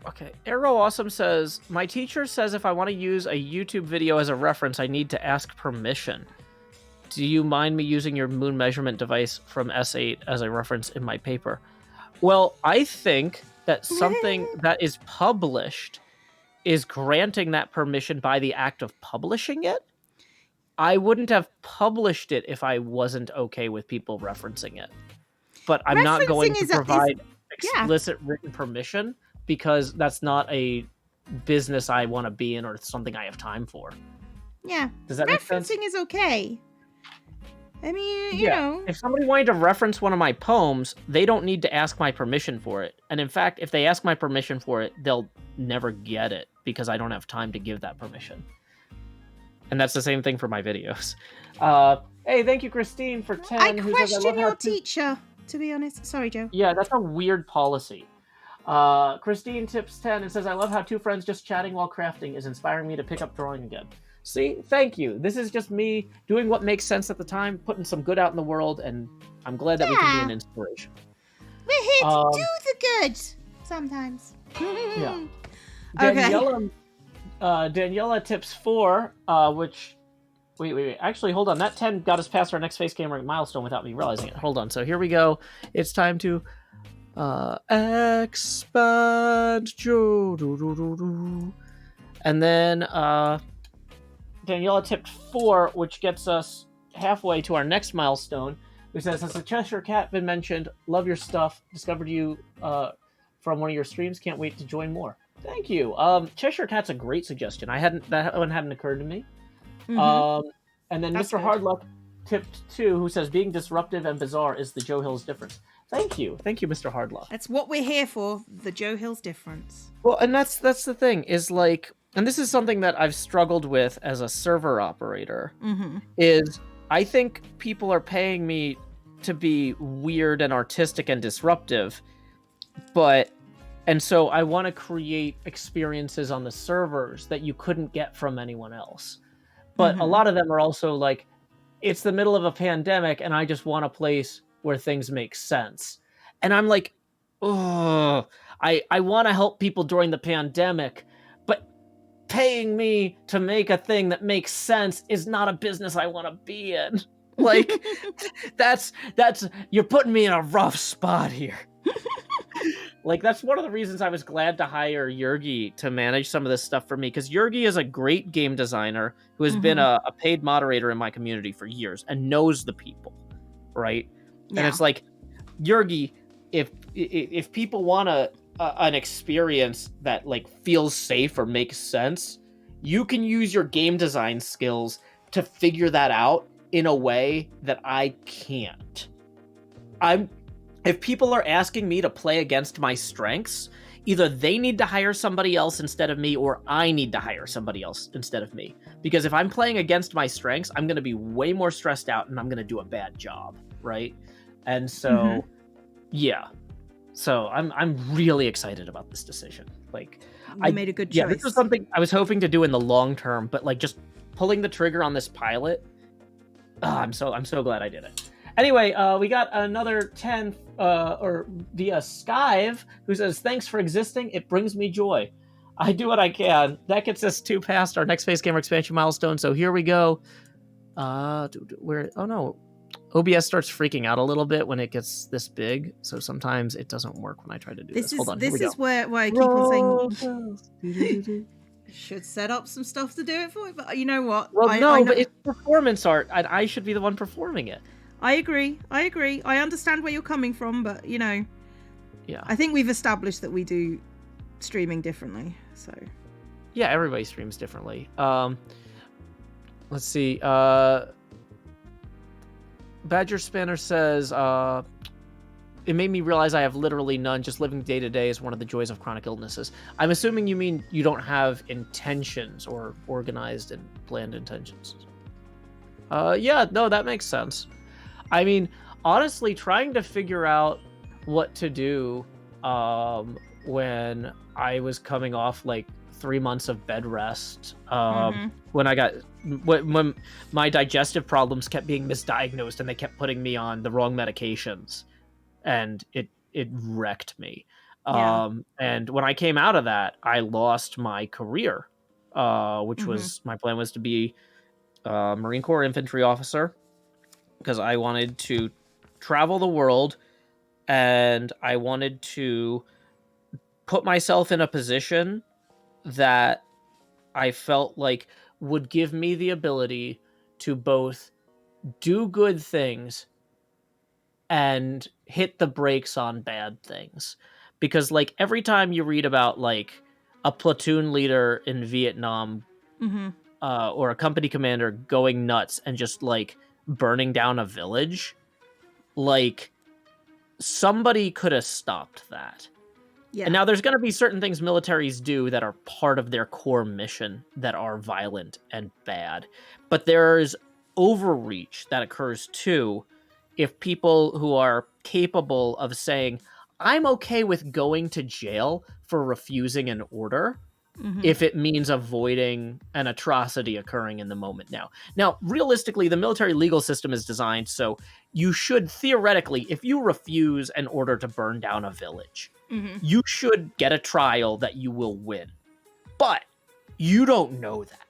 Okay. Arrow Awesome says, my teacher says if I want to use a YouTube video as a reference, I need to ask permission. Do you mind me using your moon measurement device from S8 as a reference in my paper? Well, I think that something that is published is granting that permission by the act of publishing it. I wouldn't have published it if I wasn't okay with people referencing it. But I'm not going to provide explicit written permission, because that's not a business I want to be in or something I have time for. Yeah. Does that make sense? Referencing is okay. I mean, you know. If somebody wanted to reference one of my poems, they don't need to ask my permission for it. And in fact, if they ask my permission for it, they'll never get it, because I don't have time to give that permission. And that's the same thing for my videos. Hey, thank you, Christine, for 10. I question your teacher, to be honest. Sorry, Joe. Yeah, that's a weird policy. Christine tips 10 and says, I love how two friends just chatting while crafting is inspiring me to pick up drawing again. See, thank you. This is just me doing what makes sense at the time, putting some good out in the world, and I'm glad that we can be an inspiration. We're here to do the good sometimes. Yeah. Okay. Daniela tips 4, which... Wait. Actually, hold on. That 10 got us past our next face camera milestone without me realizing it. Hold on. So here we go. It's time to... expand Joe. And then Daniela tipped 4, which gets us halfway to our next milestone, who says, has the Cheshire Cat been mentioned? Love your stuff. Discovered you from one of your streams. Can't wait to join more. Thank you. Cheshire Cat's a great suggestion. That one hadn't occurred to me. Mm-hmm. And then That's Mr. Good. Hardluck tipped 2, who says, being disruptive and bizarre is the JoeHills difference. Thank you, Mr. Hardluck. That's what we're here for, the JoeHills difference. Well, and that's the thing, is like, and this is something that I've struggled with as a server operator, is I think people are paying me to be weird and artistic and disruptive, and so I want to create experiences on the servers that you couldn't get from anyone else. But a lot of them are also like, it's the middle of a pandemic and I just want a place where things make sense. And I'm like, oh, I want to help people during the pandemic, but paying me to make a thing that makes sense is not a business I want to be in. Like, that's you're putting me in a rough spot here. Like, that's one of the reasons I was glad to hire Yergi to manage some of this stuff for me, because Yergi is a great game designer who has been a paid moderator in my community for years and knows the people, right? Yeah. And it's like, Yergi, if people want an experience that like feels safe or makes sense, you can use your game design skills to figure that out in a way that I can't. if people are asking me to play against my strengths, either they need to hire somebody else instead of me, or I need to hire somebody else instead of me. Because if I'm playing against my strengths, I'm going to be way more stressed out and I'm going to do a bad job, right? And so, yeah. So I'm really excited about this decision. Like, You made a good choice. Yeah, this is something I was hoping to do in the long term, but like just pulling the trigger on this pilot, I'm so glad I did it. Anyway, we got another 10 or via Skive, who says, "Thanks for existing. It brings me joy. I do what I can." That gets us 2 past our next Face Gamer expansion milestone. So here we go. Where? Oh no, OBS starts freaking out a little bit when it gets this big. So sometimes it doesn't work when I try to do this. Hold on. This is where I keep on saying should set up some stuff to do it for it. But you know what? Well, but it's performance art, and I should be the one performing it. I agree. I understand where you're coming from, but yeah, I think we've established that we do streaming differently. So yeah, everybody streams differently. Let's see. Badger Spanner says, "It made me realize I have literally none. Just living day to day is one of the joys of chronic illnesses." I'm assuming you mean you don't have intentions or organized and planned intentions. Yeah, no, that makes sense. I mean, honestly, trying to figure out what to do when I was coming off like 3 months of bed rest, when my digestive problems kept being misdiagnosed and they kept putting me on the wrong medications, and it wrecked me. And when I came out of that, I lost my career, which was my plan was to be a Marine Corps infantry officer, because I wanted to travel the world and I wanted to put myself in a position that I felt like would give me the ability to both do good things and hit the brakes on bad things. Because like every time you read about like a platoon leader in Vietnam or a company commander going nuts and just like burning down a village, like somebody could have stopped that. And now there's going to be certain things militaries do that are part of their core mission that are violent and bad. But there's overreach that occurs too if people who are capable of saying, "I'm okay with going to jail for refusing an order," if it means avoiding an atrocity occurring in the moment now. Now, realistically, the military legal system is designed so you should theoretically, if you refuse an order to burn down a village, you should get a trial that you will win. But you don't know that.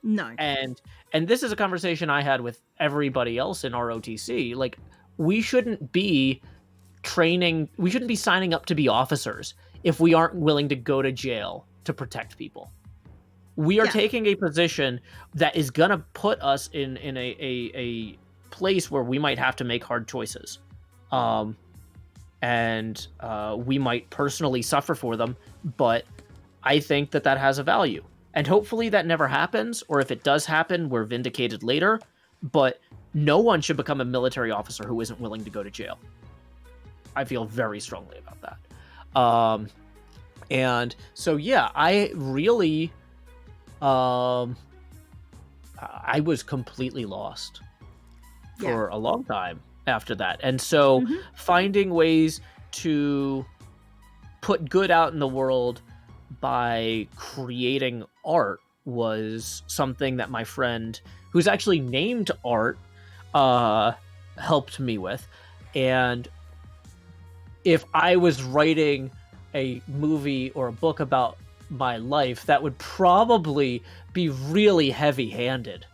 No. And this is a conversation I had with everybody else in ROTC. Like, we shouldn't be signing up to be officers if we aren't willing to go to jail to protect people. We are taking a position that is gonna put us in a place where we might have to make hard choices, and we might personally suffer for them. But I think that has a value, and hopefully that never happens. Or if it does happen, we're vindicated later. But no one should become a military officer who isn't willing to go to jail. I feel very strongly about that. And so, yeah, I really, I was completely lost for a long time after that. And so finding ways to put good out in the world by creating art was something that my friend, who's actually named Art, helped me with. And if I was writing a movie or a book about my life, that would probably be really heavy-handed.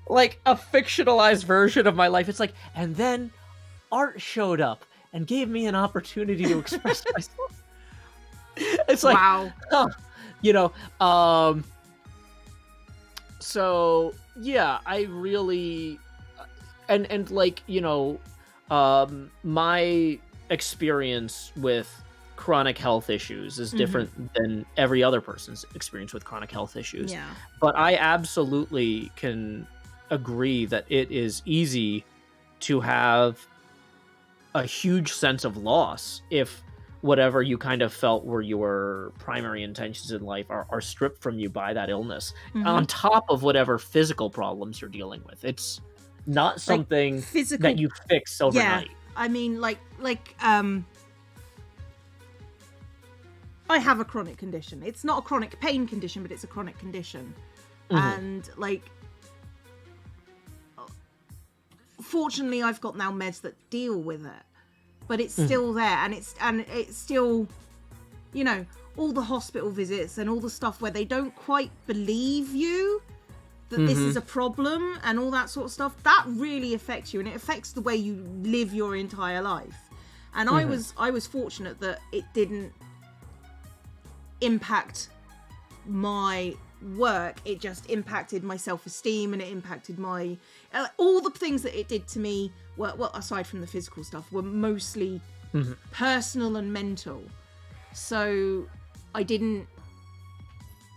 Like a fictionalized version of my life. It's like, and then Art showed up and gave me an opportunity to express myself. It's like, wow. So yeah, I really, and like, my experience with chronic health issues is different than every other person's experience with chronic health issues. Yeah. But I absolutely can agree that it is easy to have a huge sense of loss if whatever you kind of felt were your primary intentions in life are stripped from you by that illness, on top of whatever physical problems you're dealing with. It's not something physical, that you fix overnight. I mean, I have a chronic condition. It's not a chronic pain condition, but it's a chronic condition. And fortunately I've got now meds that deal with it, but it's still there, and it's still, you know, all the hospital visits and all the stuff where they don't quite believe you that this is a problem and all that sort of stuff. That really affects you, and it affects the way you live your entire life. And I was fortunate that it didn't impact my work. It just impacted my self-esteem, and it impacted my all the things that it did to me were, well, aside from the physical stuff, were mostly personal and mental. So I didn't,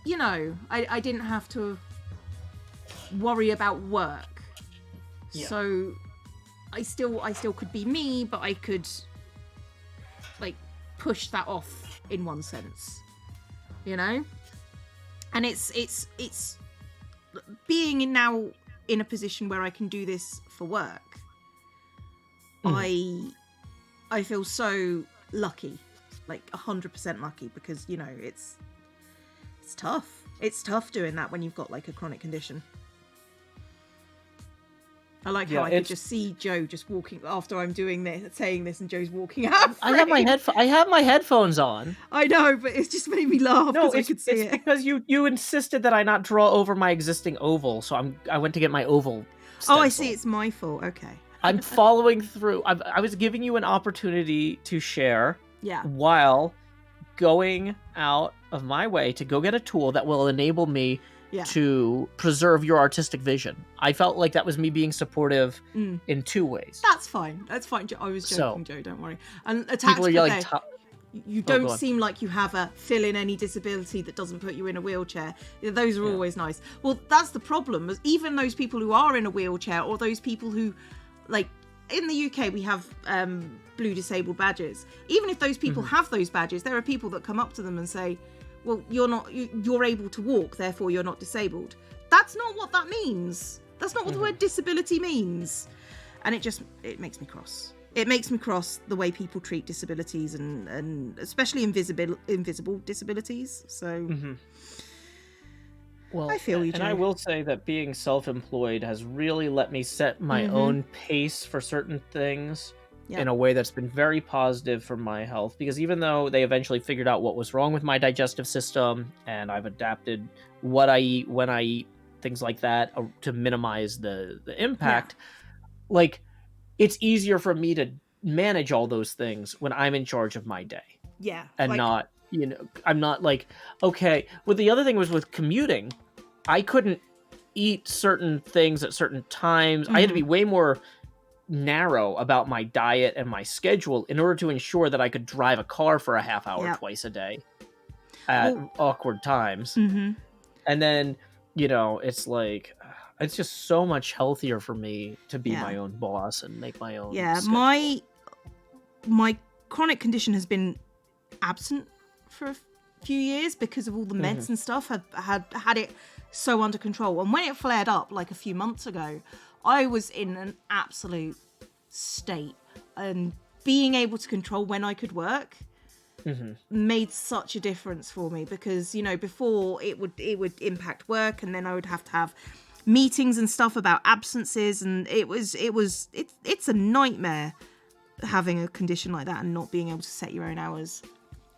you know, I didn't have to worry about work. So I still could be me, but I could like push that off in one sense, you know. And it's being now in a position where I can do this for work. I feel so lucky, like 100% lucky, because, you know, it's tough. It's tough doing that when you've got like a chronic condition. I like how I could just see Joe just walking after I'm doing this, saying this, and Joe's walking out. I have my headphones on. I know, but it's just made me laugh because I could see it. Because you insisted that I not draw over my existing oval, so I went to get my oval stencil. Oh, I see. It's my fault. Okay. I'm following through. I was giving you an opportunity to share. Yeah. While going out of my way to go get a tool that will enable me to preserve your artistic vision. I felt like that was me being supportive in two ways. That's fine. That's fine. I was joking, Joe. Don't worry. And people are yelling. You don't seem like you have a fill in any disability that doesn't put you in a wheelchair. Those are always nice. Well, that's the problem. Even those people who are in a wheelchair, or those people who, like, in the UK, we have blue disabled badges. Even if those people have those badges, there are people that come up to them and say, well, you're able to walk, therefore you're not disabled. That's not what that means. That's not what the word disability means. And it makes me cross. It makes me cross the way people treat disabilities, and especially invisible disabilities. So well, I feel you, Joe. And I will say that being self-employed has really let me set my own pace for certain things in a way that's been very positive for my health, because even though they eventually figured out what was wrong with my digestive system, and I've adapted what I eat, when I eat, things like that, to minimize the impact, like, it's easier for me to manage all those things when I'm in charge of my day. Yeah. And not, you know, I'm not like, okay. Well, the other thing was with commuting, I couldn't eat certain things at certain times. I had to be way more narrow about my diet and my schedule in order to ensure that I could drive a car for a half hour twice a day at awkward times. And then, you know, it's like, it's just so much healthier for me to be my own boss and make my own schedule. My chronic condition has been absent for a few years because of all the meds and stuff. Had it so under control, and when it flared up like a few months ago, I was in an absolute state, and being able to control when I could work made such a difference for me, because, you know, before it would impact work, and then I would have to have meetings and stuff about absences, and it's a nightmare having a condition like that and not being able to set your own hours.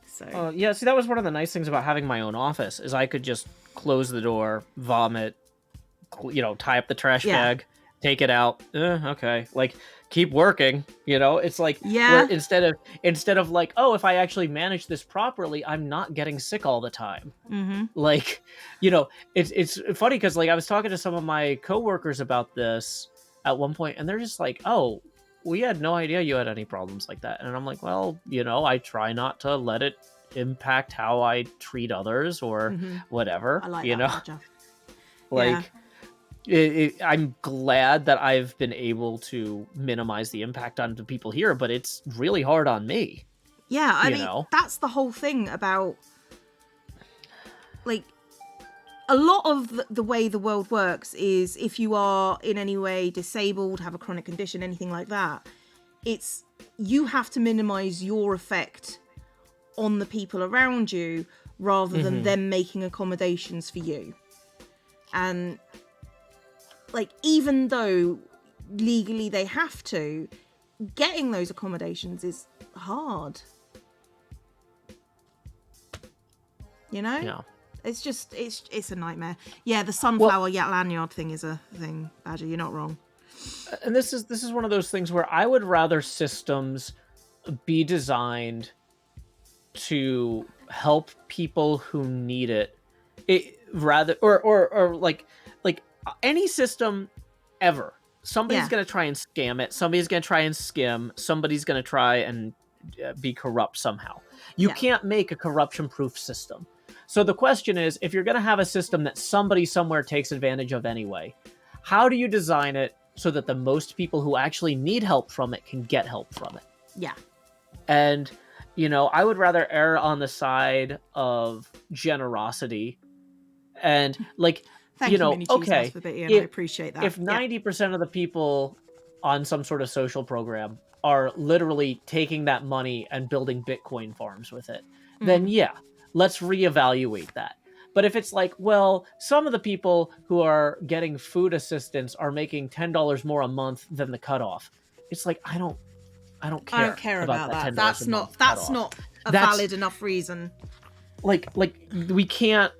So see, that was one of the nice things about having my own office, is I could just close the door, vomit, you know, tie up the trash bag, take it out. Okay, like, keep working. You know, it's like, where instead of like, oh, if I actually manage this properly, I'm not getting sick all the time. Like, you know, it's funny because, like, I was talking to some of my coworkers about this at one point, and they're just like, oh, we had no idea you had any problems like that. And I'm like, well, you know, I try not to let it impact how I treat others or whatever. I like you that, know, Roger. like. I'm glad that I've been able to minimize the impact on the people here, but it's really hard on me. Yeah, I you mean, know? that's the whole thing about, like, a lot of the way the world works is if you are in any way disabled, have a chronic condition, anything like that, it's you have to minimize your effect on the people around you rather than them making accommodations for you. And, like, even though legally they have to, getting those accommodations is hard. You know? Yeah. It's just, it's a nightmare. Yeah, the sunflower lanyard thing is a thing, Badger. You're not wrong. And this is one of those things where I would rather systems be designed to help people who need it. Rather, or like any system ever. Somebody's going to try and scam it. Somebody's going to try and skim. Somebody's going to try and be corrupt somehow. You can't make a corruption-proof system. So the question is, if you're going to have a system that somebody somewhere takes advantage of anyway, how do you design it so that the most people who actually need help from it can get help from it? Yeah. And, I would rather err on the side of generosity and, like, Thank you, Mini okay, for Bitty, and I appreciate that. If 90% of the people on some sort of social program are literally taking that money and building Bitcoin farms with it, then let's reevaluate that. But if it's like, well, some of the people who are getting food assistance are making $10 more a month than the cutoff, it's like, I don't care about that. That's not a valid enough reason. Like we can't.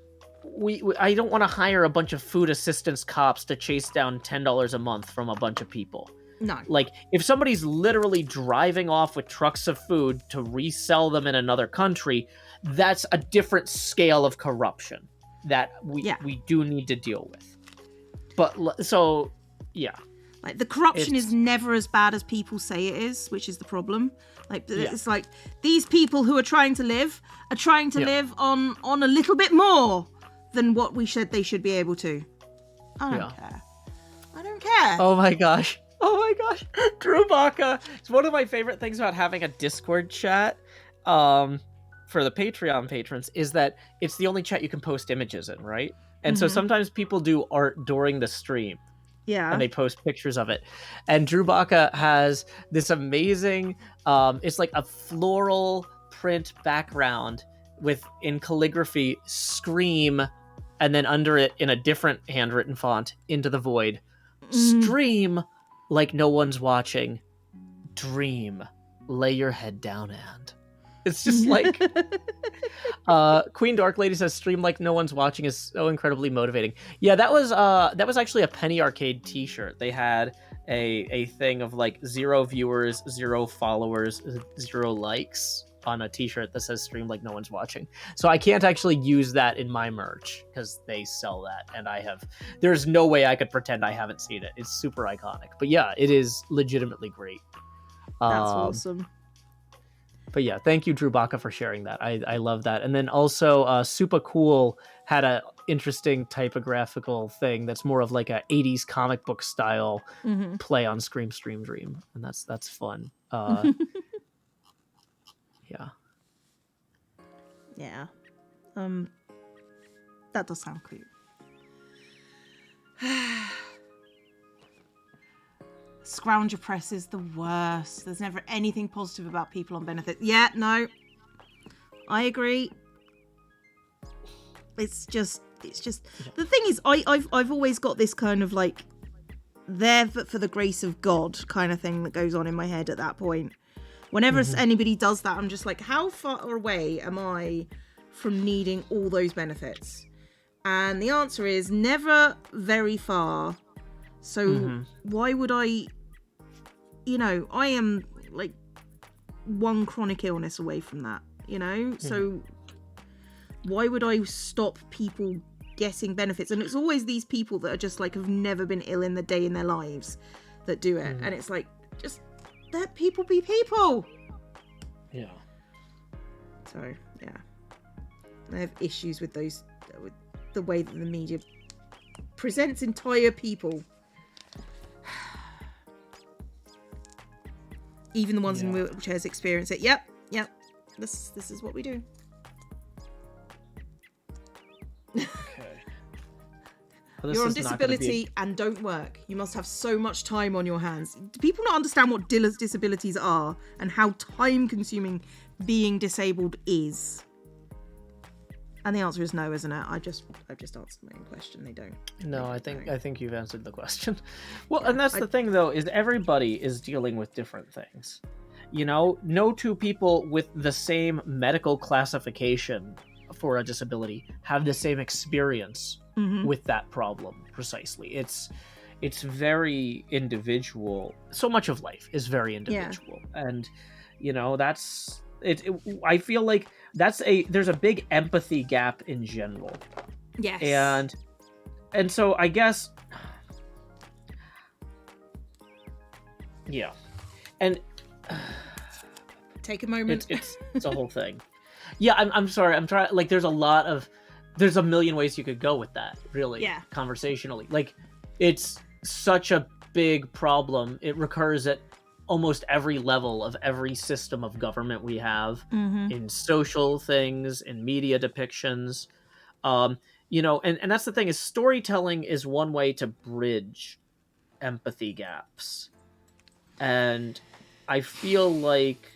I don't want to hire a bunch of food assistance cops to chase down $10 a month from a bunch of people. No. Like, if somebody's literally driving off with trucks of food to resell them in another country, that's a different scale of corruption that we do need to deal with. But, so, yeah. Like, the corruption is never as bad as people say it is, which is the problem. Like, it's like, these people who are trying to live live on a little bit more than what we said they should be able to. I don't care. I don't care. Oh my gosh. Drew Baca. It's one of my favorite things about having a Discord chat for the Patreon patrons is that it's the only chat you can post images in, right? And so sometimes people do art during the stream. Yeah. And they post pictures of it. And Drew Baca has this amazing, it's like a floral print background with, in calligraphy, Scream, and then under it, in a different handwritten font, Into the Void. Stream like no one's watching. Dream. Lay your head down and. It's just like... Queen Dark Lady says, stream like no one's watching is so incredibly motivating. Yeah, that was actually a Penny Arcade t-shirt. They had a thing of like 0 viewers, 0 followers, 0 likes on a t-shirt that says stream like no one's watching. So I can't actually use that in my merch because they sell that, and there's no way I could pretend I haven't seen it. It's super iconic. But yeah, it is legitimately great. That's awesome. But yeah, thank you, Drew Baca, for sharing that. I love that. And then also, Super Cool had a interesting typographical thing that's more of like a 80s comic book style play on Scream, Stream, Dream, and that's fun. Yeah. Yeah. That does sound cute. Scrounger press is the worst. There's never anything positive about people on benefits. Yeah, no. I agree. It's just the thing is, I've always got this kind of like there for the grace of God kind of thing that goes on in my head at that point. Whenever anybody does that, I'm just like, how far away am I from needing all those benefits? And the answer is never very far. So why would I, I am like one chronic illness away from that, So why would I stop people getting benefits? And it's always these people that are just like have never been ill in the day in their lives that do it. And it's like, just let people be people. Yeah. So, yeah. I have issues with those, with the way that the media presents entire people. Even the ones in wheelchairs experience it. Yep. This is what we do. Okay. Well, you're on disability and don't work. You must have so much time on your hands. Do people not understand what disabilities are and how time-consuming being disabled is? And the answer is no, isn't it? I've just answered my own question. They don't. No, I think you've answered the question. Well, yeah, and that's the thing, though, is everybody is dealing with different things. You know, no two people with the same medical classification for a disability have the same experience with that problem precisely. It's very individual. So much of life is very individual, and you know that's it. I feel like there's a big empathy gap in general. Yes, and so I guess and take a moment. It's a whole thing. Yeah, I'm sorry. I'm trying. Like, there's a million ways you could go with that. Really, conversationally. Like, it's such a big problem. It recurs at almost every level of every system of government we have, in social things, in media depictions. You know, and that's the thing, is storytelling is one way to bridge empathy gaps, and I feel like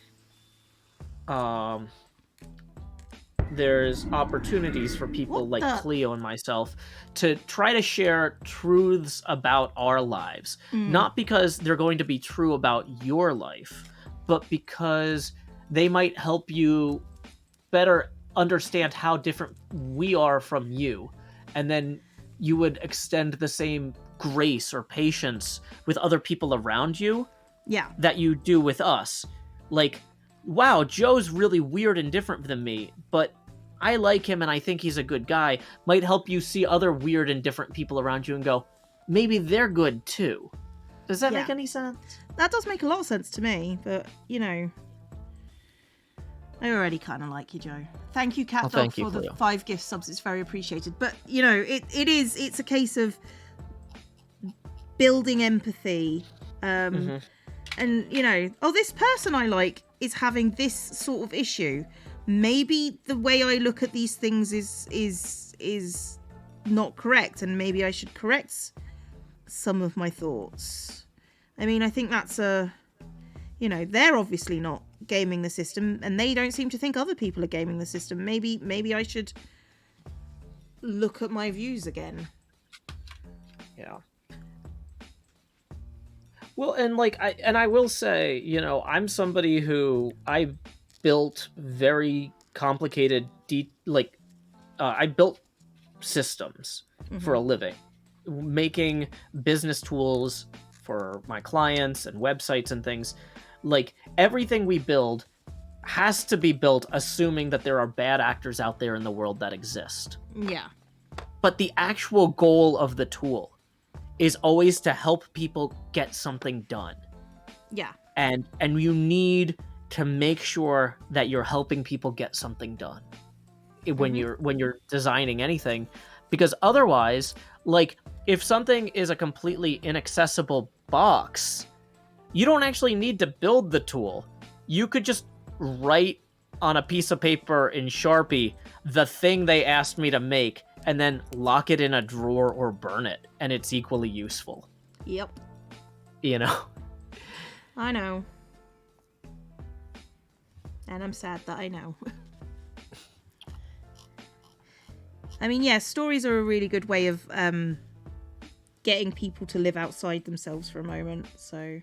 there's opportunities for people like Cleo and myself to try to share truths about our lives, not because they're going to be true about your life, but because they might help you better understand how different we are from you, and then you would extend the same grace or patience with other people around you that you do with us. Like, wow, Joe's really weird and different than me, but I like him and I think he's a good guy, might help you see other weird and different people around you and go, maybe they're good too. Does that make any sense? That does make a lot of sense to me, but, you know, I already kind of like you, Joe. Thank you, Cat Dog, for the 5 gift subs. It's very appreciated. But, you know, it's a case of building empathy. And, you know, this person I like is having this sort of issue. Maybe the way I look at these things is not correct, and maybe I should correct some of my thoughts. I mean, I think that's you know, they're obviously not gaming the system, and they don't seem to think other people are gaming the system. Maybe I should look at my views again. Yeah. Well, and like I will say, you know, I'm somebody who I built very complicated I built systems for a living, making business tools for my clients and websites and things. Like, everything we build has to be built assuming that there are bad actors out there in the world that exist. Yeah. But the actual goal of the tool is always to help people get something done. Yeah. And you need to make sure that you're helping people get something done when you're designing anything, because otherwise, like, if something is a completely inaccessible box, you don't actually need to build the tool. You could just write on a piece of paper in Sharpie the thing they asked me to make, and then lock it in a drawer or burn it, and it's equally useful. Yep. You know? I know. And I'm sad that I know. I mean, yeah, stories are a really good way of getting people to live outside themselves for a moment, so...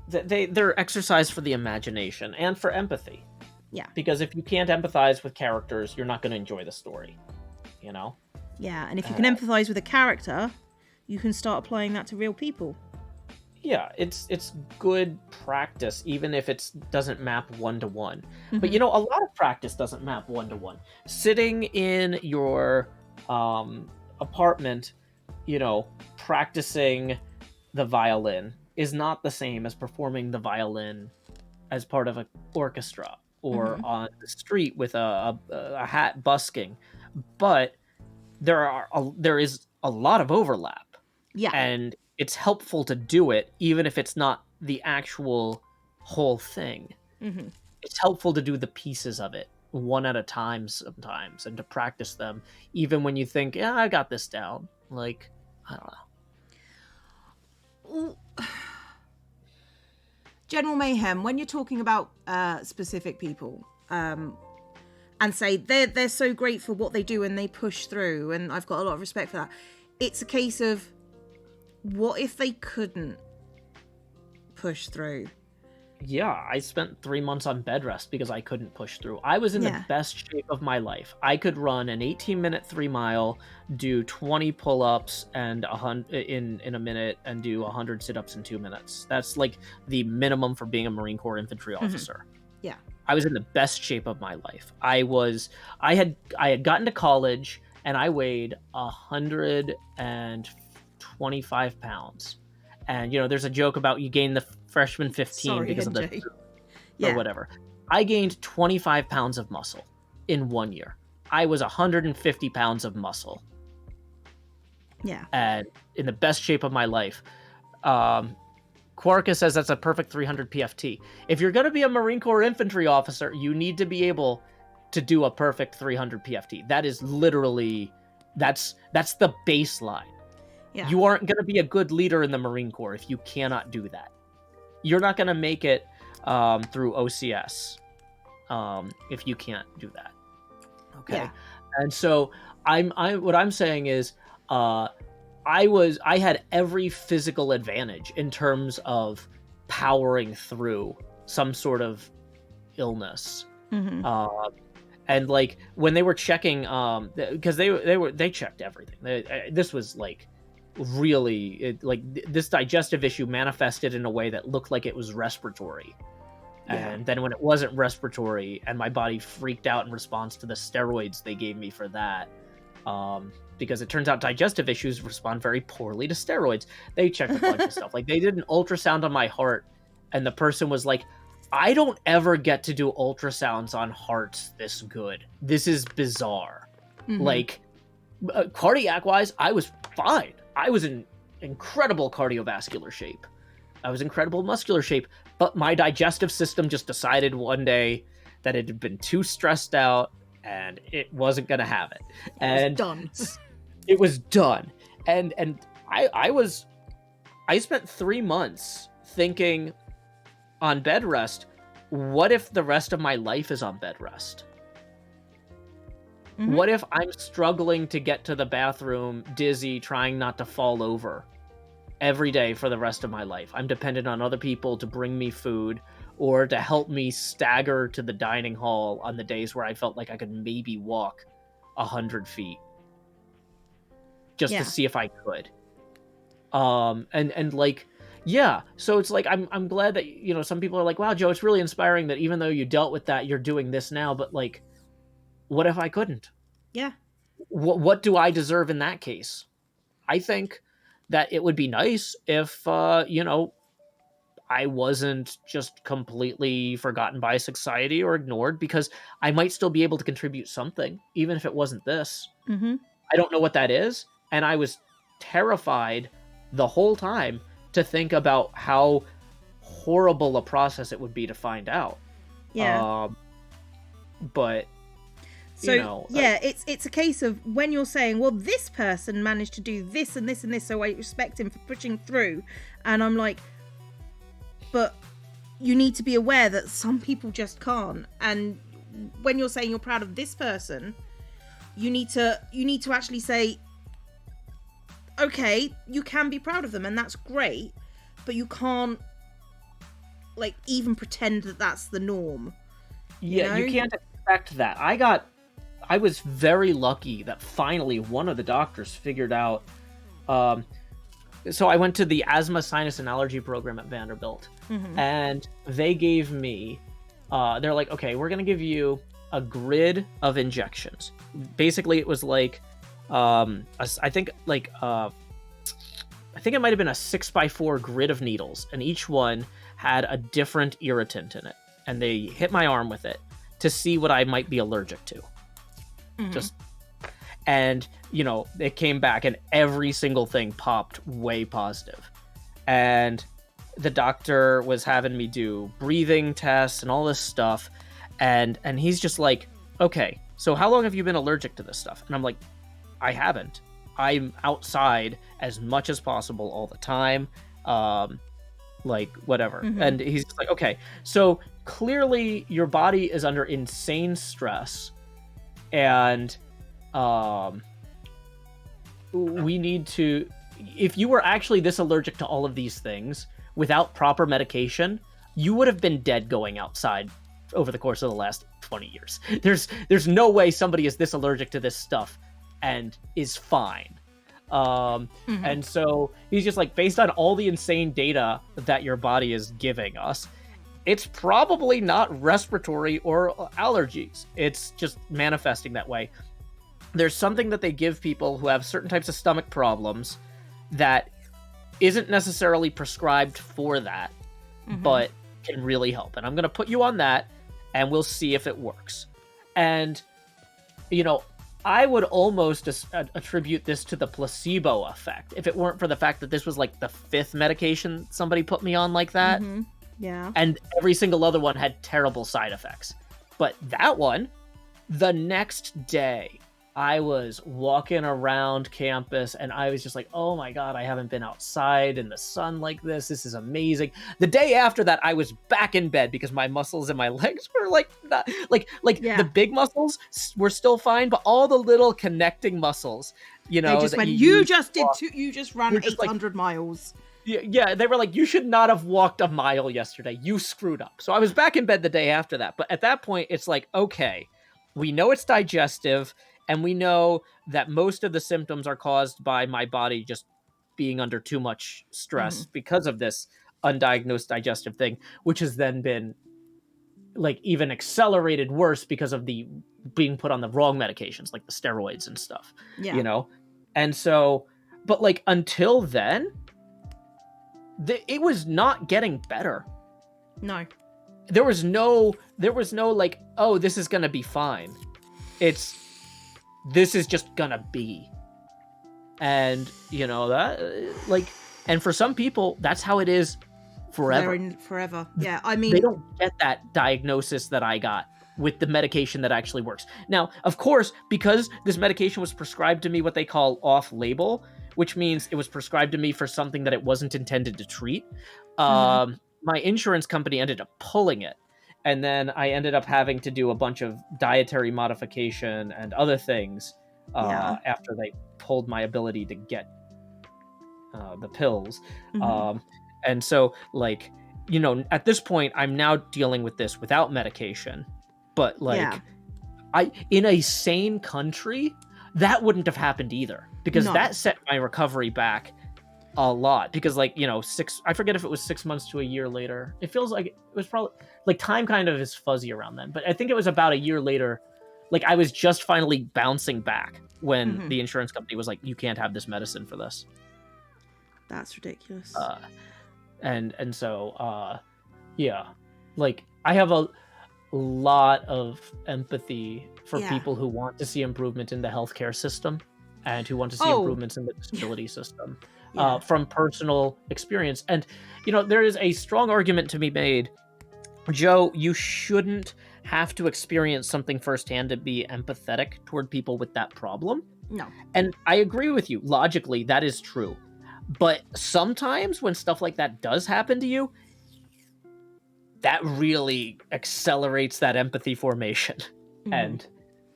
They're exercise for the imagination and for empathy. Yeah. Because if you can't empathize with characters, you're not going to enjoy the story, you know? Yeah, and if you can empathize with a character, you can start applying that to real people. Yeah, it's good practice, even if it doesn't map one-to-one. But, you know, a lot of practice doesn't map one-to-one. Sitting in your apartment, you know, practicing the violin is not the same as performing the violin as part of an orchestra or on the street with a hat busking. But there is a lot of overlap, Yeah. and it's helpful to do it even if it's not the actual whole thing. Mm-hmm. It's helpful to do the pieces of it one at a time sometimes, and to practice them even when you think, yeah, I got this down. Like, I don't know. General Mayhem, when you're talking about specific people, and say they're so great for what they do and they push through, and I've got a lot of respect for that. It's a case of, what if they couldn't push through? Yeah, I spent 3 months on bed rest because I couldn't push through. I was in the best shape of my life. I could run an 18-minute 3-mile, do 20 pull-ups and 100 in a minute, and do 100 sit-ups in 2 minutes. That's like the minimum for being a Marine Corps infantry officer. Yeah. I was in the best shape of my life. I had gotten to college and I weighed 125 pounds. And there's a joke about you gain the freshman 15 because of the or whatever. I gained 25 pounds of muscle in 1 year. I was 150 pounds of muscle. Yeah. And in the best shape of my life. Quarka says that's a perfect 300 PFT. If you're going to be a Marine Corps infantry officer, you need to be able to do a perfect 300 PFT. That is literally, that's the baseline. Yeah. You aren't going to be a good leader in the Marine Corps if you cannot do that. You're not going to make it through OCS if you can't do that. Okay. Yeah. And so what I'm saying is, I had every physical advantage in terms of powering through some sort of illness. Mm-hmm. And like when they were checking, because they checked everything. This was like really this digestive issue manifested in a way that looked like it was respiratory. Yeah. And then when it wasn't respiratory, and my body freaked out in response to the steroids they gave me for that, because it turns out digestive issues respond very poorly to steroids. They checked a bunch of stuff. Like, they did an ultrasound on my heart, and the person was like, I don't ever get to do ultrasounds on hearts this good. This is bizarre. Mm-hmm. Like, cardiac-wise, I was fine. I was in incredible cardiovascular shape. I was incredible muscular shape, but my digestive system just decided one day that it had been too stressed out and it wasn't going to have it. And done. It was done. And I spent 3 months thinking on bed rest, what if the rest of my life is on bed rest? Mm-hmm. What if I'm struggling to get to the bathroom, dizzy, trying not to fall over every day for the rest of my life? I'm dependent on other people to bring me food or to help me stagger to the dining hall on the days where I felt like I could maybe walk 100 feet just to see if I could. And like, yeah, so it's like, I'm glad that, some people are like, wow, Joe, it's really inspiring that even though you dealt with that, you're doing this now, but like, what if I couldn't? Yeah. What do I deserve in that case? I think that it would be nice if, I wasn't just completely forgotten by society or ignored, because I might still be able to contribute something, even if it wasn't this. Mm-hmm. I don't know what that is. And I was terrified the whole time to think about how horrible a process it would be to find out. Yeah. But so it's a case of when you're saying, well, this person managed to do this and this and this, so I respect him for pushing through, and I'm like, but you need to be aware that some people just can't. And when you're saying you're proud of this person, you need to actually say, okay, you can be proud of them and that's great, but you can't like even pretend that that's the norm. Yeah, you can't expect that. I was very lucky that finally one of the doctors figured out. So I went to the asthma, sinus, and allergy program at Vanderbilt, mm-hmm. and they gave me, they're like, okay, we're going to give you a grid of injections. Basically, it was like, I think it might have been a 6x4 grid of needles, and each one had a different irritant in it. And they hit my arm with it to see what I might be allergic to. Mm-hmm. And, it came back and every single thing popped way positive. And the doctor was having me do breathing tests and all this stuff. And he's just like, okay, so how long have you been allergic to this stuff? And I'm like, I haven't. I'm outside as much as possible all the time. Like whatever. And he's just like, okay, so clearly your body is under insane stress. And we need to, if you were actually this allergic to all of these things without proper medication, you would have been dead going outside over the course of the last 20 years. There's no way somebody is this allergic to this stuff and is fine. And so he's just like, based on all the insane data that your body is giving us, it's probably not respiratory or allergies. It's just manifesting that way. There's something that they give people who have certain types of stomach problems that isn't necessarily prescribed for that, but can really help. And I'm going to put you on that, and we'll see if it works. And, I would almost attribute this to the placebo effect, if it weren't for the fact that this was like the 5th medication somebody put me on like that. Yeah. And every single other one had terrible side effects. But that one, the next day, I was walking around campus and I was just like, oh my God, I haven't been outside in the sun like this. This is amazing. The day after that, I was back in bed because my muscles and my legs were like, not, like the big muscles were still fine, but all the little connecting muscles, they just went, you just ran 800 miles. Yeah, they were like, you should not have walked a mile yesterday. You screwed up. So I was back in bed the day after that. But at that point, it's like, okay, we know it's digestive. And we know that most of the symptoms are caused by my body just being under too much stress because of this undiagnosed digestive thing, which has then been like even accelerated worse because of the being put on the wrong medications, like the steroids and stuff, And so, but like until then, it was not getting better. No. There was no like, oh, this is going to be fine. This is just gonna be. And, that, like, and for some people, that's how it is forever. Forever. Yeah, I mean... They don't get that diagnosis that I got with the medication that actually works. Now, of course, because this medication was prescribed to me what they call off-label, which means it was prescribed to me for something that it wasn't intended to treat, my insurance company ended up pulling it. And then I ended up having to do a bunch of dietary modification and other things after they pulled my ability to get the pills. And so, like, at this point, I'm now dealing with this without medication. But, like, in a sane country, that wouldn't have happened either. Because that set my recovery back a lot, because like I forget if it was 6 months to a year later. It feels like it was probably like time kind of is fuzzy around then, but I think it was about a year later. Like I was just finally bouncing back when the insurance company was like, you can't have this medicine for this. That's ridiculous. And so like I have a lot of empathy for people who want to see improvement in the healthcare system and who want to see improvements in the disability system. From personal experience. And, there is a strong argument to be made. Joe, you shouldn't have to experience something firsthand to be empathetic toward people with that problem. No. And I agree with you. Logically, that is true. But sometimes when stuff like that does happen to you, that really accelerates that empathy formation. And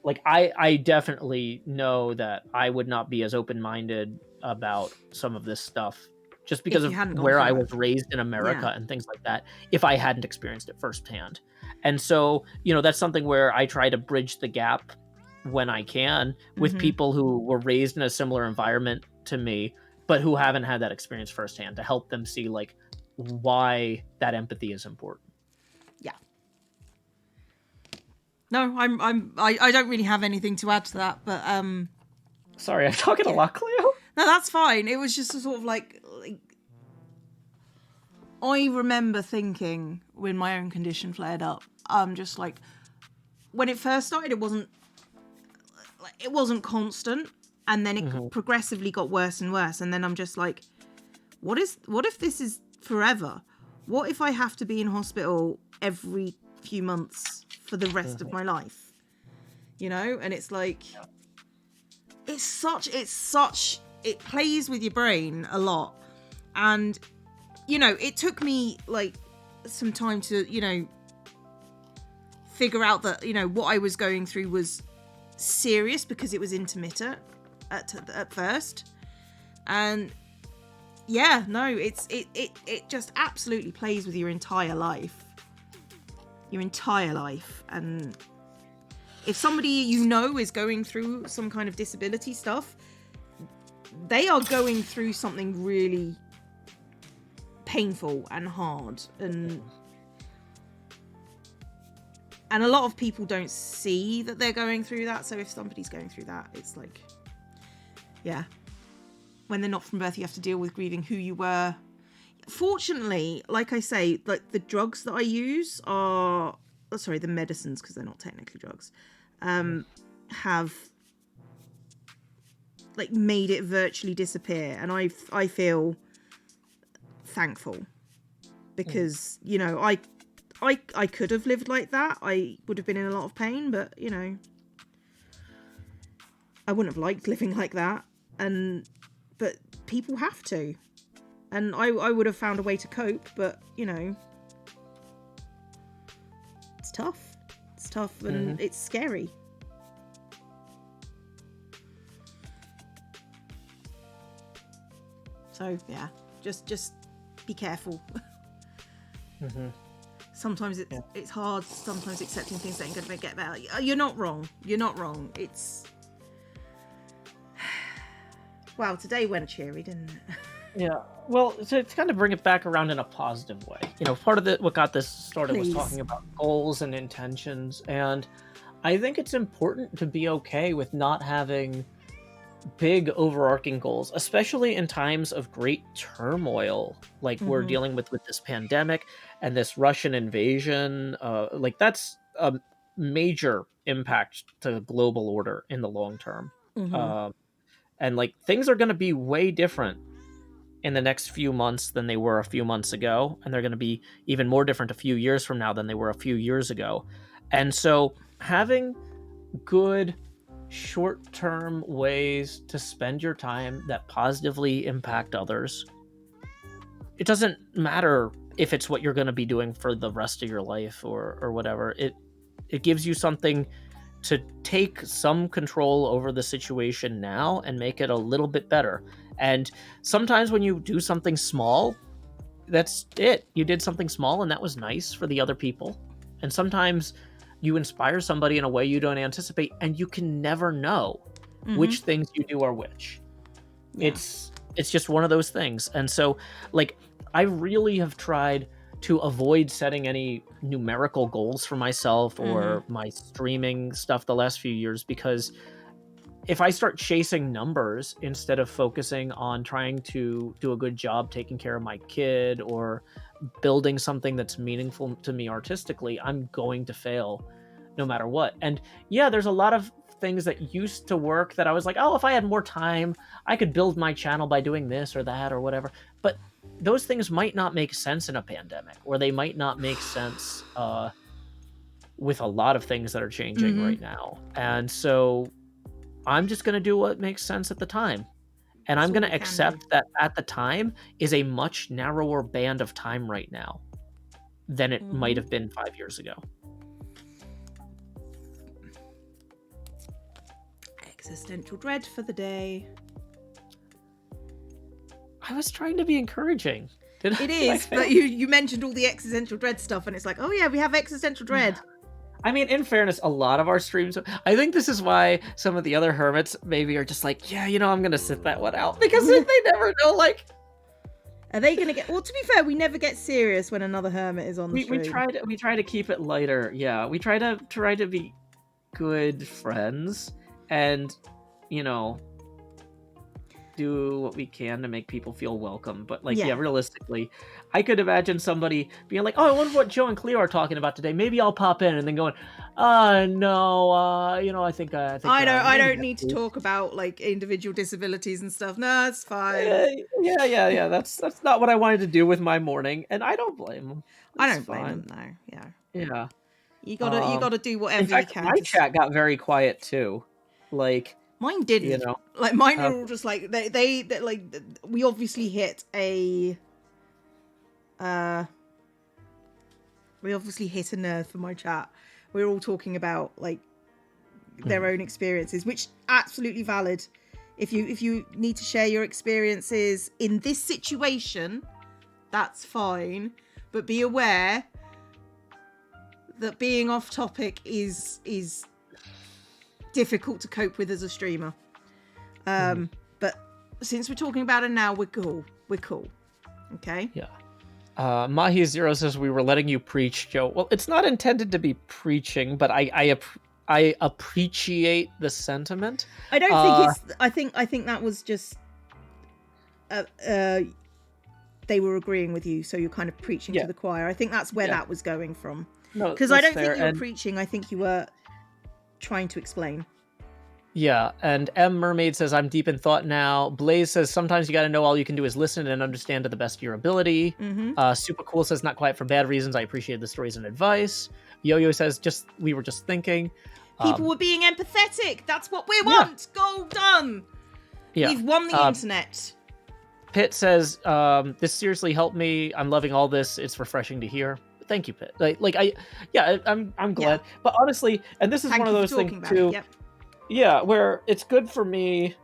like, I definitely know that I would not be as open-minded about some of this stuff just because of where I was raised in America and things like that, if I hadn't experienced it firsthand. And so, that's something where I try to bridge the gap when I can with people who were raised in a similar environment to me, but who haven't had that experience firsthand, to help them see like why that empathy is important. Yeah. No, I don't really have anything to add to that, but sorry, I'm talking a lot, Cleo. No, that's fine. It was just a sort of like I remember thinking when my own condition flared up, just like when it first started, it wasn't it wasn't constant, and then it progressively got worse and worse, and then I'm just like, what if this is forever? What if I have to be in hospital every few months for the rest of my life? You know, and it's like, it plays with your brain a lot. And, you know, it took me like some time to, you know, figure out that, you know, what I was going through was serious because it was intermittent at first. And yeah, no, it just absolutely plays with your entire life. And if somebody you know is going through some kind of disability stuff, they are going through something really painful and hard, and a lot of people don't see that they're going through that. So if somebody's going through that, it's like, yeah, when they're not from birth, you have to deal with grieving who you were. Fortunately, like I say, like the drugs that I use are, the medicines, because they're not technically drugs, have like made it virtually disappear, and I feel thankful, because you know, I could have lived like that. I would have been in a lot of pain, but you know, I wouldn't have liked living like that. But people have to, and I would have found a way to cope, but you know, it's tough, and it's scary. So yeah, just be careful. Sometimes it's hard. Sometimes accepting things that ain't gonna get better. You're not wrong. It's wow. Today went cheery, didn't it? Yeah. Well, to kind of bring it back around in a positive way, you know, part of what got this started was talking about goals and intentions, and I think it's important to be okay with not having big overarching goals, especially in times of great turmoil like we're dealing with this pandemic and this Russian invasion. Like that's a major impact to the global order in the long term. And like things are going to be way different in the next few months than they were a few months ago, and they're going to be even more different a few years from now than they were a few years ago. And so having good short-term ways to spend your time that positively impact others, it doesn't matter if it's what you're going to be doing for the rest of your life or whatever. It gives you something to take some control over the situation now and make it a little bit better. And sometimes when you do something small, that's it. You did something small and that was nice for the other people. And sometimes you inspire somebody in a way you don't anticipate, and you can never know which things you do are which. Yeah. It's just one of those things. And so, like, I really have tried to avoid setting any numerical goals for myself or my streaming stuff the last few years, because if I start chasing numbers instead of focusing on trying to do a good job taking care of my kid or building something that's meaningful to me artistically, I'm going to fail no matter what. And yeah, there's a lot of things that used to work that I was like, oh, if I had more time, I could build my channel by doing this or that or whatever. But those things might not make sense in a pandemic, or they might not make sense with a lot of things that are changing right now. And so I'm just going to do what makes sense at the time. And I'm going to accept that at the time is a much narrower band of time right now than it might have been 5 years ago. Existential dread for the day. I was trying to be encouraging. It is, but you mentioned all the existential dread stuff, and it's like, oh yeah, we have existential dread. I mean, in fairness, a lot of our streams, I think this is why some of the other hermits maybe are just like, yeah, you know, I'm going to sit that one out, because they never know, like... Are they going to get... Well, to be fair, we never get serious when another hermit is on the stream. We try to keep it lighter, yeah. We try to be good friends, and, you know... do what we can to make people feel welcome. But like, Yeah. realistically, I could imagine somebody being like, "Oh, I wonder what Joe and Cleo are talking about today. Maybe I'll pop in," and then going, no, I think I maybe don't next need to week." talk about like individual disabilities and stuff. No, it's fine. Yeah. That's not what I wanted to do with my morning, and I don't blame them. I It's don't blame them fine. though. Yeah. Yeah. You gotta do In whatever you fact, can my chat got very quiet too. Like, Mine you didn't. know, Like mine uh, were all just like they like we obviously hit a nerve for my chat. We were all talking about like their own experiences, which absolutely valid. If you need to share your experiences in this situation, that's fine. But be aware that being off topic is difficult to cope with as a streamer. But since we're talking about it now, we're cool. Okay. yeah. Mahi Zero says we were letting you preach, Joe. Well, it's not intended to be preaching, but I appreciate the sentiment. I don't think it's. I think that was just. They were agreeing with you, so you're kind of preaching to the choir. I think that's where that was going from. No, because I don't think you were preaching. I think you were trying to explain. Yeah, and M Mermaid says, I'm deep in thought now. Blaze says, sometimes you gotta know all you can do is listen and understand to the best of your ability. Super Cool says, not quiet for bad reasons. I appreciate the stories and advice. Yo-Yo says, we were just thinking. People were being empathetic. That's what we want. Go done. Yeah. We've won the internet. Pitt says, this seriously helped me. I'm loving all this. It's refreshing to hear. Thank you, Pitt. I'm glad. Yeah. But honestly, and this is one of those things too. Yep. Yeah, where it's good for me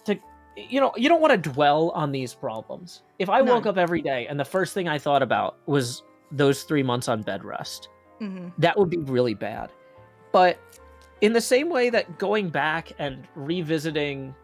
to, you don't want to dwell on these problems. If I woke up every day and the first thing I thought about was those 3 months on bed rest, that would be really bad. But in the same way that going back and revisiting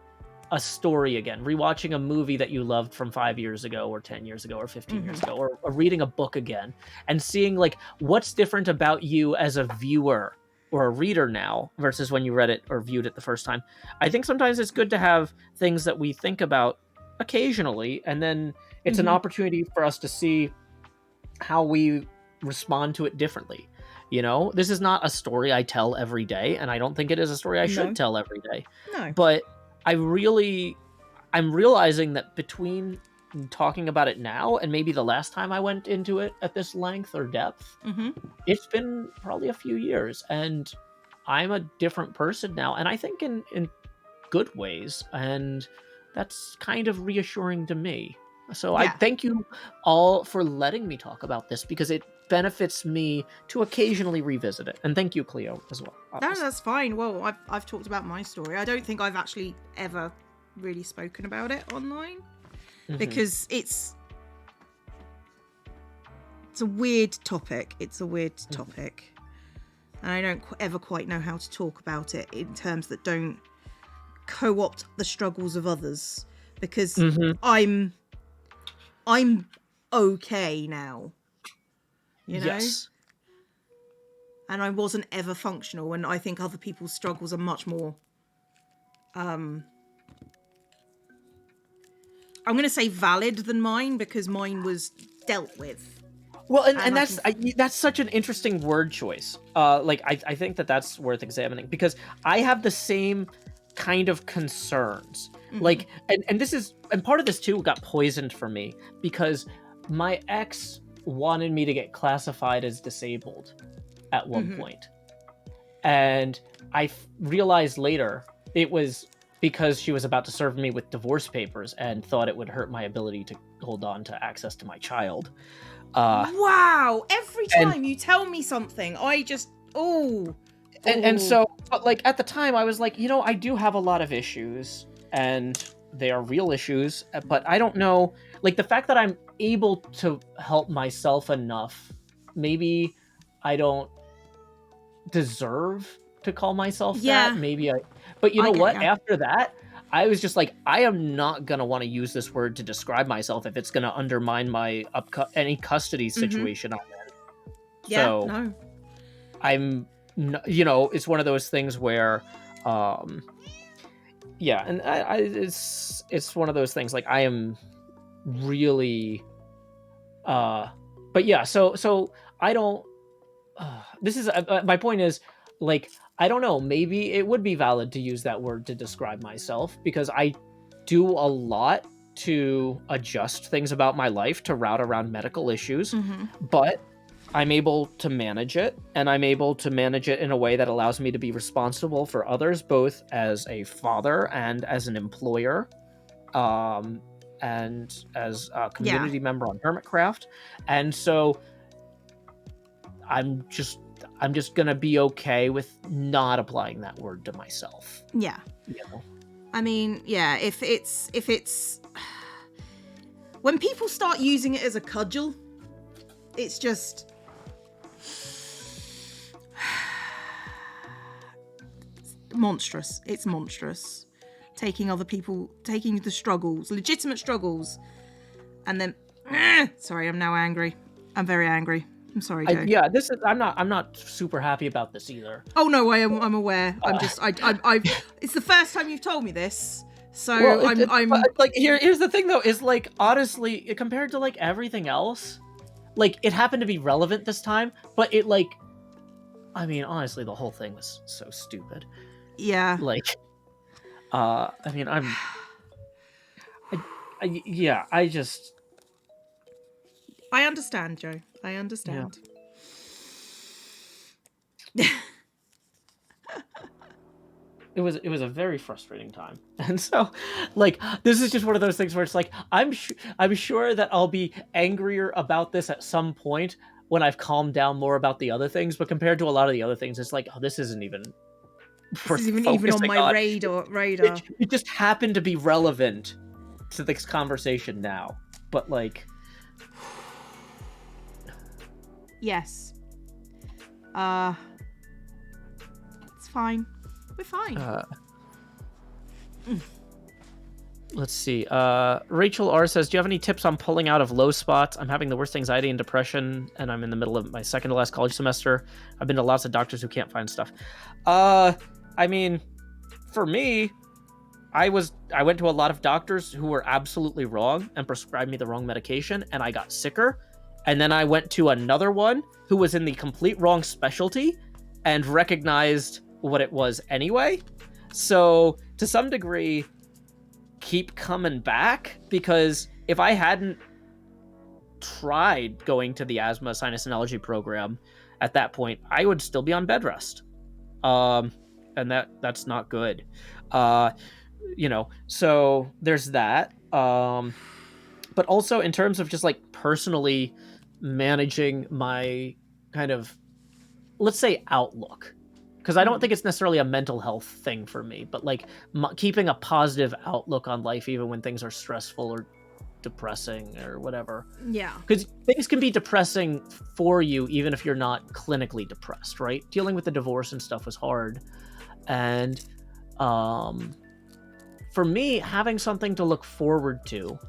a story again, rewatching a movie that you loved from 5 years ago or 10 years ago or 15 years ago, or reading a book again and seeing like what's different about you as a viewer or a reader now versus when you read it or viewed it the first time. I think sometimes it's good to have things that we think about occasionally, and then it's an opportunity for us to see how we respond to it differently. This is not a story I tell every day, and I don't think it is a story I should tell every day. No. But I'm realizing that between talking about it now and maybe the last time I went into it at this length or depth, it's been probably a few years, and I'm a different person now, and I think in good ways, and that's kind of reassuring to me. So I thank you all for letting me talk about this, because it benefits me to occasionally revisit it. And thank you, Cleo, as well. Obviously. No, that's fine. Well, I've talked about my story. I don't think I've actually ever really spoken about it online, because it's a weird topic. It's a weird topic, and I don't ever quite know how to talk about it in terms that don't co-opt the struggles of others, because I'm okay now, Yes. And I wasn't ever functional, and I think other people's struggles are much more I'm going to say valid than mine, because mine was dealt with. Well, and that's such an interesting word choice. I think that's worth examining, because I have the same kind of concerns. Like, and this is, and part of this too got poisoned for me, because my ex wanted me to get classified as disabled at one point. And I realized later it was because she was about to serve me with divorce papers and thought it would hurt my ability to hold on to access to my child. Wow! Every time you tell me something, I just And so, but like at the time, I was like, I do have a lot of issues, and they are real issues. But I don't know, like the fact that I'm able to help myself enough, maybe I don't deserve to call myself that. Maybe but you know what? After that, I was just like, I am not going to want to use this word to describe myself if it's going to undermine my any custody situation I'm in. Yeah, so, no. I'm, it's one of those things where yeah, and it's one of those things. Like I am really, but yeah. So I don't. This is my point is like I don't know. Maybe it would be valid to use that word to describe myself because I do a lot to adjust things about my life to route around medical issues, but I'm able to manage it, and I'm able to manage it in a way that allows me to be responsible for others, both as a father and as an employer, and as a community member on Hermitcraft. And so I'm just gonna be okay with not applying that word to myself. Yeah. You know? I mean, yeah, if it's when people start using it as a cudgel, it's just monstrous. It's monstrous. Taking the struggles, legitimate struggles, and then sorry, I'm now angry. I'm very angry. I'm sorry, Joe. This is. I'm not super happy about this either. Oh no, I'm aware. I'm just. It's the first time you've told me this, so I'm like here's the thing though. Is like honestly compared to like everything else, like it happened to be relevant this time, but it like, I mean honestly, the whole thing was so stupid. Yeah. Like, I mean I just. I understand, Joe. I understand. Yeah. It was a very frustrating time, and so like this is just one of those things where it's like I'm sure that I'll be angrier about this at some point when I've calmed down more about the other things. But compared to a lot of the other things, it's like, oh, this isn't even. This isn't even on my radar. It just happened to be relevant to this conversation now, but like. Yes. It's fine. We're fine. Let's see. Rachel R says, do you have any tips on pulling out of low spots? I'm having the worst anxiety and depression, and I'm in the middle of my second to last college semester. I've been to lots of doctors who can't find stuff. I mean, for me, I went to a lot of doctors who were absolutely wrong and prescribed me the wrong medication, and I got sicker. And then I went to another one who was in the complete wrong specialty and recognized what it was anyway. So to some degree, keep coming back, because if I hadn't tried going to the asthma, sinus, and allergy program at that point, I would still be on bed rest. And that's not good. So there's that. But also in terms of just like personally managing my kind of, let's say, outlook, because I don't think it's necessarily a mental health thing for me, but like keeping a positive outlook on life even when things are stressful or depressing or whatever. Yeah, because things can be depressing for you even if you're not clinically depressed, right? Dealing with the divorce and stuff was hard, and for me, having something to look forward to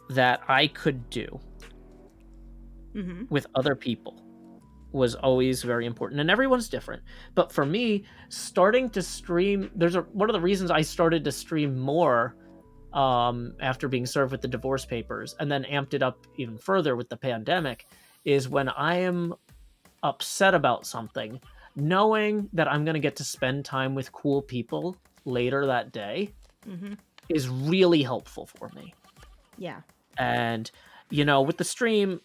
that I could do with other people was always very important, and everyone's different. But for me, starting to stream, one of the reasons I started to stream more after being served with the divorce papers, and then amped it up even further with the pandemic, is when I am upset about something, knowing that I'm going to get to spend time with cool people later that day is really helpful for me. Yeah. And, with the stream,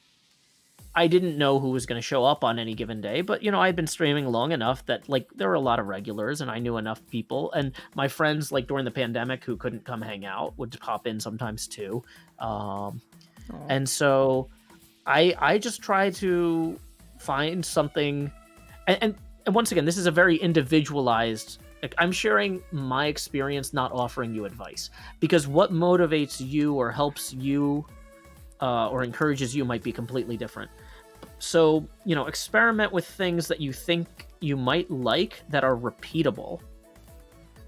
I didn't know who was going to show up on any given day, but, I'd been streaming long enough that, like, there were a lot of regulars and I knew enough people. And my friends, like, during the pandemic who couldn't come hang out would pop in sometimes too. And so I just try to find something. And once again, this is a very individualized. Like, I'm sharing my experience, not offering you advice, because what motivates you or helps you or encourages you might be completely different. So, experiment with things that you think you might like that are repeatable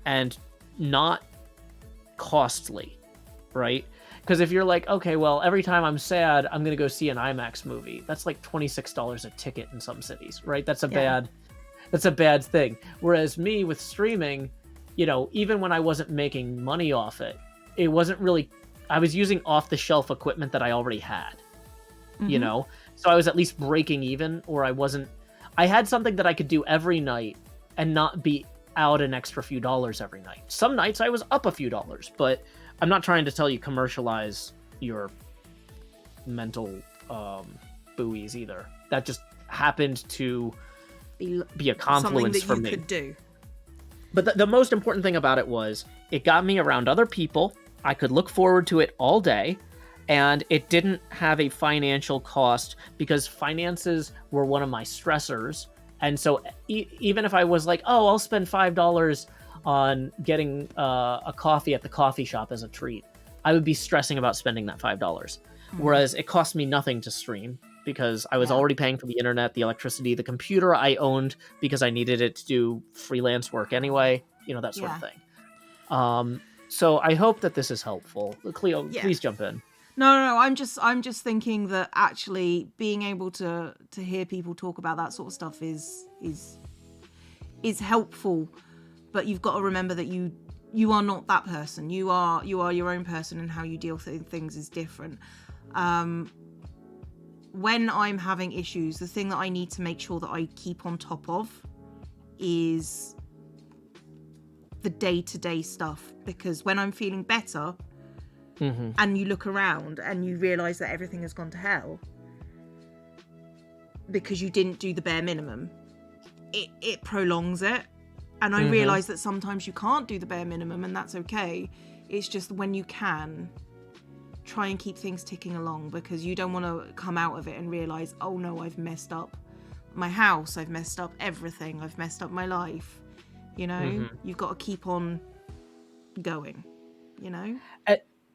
and not costly, right? Because if you're like, okay, well, every time I'm sad, I'm going to go see an IMAX movie. That's like $26 a ticket in some cities, right? That's a bad thing. Whereas me with streaming, even when I wasn't making money off it, it wasn't really, I was using off the shelf equipment that I already had, so I was at least breaking even, or I had something that I could do every night and not be out an extra few dollars every night. Some nights I was up a few dollars, but I'm not trying to tell you commercialize your mental buoys either. That just happened to be a confluence for me. Could do. But the most important thing about it was it got me around other people. I could look forward to it all day, and it didn't have a financial cost because finances were one of my stressors. And so even if I was like, oh, I'll spend $5 on getting a coffee at the coffee shop as a treat, I would be stressing about spending that $5. Whereas it cost me nothing to stream because I was already paying for the internet, the electricity, the computer I owned because I needed it to do freelance work anyway, that sort of thing. So I hope that this is helpful. Cleo, please jump in. No, I'm just thinking that actually being able to hear people talk about that sort of stuff is helpful, but you've got to remember that you are not that person. You are your own person, and how you deal with things is different. When I'm having issues, the thing that I need to make sure that I keep on top of is the day-to-day stuff, because when I'm feeling better, and you look around and you realise that everything has gone to hell because you didn't do the bare minimum, it prolongs it. And I realise that sometimes you can't do the bare minimum, and that's okay. It's just when you can, try and keep things ticking along, because you don't want to come out of it and realise, oh no, I've messed up my house, I've messed up everything, I've messed up my life. You've got to keep on going,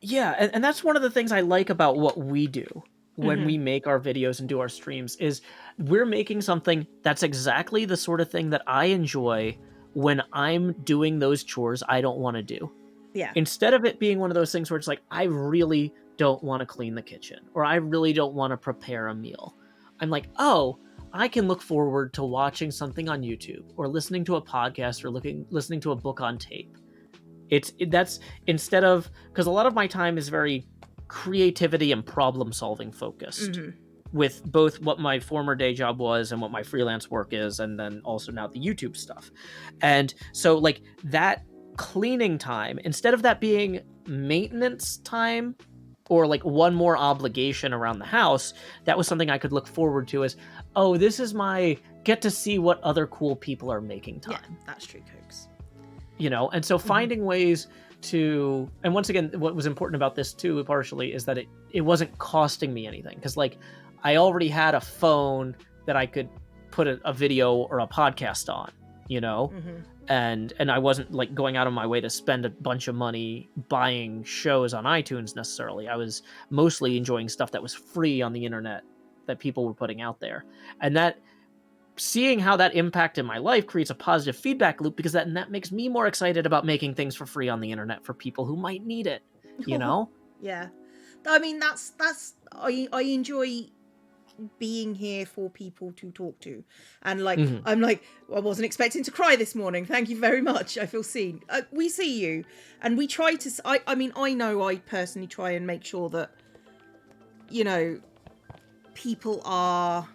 Yeah, and that's one of the things I like about what we do when we make our videos and do our streams, is we're making something that's exactly the sort of thing that I enjoy when I'm doing those chores I don't want to do. Yeah. Instead of it being one of those things where it's like, I really don't want to clean the kitchen, or I really don't want to prepare a meal. I'm like, oh, I can look forward to watching something on YouTube, or listening to a podcast, or listening to a book on tape. That's instead of, because a lot of my time is very creativity and problem solving focused, with both what my former day job was and what my freelance work is, and then also now the YouTube stuff. And so like that cleaning time, instead of that being maintenance time or like one more obligation around the house, that was something I could look forward to as, oh, this is my get to see what other cool people are making time. Yeah, that's true, Cokes. And so finding ways to, and once again, what was important about this too, partially, is that it wasn't costing me anything. Because like I already had a phone that I could put a video or a podcast on, and I wasn't like going out of my way to spend a bunch of money buying shows on iTunes necessarily. I was mostly enjoying stuff that was free on the internet that people were putting out there. And that, seeing how that impacted my life creates a positive feedback loop, because that makes me more excited about making things for free on the internet for people who might need it, Yeah. I mean, that's I enjoy being here for people to talk to, and like I'm like, I wasn't expecting to cry this morning, thank you very much, I feel seen. We see you, and we try to, I mean, I know I personally try and make sure that people are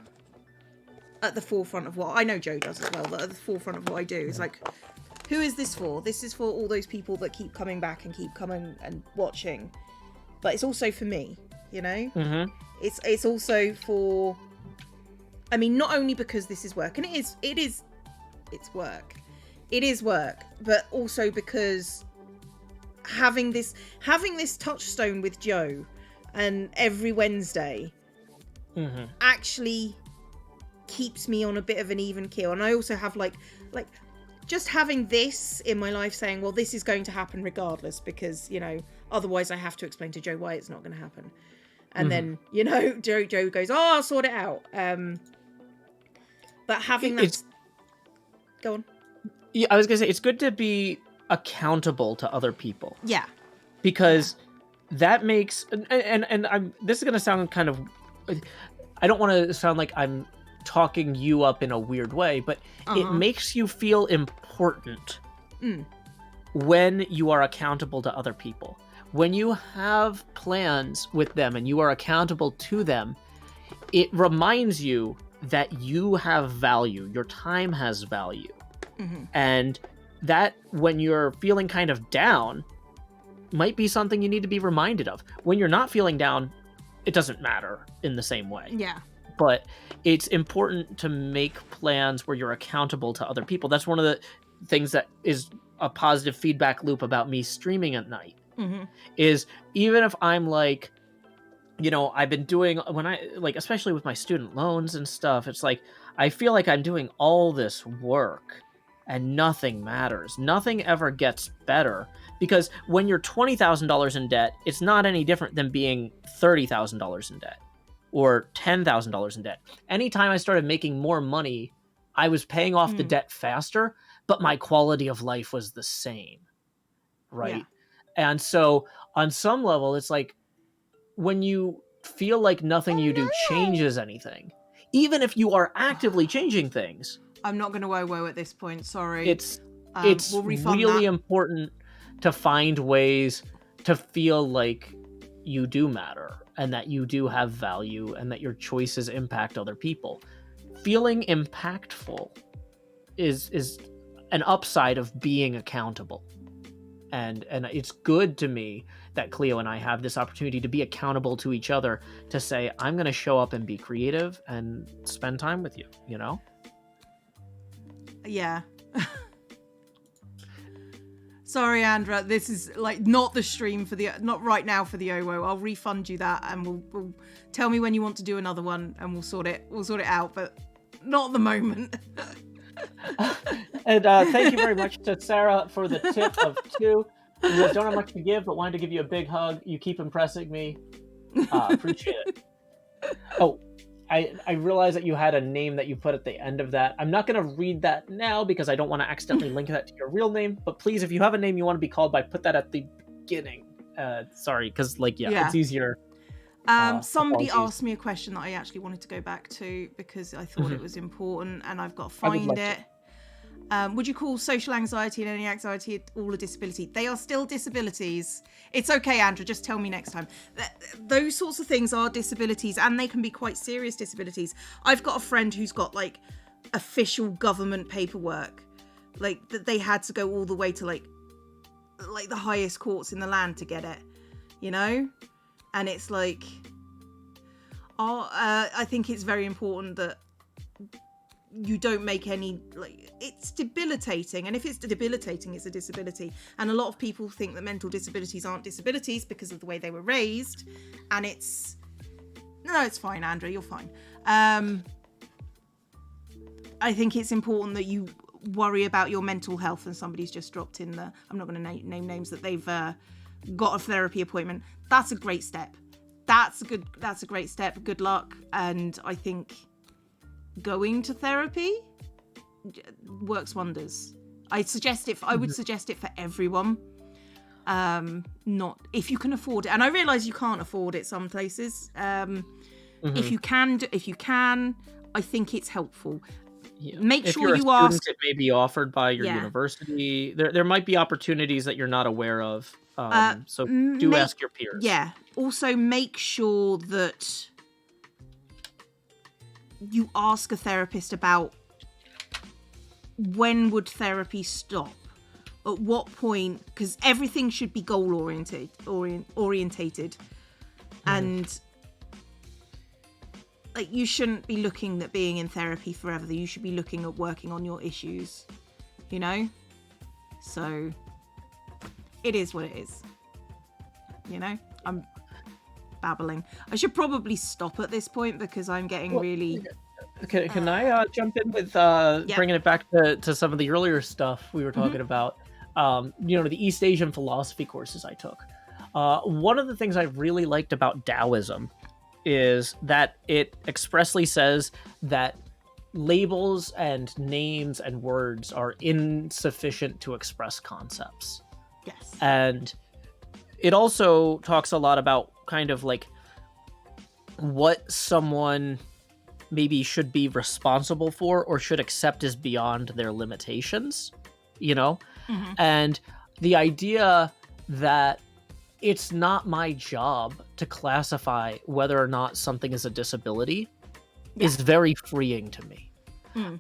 at the forefront of what I know Joe does as well, that at the forefront of what I do is like, who is this for? This is for all those people that keep coming back and keep coming and watching, but it's also for me, it's also for, I mean, not only because this is work, and it's work, but also because having this touchstone with Joe and every Wednesday actually keeps me on a bit of an even keel. And I also have like just having this in my life saying, well, this is going to happen regardless, because otherwise I have to explain to Joe why it's not going to happen. And then Joe goes, oh, I'll sort it out. But having that, go on. Yeah, I was gonna say, it's good to be accountable to other people. Yeah, because that makes, and I'm, this is gonna sound kind of, I don't want to sound like I'm talking you up in a weird way, but it makes you feel important when you are accountable to other people. When you have plans with them and you are accountable to them, it reminds you that you have value. Your time has value. And that when you're feeling kind of down might be something you need to be reminded of. When you're not feeling down, it doesn't matter in the same way. Yeah. But it's important to make plans where you're accountable to other people. That's one of the things that is a positive feedback loop about me streaming at night. Is even if I'm like, you know, I've been doing, when I, like, especially with my student loans and stuff, it's like, I feel like I'm doing all this work and nothing matters. Nothing ever gets better, because when you're $20,000 in debt, it's not any different than being $30,000 in debt or $10,000 in debt. Anytime I started making more money, I was paying off the debt faster, but my quality of life was the same, right? Yeah. And so on some level, it's like, when you feel like nothing you do changes anything, even if you are actively changing things, I'm not going to whoa at this point. Sorry. it's we'll refund really that. important to find ways to feel like you do matter and that you do have value and that your choices impact other people. Feeling impactful is an upside of being accountable. And it's good to me that Cleo and I have this opportunity to be accountable to each other, to say, I'm going to show up and be creative and spend time with you, you know? Yeah. Sorry, Andra, this is like not the stream for the, not right now for the OWO. I'll refund you that, and we'll tell me when you want to do another one, and we'll sort it out, but not at the moment. And thank you very much to Sarah for the tip of 2. You don't have much to give, but wanted to give you a big hug. You keep impressing me. Appreciate it. Oh, I realized that you had a name that you put at the end of that. I'm not going to read that now because I don't want to accidentally link that to your real name. But please, if you have a name you want to be called by, put that at the beginning. Sorry, because it's easier. Somebody apologies. asked me a question that I actually wanted to go back to because I thought it was important, and I've got to find it. Would you call social anxiety and any anxiety all a disability? They are still disabilities. It's okay, Andrew, just tell me next time. Those sorts of things are disabilities, and they can be quite serious disabilities. I've got a friend who's got like official government paperwork, like that they had to go all the way to like the highest courts in the land to get it, you know? And it's like, I think it's very important that you don't make any, like, it's debilitating, and if it's debilitating, it's a disability. And a lot of people think that mental disabilities aren't disabilities because of the way they were raised, and it's fine, Andrew, you're fine. I think it's important that you worry about your mental health, and somebody's just dropped in the, I'm not going to name names, that they've got a therapy appointment. That's a great step. That's a great step. Good luck. And I think going to therapy works wonders. I would suggest it for everyone. Not if you can afford it. And I realise you can't afford it some places. If you can, I think it's helpful. Yeah. Make if sure you're you a student, ask. it may be offered by your university. There might be opportunities that you're not aware of. So do ask your peers. Yeah. Also, make sure that you ask a therapist about when would therapy stop, at what point, because everything should be goal orientated, and like you shouldn't be looking at being in therapy forever. You should be looking at working on your issues, you know? So it is what it is, you know? I'm babbling. I should probably stop at this point because I'm getting really... Can I jump in with bringing it back to some of the earlier stuff we were talking about? The East Asian philosophy courses I took. One of the things I really liked about Taoism is that it expressly says that labels and names and words are insufficient to express concepts. Yes. And it also talks a lot about kind of like what someone maybe should be responsible for or should accept as beyond their limitations, you know? And the idea that it's not my job to classify whether or not something is a disability is very freeing to me.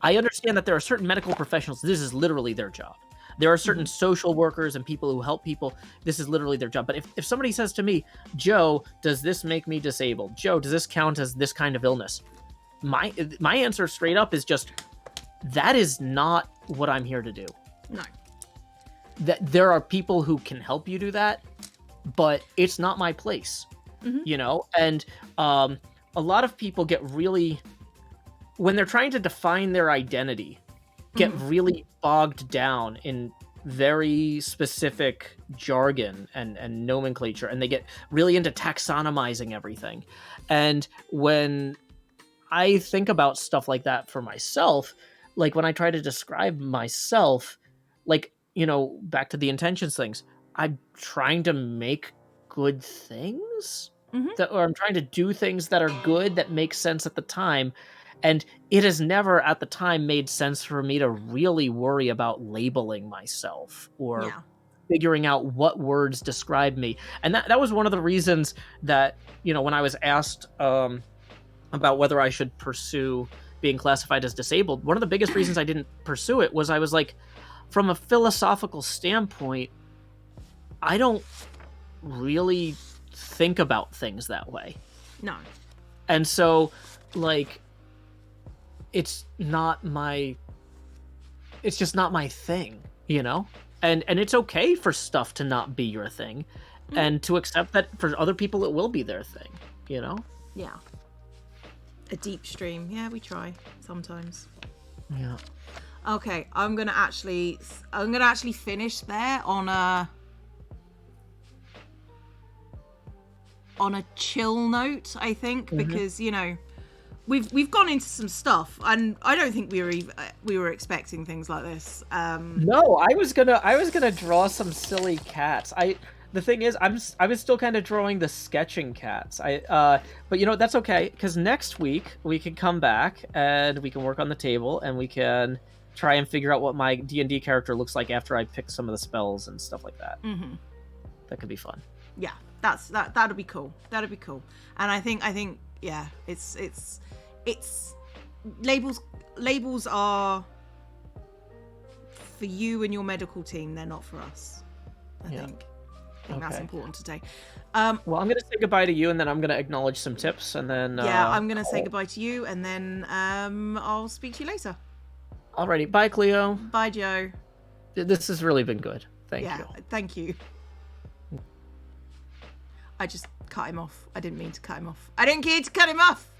I understand that there are certain medical professionals, this is literally their job. There are certain social workers and people who help people, this is literally their job. But if somebody says to me, Joe, does this make me disabled? Joe, does this count as this kind of illness? My answer straight up is just, that is not what I'm here to do. No. That there are people who can help you do that, but it's not my place, you know? And a lot of people get really, when they're trying to define their identity, get really bogged down in very specific jargon and nomenclature, and they get really into taxonomizing everything. And when I think about stuff like that for myself, like when I try to describe myself, like, you know, back to the intentions things, I'm trying to make good things, or I'm trying to do things that are good, that make sense at the time. And it has never at the time made sense for me to really worry about labeling myself or figuring out what words describe me. And that was one of the reasons that, you know, when I was asked about whether I should pursue being classified as disabled, one of the biggest reasons I didn't pursue it was I was like, from a philosophical standpoint, I don't really think about things that way. No. And so, like, it's just not my thing, you know? And it's okay for stuff to not be your thing, and to accept that for other people it will be their thing, you know? Yeah. A deep stream. Yeah, we try sometimes. Yeah. Okay, I'm gonna actually finish there on a chill note, I think, because, you know, we've gone into some stuff, and I don't think we were expecting things like this. No, I was gonna draw some silly cats. The thing is, I was still kind of drawing the sketching cats. But you know, that's okay, because next week we can come back and we can work on the table, and we can try and figure out what my D&D character looks like after I pick some of the spells and stuff like that. That could be fun. Yeah, that'll be cool. That'll be cool. And I think yeah, it's labels are for you and your medical team. They're not for us. I think that's important today. Well, I'm gonna say goodbye to you, and then I'm gonna acknowledge some tips, and then I'm gonna say goodbye to you, and then I'll speak to you later. Alrighty, bye, Cleo. Bye, Joe. This has really been good. Thank you. Thank you. I just cut him off. I didn't mean to cut him off. I didn't care to cut him off.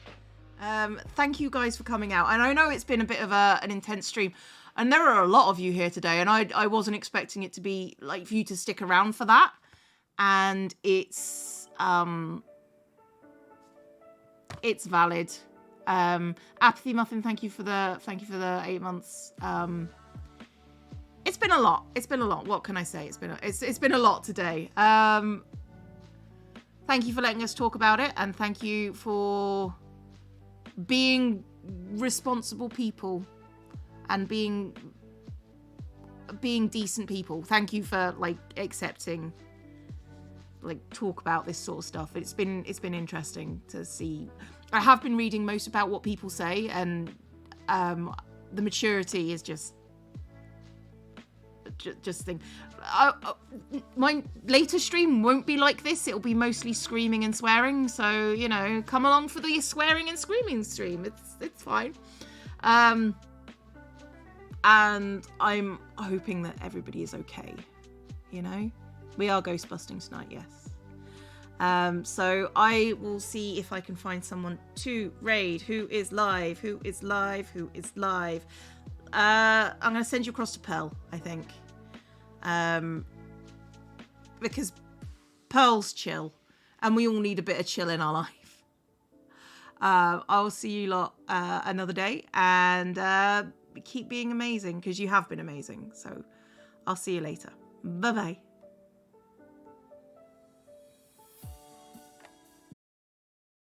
Thank you guys for coming out. And I know it's been a bit of an intense stream, and there are a lot of you here today, and I wasn't expecting it to be like for you to stick around for that. And it's valid. Apathy Muffin, thank you for the 8 months. It's been a lot. What can I say? It's been a lot today. Thank you for letting us talk about it, and thank you for being responsible people and being decent people. Thank you for accepting talk about this sort of stuff. It's been interesting to see. I have been reading most about what people say, and the maturity is just thing. My later stream won't be like this. It'll be mostly screaming and swearing, so you know, come along for the swearing and screaming stream. It's fine. And I'm hoping that everybody is okay. You know, we are ghost busting tonight, yes. So I will see if I can find someone to raid who is live. I'm gonna send you across to Pearl, I think. Because Pearl's chill, and we all need a bit of chill in our life. I'll see you lot another day, and keep being amazing, because you have been amazing. So I'll see you later. Bye bye.